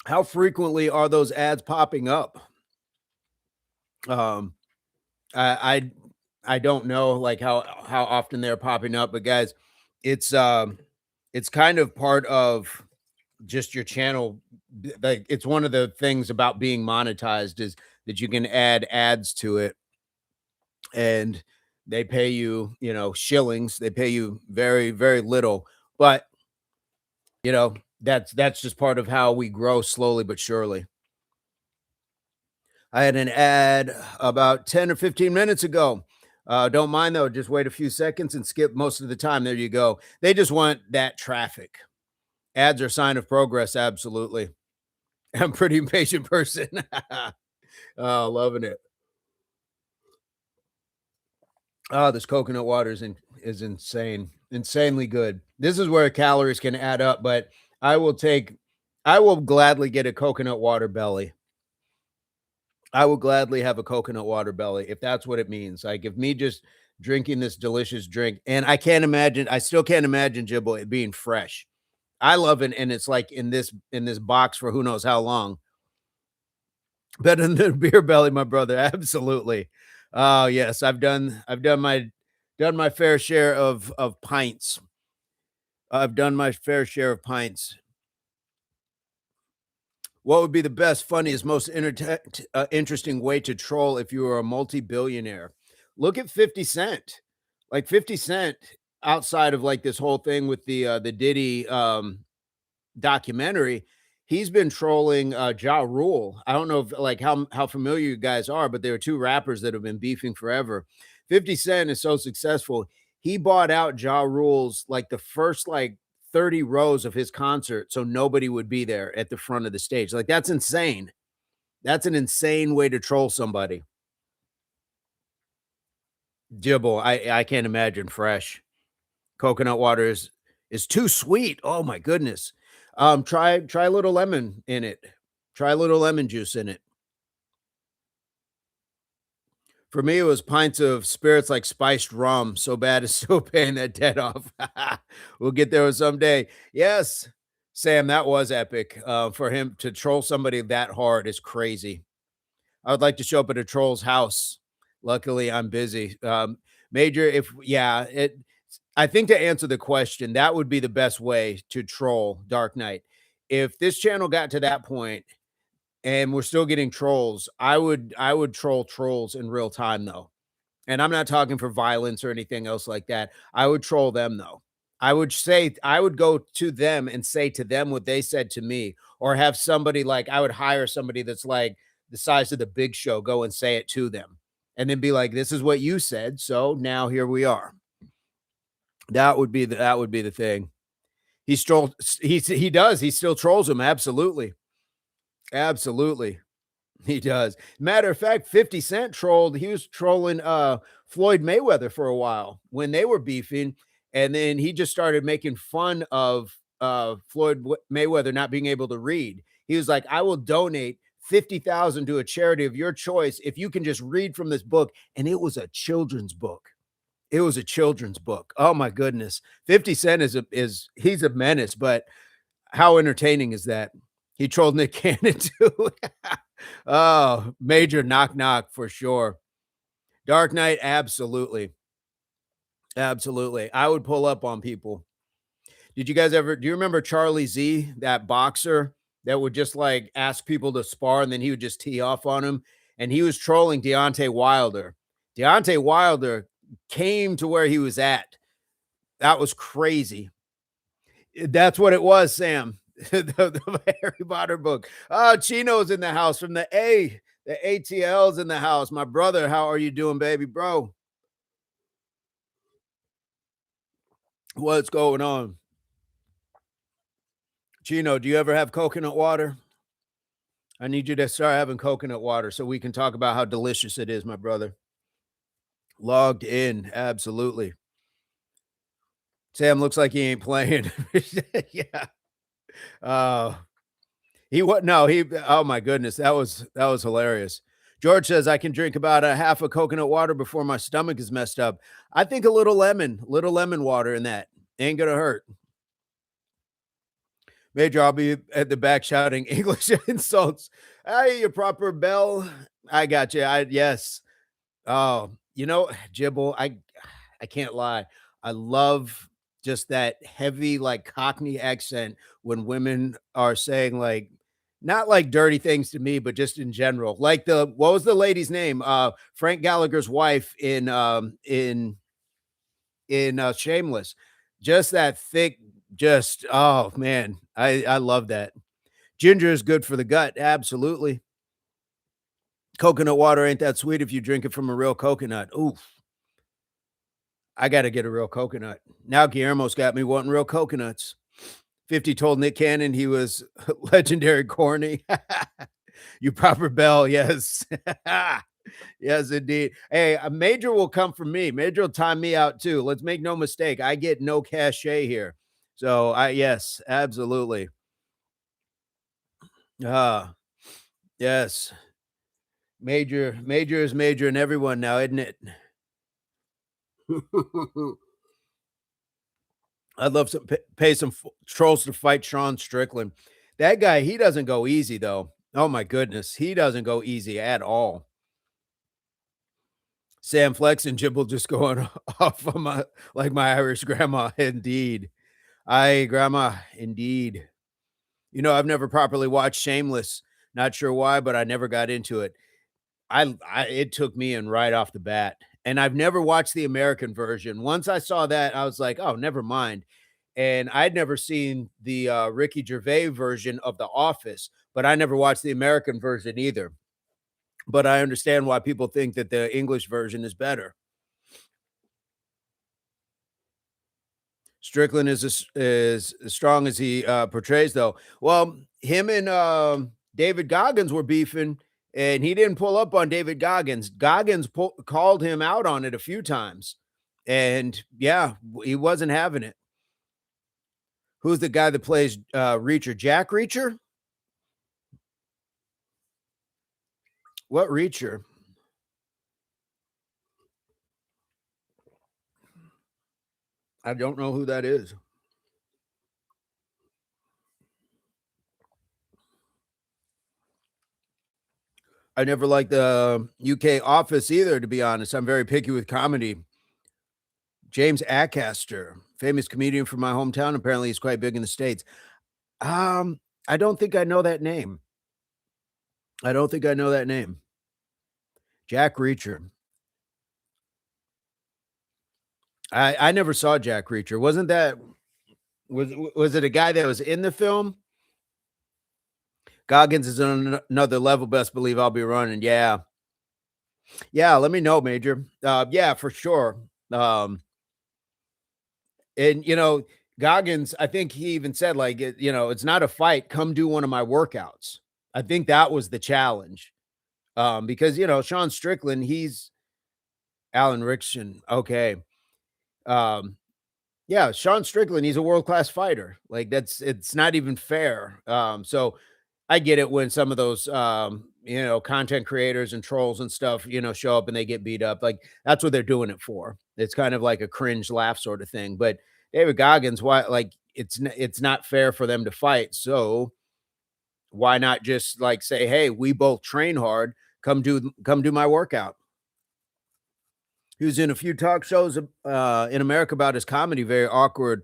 How frequently are those ads popping up? Um, I I don't know like how often they're popping up, but guys, it's it's kind of part of just your channel. Like it's one of the things about being monetized is that you can add ads to it, and they pay you, you know, shillings. They pay you very, very little, but you know, that's just part of how we grow slowly but surely. I had an ad about 10 or 15 minutes ago. Don't mind though, just wait a few seconds and skip most of the time. There you go. They just want that traffic. Ads are a sign of progress. Absolutely. I'm a pretty impatient person. Oh, loving it. Oh, this coconut water is insane, insanely good. This is where calories can add up, but I will take, I will gladly get a coconut water belly. I will gladly have a coconut water belly if that's what it means. Like if me just drinking this delicious drink, and I can't imagine, I still can't imagine Jibble it being fresh. I love it, and it's like in this box for who knows how long. Better than the beer belly, my brother. Absolutely. Oh yes, I've done my fair share of pints. I've done my fair share of pints. What would be the best, funniest, most interesting way to troll if you were a multi-billionaire? Look at 50 Cent. Like 50 Cent outside of like this whole thing with the Diddy documentary, he's been trolling Ja Rule. I don't know if like how familiar you guys are, but there are two rappers that have been beefing forever. 50 Cent is so successful. He bought out Ja Rule's like the first like 30 rows of his concert so nobody would be there at the front of the stage. Like that's insane. That's an insane way to troll somebody. Jibble, I can't imagine fresh. Coconut water is too sweet. Oh my goodness. Try a little lemon in it. Try a little lemon juice in it. For me, it was pints of spirits like spiced rum. So bad it's still paying that debt off. We'll get there someday. Yes, Sam, that was epic. For him to troll somebody that hard is crazy. I would like to show up at a troll's house. Luckily, I'm busy. Major, if yeah, it. I think to answer the question, that would be the best way to troll Dark Knight. If this channel got to that point and we're still getting trolls, I would troll trolls in real time though. And I'm not talking for violence or anything else like that. I would troll them though. I would go to them and say to them what they said to me, or have somebody like I would hire somebody that's like the size of the Big Show go and say it to them, and then be like, "This is what you said, so now here we are." That would be the thing. He does. He still trolls him. Absolutely. Absolutely. He does. Matter of fact, 50 Cent trolled, he was trolling Floyd Mayweather for a while when they were beefing, and then he just started making fun of Mayweather not being able to read. He was like, "I will donate 50,000 to a charity of your choice if you can just read from this book." And it was a children's book. It was a children's book. Oh my goodness. 50 Cent is he's a menace, but how entertaining is that? He trolled Nick Cannon too. Oh, major knock knock for sure. Dark Knight, absolutely. Absolutely. I would pull up on people. Did you guys ever do you remember Charlie Z, that boxer that would just, like, ask people to spar and then he would just tee off on him? And he was trolling Deontay Wilder. Deontay Wilder came to where he was at. That was crazy. That's what it was, Sam. The Harry Potter book. Oh, Chino's in the house from the ATL's in the house. My brother, how are you doing, baby bro? What's going on? Chino, do you ever have coconut water? I need you to start having coconut water so we can talk about how delicious it is, my brother. Logged in, absolutely. Sam looks like he ain't playing. Yeah. Uh, he what? No, he. Oh my goodness, that was hilarious. George says I can drink about a half a coconut water before my stomach is messed up. I think a little lemon water in that ain't gonna hurt. Major, I'll be at the back shouting English insults. Hey, you proper bell. I got you. Yes. Oh, Jibble, I can't lie. I love just that heavy, like, Cockney accent when women are saying, like, not like dirty things to me, but just in general. Like what was the lady's name? Frank Gallagher's wife in Shameless. Just that thick, just oh man, I love that. Ginger is good for the gut, absolutely. Coconut water ain't that sweet if you drink it from a real coconut. Ooh, I gotta get a real coconut. Now Guillermo's got me wanting real coconuts. 50 told Nick Cannon he was legendary corny. You proper bell, yes. Yes, indeed. Hey, a Major will come for me. Major will time me out too. Let's make no mistake. I get no cachet here. So yes, absolutely. Ah, yes. Major is major in everyone now, isn't it? I'd love to pay some trolls to fight Sean Strickland. That guy, he doesn't go easy though. Oh my goodness, he doesn't go easy at all. Sam Flex and Jibble just going off on my like my Irish grandma. Indeed, grandma. Indeed, I've never properly watched Shameless. Not sure why, but I never got into it. It took me in right off the bat. And I've never watched the American version. Once I saw that, I was like, "Oh, never mind." And I'd never seen the Ricky Gervais version of The Office, but I never watched the American version either. But I understand why people think that the English version is better. Strickland is as strong as he portrays, though. Well, him and David Goggins were beefing, and he didn't pull up on David Goggins. Goggins called him out on it a few times, and yeah, he wasn't having it. Who's the guy that plays Reacher? Jack Reacher? What Reacher? I don't know who that is. I never liked the UK Office either, to be honest. I'm very picky with comedy. James Acaster, famous comedian from my hometown. Apparently, he's quite big in the States. Um, I don't think I know that name. I don't think I know that name. Jack Reacher. I never saw Jack Reacher. Wasn't that was it a guy that was in the film? Goggins is on another level. Best believe I'll be running. Yeah, yeah. Let me know, Major. Yeah, for sure. And Goggins, I think he even said like, it's not a fight. Come do one of my workouts. I think that was the challenge. Because Sean Strickland, he's Alan Rickson. Okay. Um, yeah, Sean Strickland, he's a world-class fighter. Like it's not even fair. So I get it when some of those content creators and trolls and stuff, show up and they get beat up. Like that's what they're doing it for. It's kind of like a cringe laugh sort of thing. But David Goggins, why like it's not fair for them to fight. So why not just like say, hey, we both train hard, come do my workout. He was in a few talk shows, in America about his comedy, very awkward,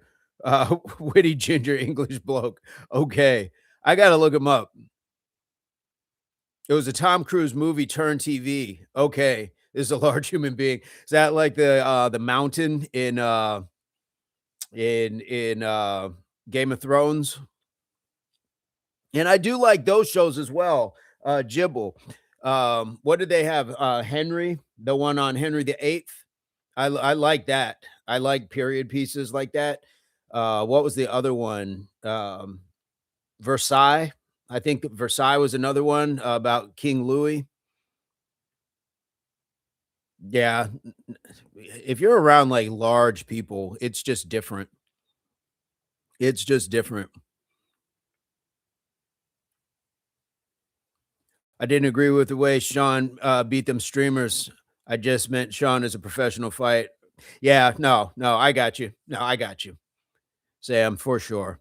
witty ginger English bloke. Okay, I gotta look him up. It was a Tom Cruise movie turned TV. Okay, this is a large human being. Is that like the mountain in Game of Thrones? And I do like those shows as well. Jibble. What did they have? Henry, the one on Henry the Eighth. I like that. I like period pieces like that. What was the other one? Versailles. I think Versailles was another one about King Louis. Yeah, if you're around like large people, it's just different. It's just different. I didn't agree with the way Sean beat them streamers. I just meant Sean is a professional fight. Yeah, no, no, I got you. No, I got you, Sam, for sure.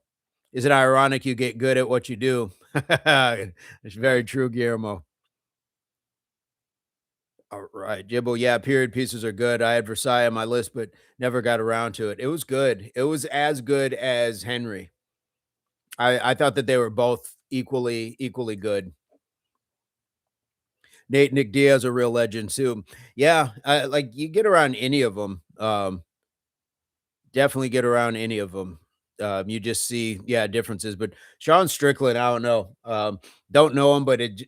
Is it ironic you get good at what you do? It's very true, Guillermo. All right, Jibble. Yeah, period pieces are good. I had Versailles on my list, but never got around to it. It was good. It was as good as Henry. I thought that they were both equally good. Nick Diaz a real legend too. Yeah, like you get around any of them. Definitely get around any of them. You just see, yeah, differences. But Sean Strickland, I don't know him, but it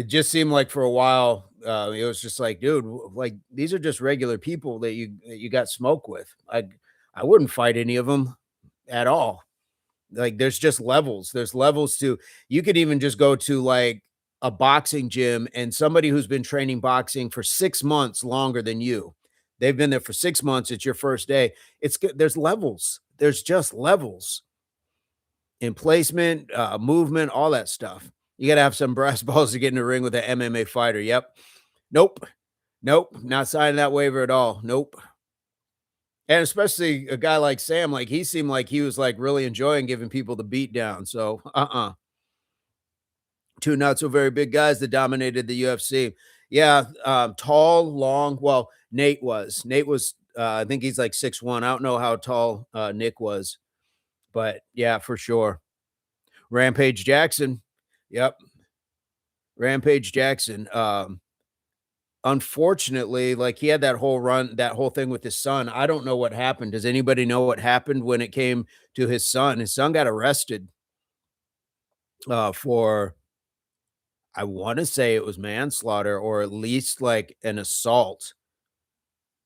just seemed like for a while, it was just like, dude, like these are just regular people that you got smoke with. I wouldn't fight any of them at all. Like there's just levels. There's levels to you could even just go to like a boxing gym and somebody who's been training boxing for 6 months longer than you. They've been there for 6 months, it's your first day. It's good. There's levels. There's just levels in placement, movement, all that stuff. You got to have some brass balls to get in the ring with an MMA fighter. Yep. Nope. Nope. Not signing that waiver at all. Nope. And especially a guy like Sam, like he seemed like he was like really enjoying giving people the beat down. So, two not so very big guys that dominated the UFC. Yeah, tall, long. Well, Nate was. Nate was. I think he's like 6'1". I don't know how tall Nick was, but yeah, for sure. Rampage Jackson. Yep, Rampage Jackson. Unfortunately, like he had that whole run, that whole thing with his son. I don't know what happened. Does anybody know what happened when it came to his son? His son got arrested for, I want to say it was manslaughter or at least like an assault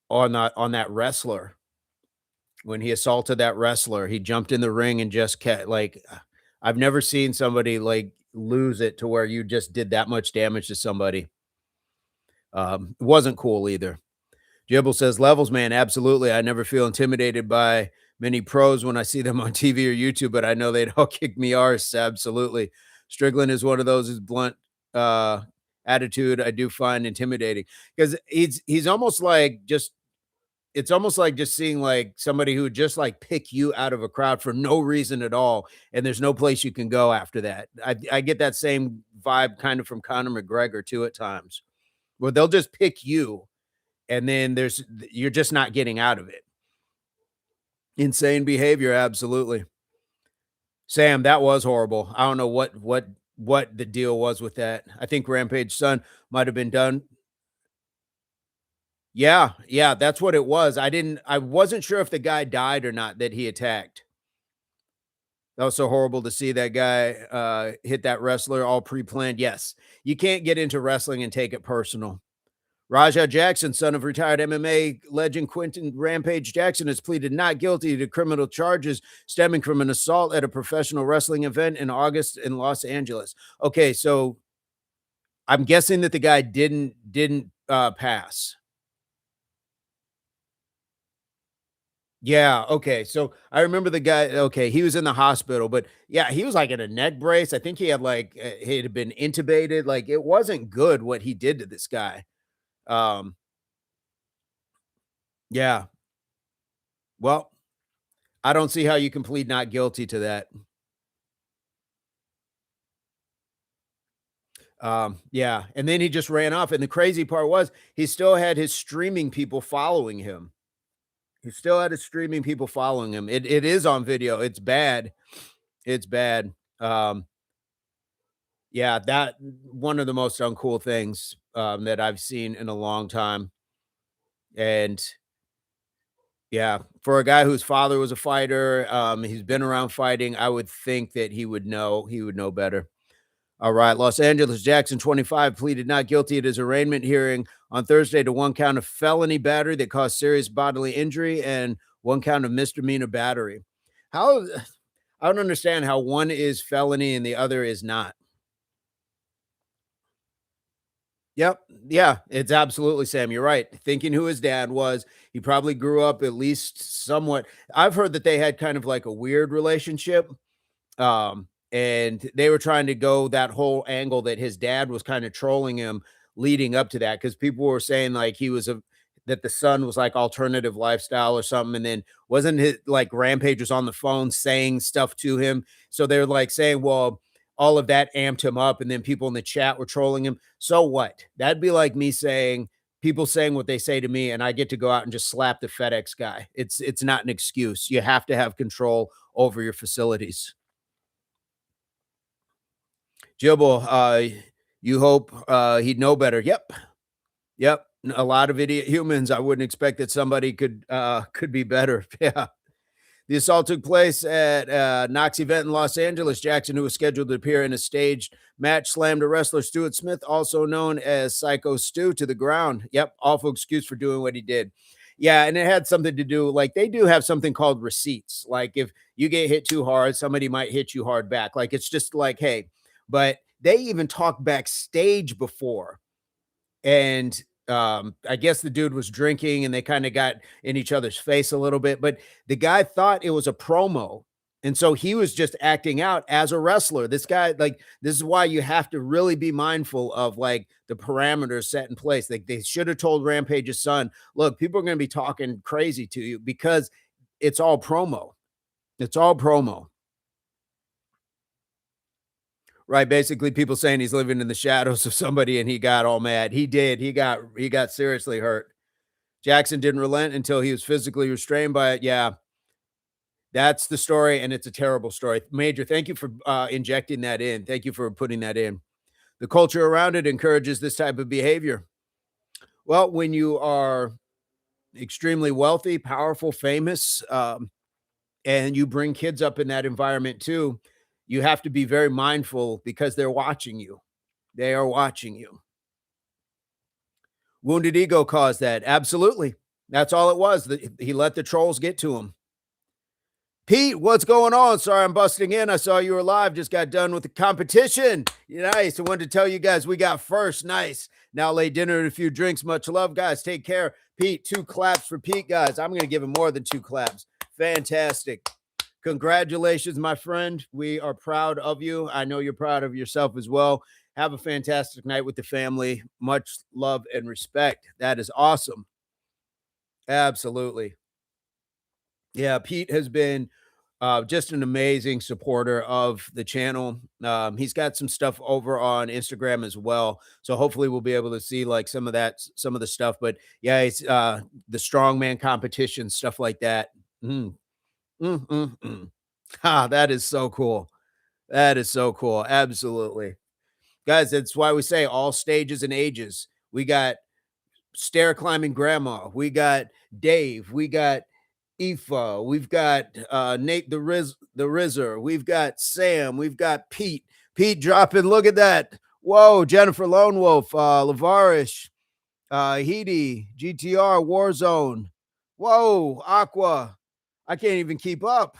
on that wrestler. When he assaulted that wrestler, he jumped in the ring and just kept like I've never seen somebody like lose it to where you just did that much damage to somebody. It wasn't cool either. Jibble says, levels, man, absolutely. I never feel intimidated by many pros when I see them on TV or YouTube, but I know they'd all kick me arse. Absolutely. Strickland is one of those whose blunt attitude I do find intimidating because he's almost like just it's almost like just seeing like somebody who would just like pick you out of a crowd for no reason at all, and there's no place you can go after that. I get that same vibe kind of from Conor McGregor too at times, where they'll just pick you and then you're just not getting out of it. Insane behavior, absolutely. Sam, that was horrible. I don't know what the deal was with that. I think Rampage son might have been done. Yeah, yeah, that's what it was. I wasn't sure if the guy died or not that he attacked. That was so horrible to see that guy hit that wrestler all pre-planned. Yes, you can't get into wrestling and take it personal. Raja Jackson, son of retired MMA legend Quentin Rampage Jackson, has pleaded not guilty to criminal charges stemming from an assault at a professional wrestling event in August in Los Angeles. Okay, so I'm guessing that the guy didn't pass. Yeah, okay. So I remember the guy, okay, he was in the hospital, but yeah, he was like in a neck brace. I think he had like he had been intubated. Like it wasn't good what he did to this guy. Um, yeah. Well, I don't see how you can plead not guilty to that. Yeah, and then he just ran off, and the crazy part was he still had his streaming people following him. He still had his streaming people following him. It is on video. It's bad. It's bad. Yeah, that one of the most uncool things, that I've seen in a long time, and yeah, for a guy whose father was a fighter, he's been around fighting, I would think that he would know better. All right, Los Angeles Jackson, 25, pleaded not guilty at his arraignment hearing on Thursday to one count of felony battery that caused serious bodily injury and one count of misdemeanor battery. How I don't understand how one is felony and the other is not. Yep. Yeah, it's absolutely Sam. You're right. Thinking who his dad was, he probably grew up at least somewhat. I've heard that they had kind of like a weird relationship. And they were trying to go that whole angle that his dad was kind of trolling him leading up to that because people were saying like he was a that the son was like alternative lifestyle or something, and then wasn't his like Rampage was on the phone saying stuff to him. So they're like saying, well, all of that amped him up, and then people in the chat were trolling him. So what? That'd be like me saying people saying what they say to me, and I get to go out and just slap the FedEx guy. It's not an excuse. You have to have control over your facilities. Jibble, you hope he'd know better. Yep. Yep. A lot of idiot humans. I wouldn't expect that somebody could be better. Yeah. The assault took place at a Knox event in Los Angeles. Jackson, who was scheduled to appear in a staged match, slammed a wrestler, Stuart Smith, also known as Psycho Stu, to the ground. Yep, awful excuse for doing what he did. Yeah, and it had something to do, like they do have something called receipts. Like if you get hit too hard, somebody might hit you hard back. Like it's just like, hey, but they even talked backstage before and I guess the dude was drinking and they kind of got in each other's face a little bit, but the guy thought it was a promo. And so he was just acting out as a wrestler. This guy, like, this is why you have to really be mindful of like the parameters set in place. Like, they should have told Rampage's son, look, people are going to be talking crazy to you because it's all promo. It's all promo. Right, basically people saying he's living in the shadows of somebody and he got all mad. He did. He got seriously hurt. Jackson didn't relent until he was physically restrained by it. Yeah, that's the story and it's a terrible story. Major, thank you for injecting that in. Thank you for putting that in. The culture around it encourages this type of behavior. Well, when you are extremely wealthy, powerful, famous, and you bring kids up in that environment too, you have to be very mindful because they're watching you. They are watching you. Wounded ego caused that. Absolutely. That's all it was. He let the trolls get to him. Pete, what's going on? Sorry, I'm busting in. I saw you were live. Just got done with the competition. Nice. I wanted to tell you guys we got first. Nice. Now late dinner and a few drinks. Much love, guys. Take care. Pete, 2 claps for Pete, guys. I'm going to give him more than 2 claps. Fantastic. Congratulations, my friend. We are proud of you. I know you're proud of yourself as well. Have a fantastic night with the family. Much love and respect. That is awesome. Absolutely. Yeah, Pete has been just an amazing supporter of the channel. He's got some stuff over on Instagram as well. So hopefully we'll be able to see like some of that, some of the stuff. But yeah, it's the strongman competition, stuff like that. Mm, mm, mm, mm. Ah, that is so cool. That is so cool. Absolutely. Guys, that's why we say all stages and ages. We got stair climbing grandma. We got Dave. We got Aoife. We've got Nate the Rizzer. We've got Sam. We've got Pete. Pete dropping. Look at that. Whoa, Jennifer Lone Wolf, Lavarish, Heedy, GTR, Warzone. Whoa, Aqua. I can't even keep up.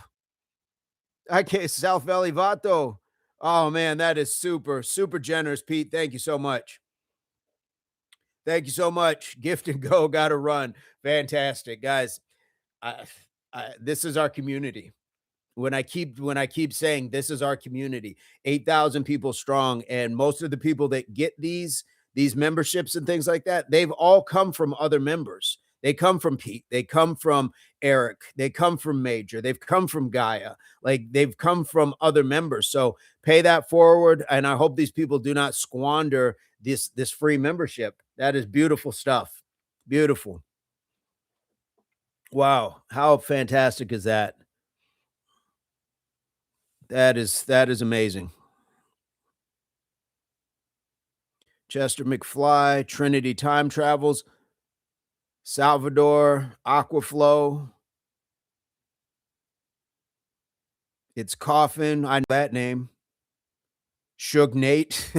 I can't. South Valley Vato. Oh man, that is super, super generous, Pete. Thank you so much. Thank you so much. Gift and go, gotta run. Fantastic, guys. I, this is our community. When I keep saying this is our community, 8,000 people strong, and most of the people that get these memberships and things like that, they've all come from other members. They come from Pete. They come from Eric. They come from Major. They've come from Gaia. Like they've come from other members. So pay that forward. And I hope these people do not squander this free membership. That is beautiful stuff. Beautiful. Wow. How fantastic is that? That is amazing. Chester McFly, Trinity Time Travels, Salvador, Aquaflow, it's Coffin. I know that name. Suge Nate,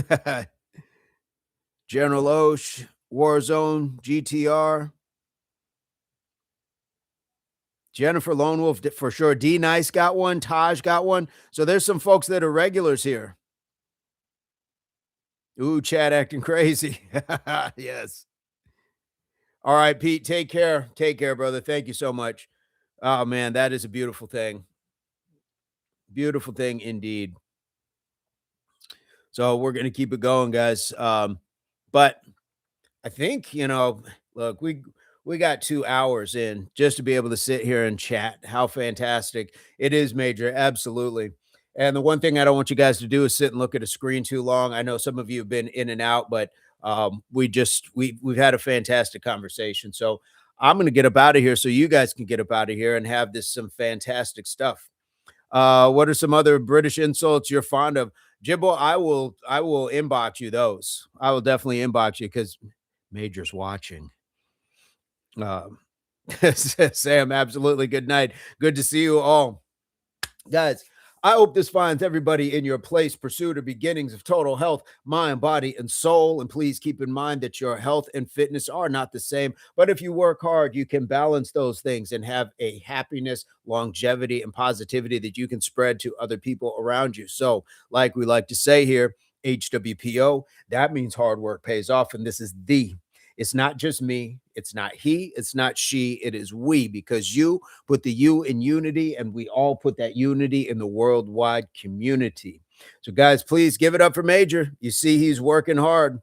General Osh, Warzone, GTR, Jennifer Lone Wolf for sure. D Nice got one. Taj got one. So there's some folks that are regulars here. Ooh, Chad acting crazy. Yes. All right, Pete. Take care. Take care, brother. Thank you so much. Oh man, that is a beautiful thing. Beautiful thing indeed. So we're gonna keep it going, guys. But I think, look, we got 2 hours in just to be able to sit here and chat. How fantastic. It is, Major, absolutely. And the one thing I don't want you guys to do is sit and look at a screen too long. I know some of you have been in and out, but we've had a fantastic conversation. So I'm gonna get up out of here so you guys can get up out of here and have this some fantastic stuff. What are some other British insults you're fond of? Jibbo, I will inbox you those. I will definitely inbox you because Major's watching. Um, Sam, absolutely. Good night. Good to see you all. Guys, I hope this finds everybody in your place. Pursuit or beginnings of total health, mind, body, and soul. And please keep in mind that your health and fitness are not the same. But if you work hard, you can balance those things and have a happiness, longevity, and positivity that you can spread to other people around you. So, like we like to say here, HWPO, that means hard work pays off. And this is it's not just me, it's not he, it's not she, it is we, because you put the you in unity, and we all put that unity in the worldwide community. So, guys, please give it up for Major. You see, he's working hard.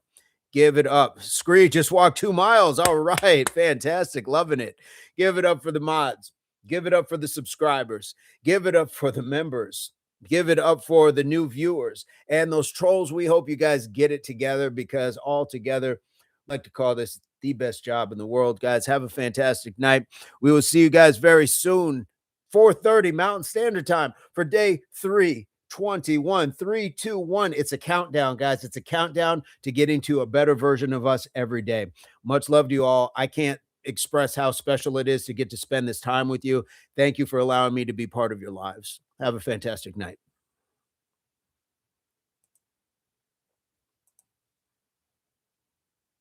Give it up. Scree just walked 2 miles. All right. Fantastic. Loving it. Give it up for the mods. Give it up for the subscribers. Give it up for the members. Give it up for the new viewers and those trolls. We hope you guys get it together, because all together, I like to call this the best job in the world. Guys, have a fantastic night. We will see you guys very soon. 4:30 Mountain Standard Time for day 321. 321. It's a countdown, guys. It's a countdown to getting to a better version of us every day. Much love to you all. I can't express how special it is to get to spend this time with you. Thank you for allowing me to be part of your lives. Have a fantastic night.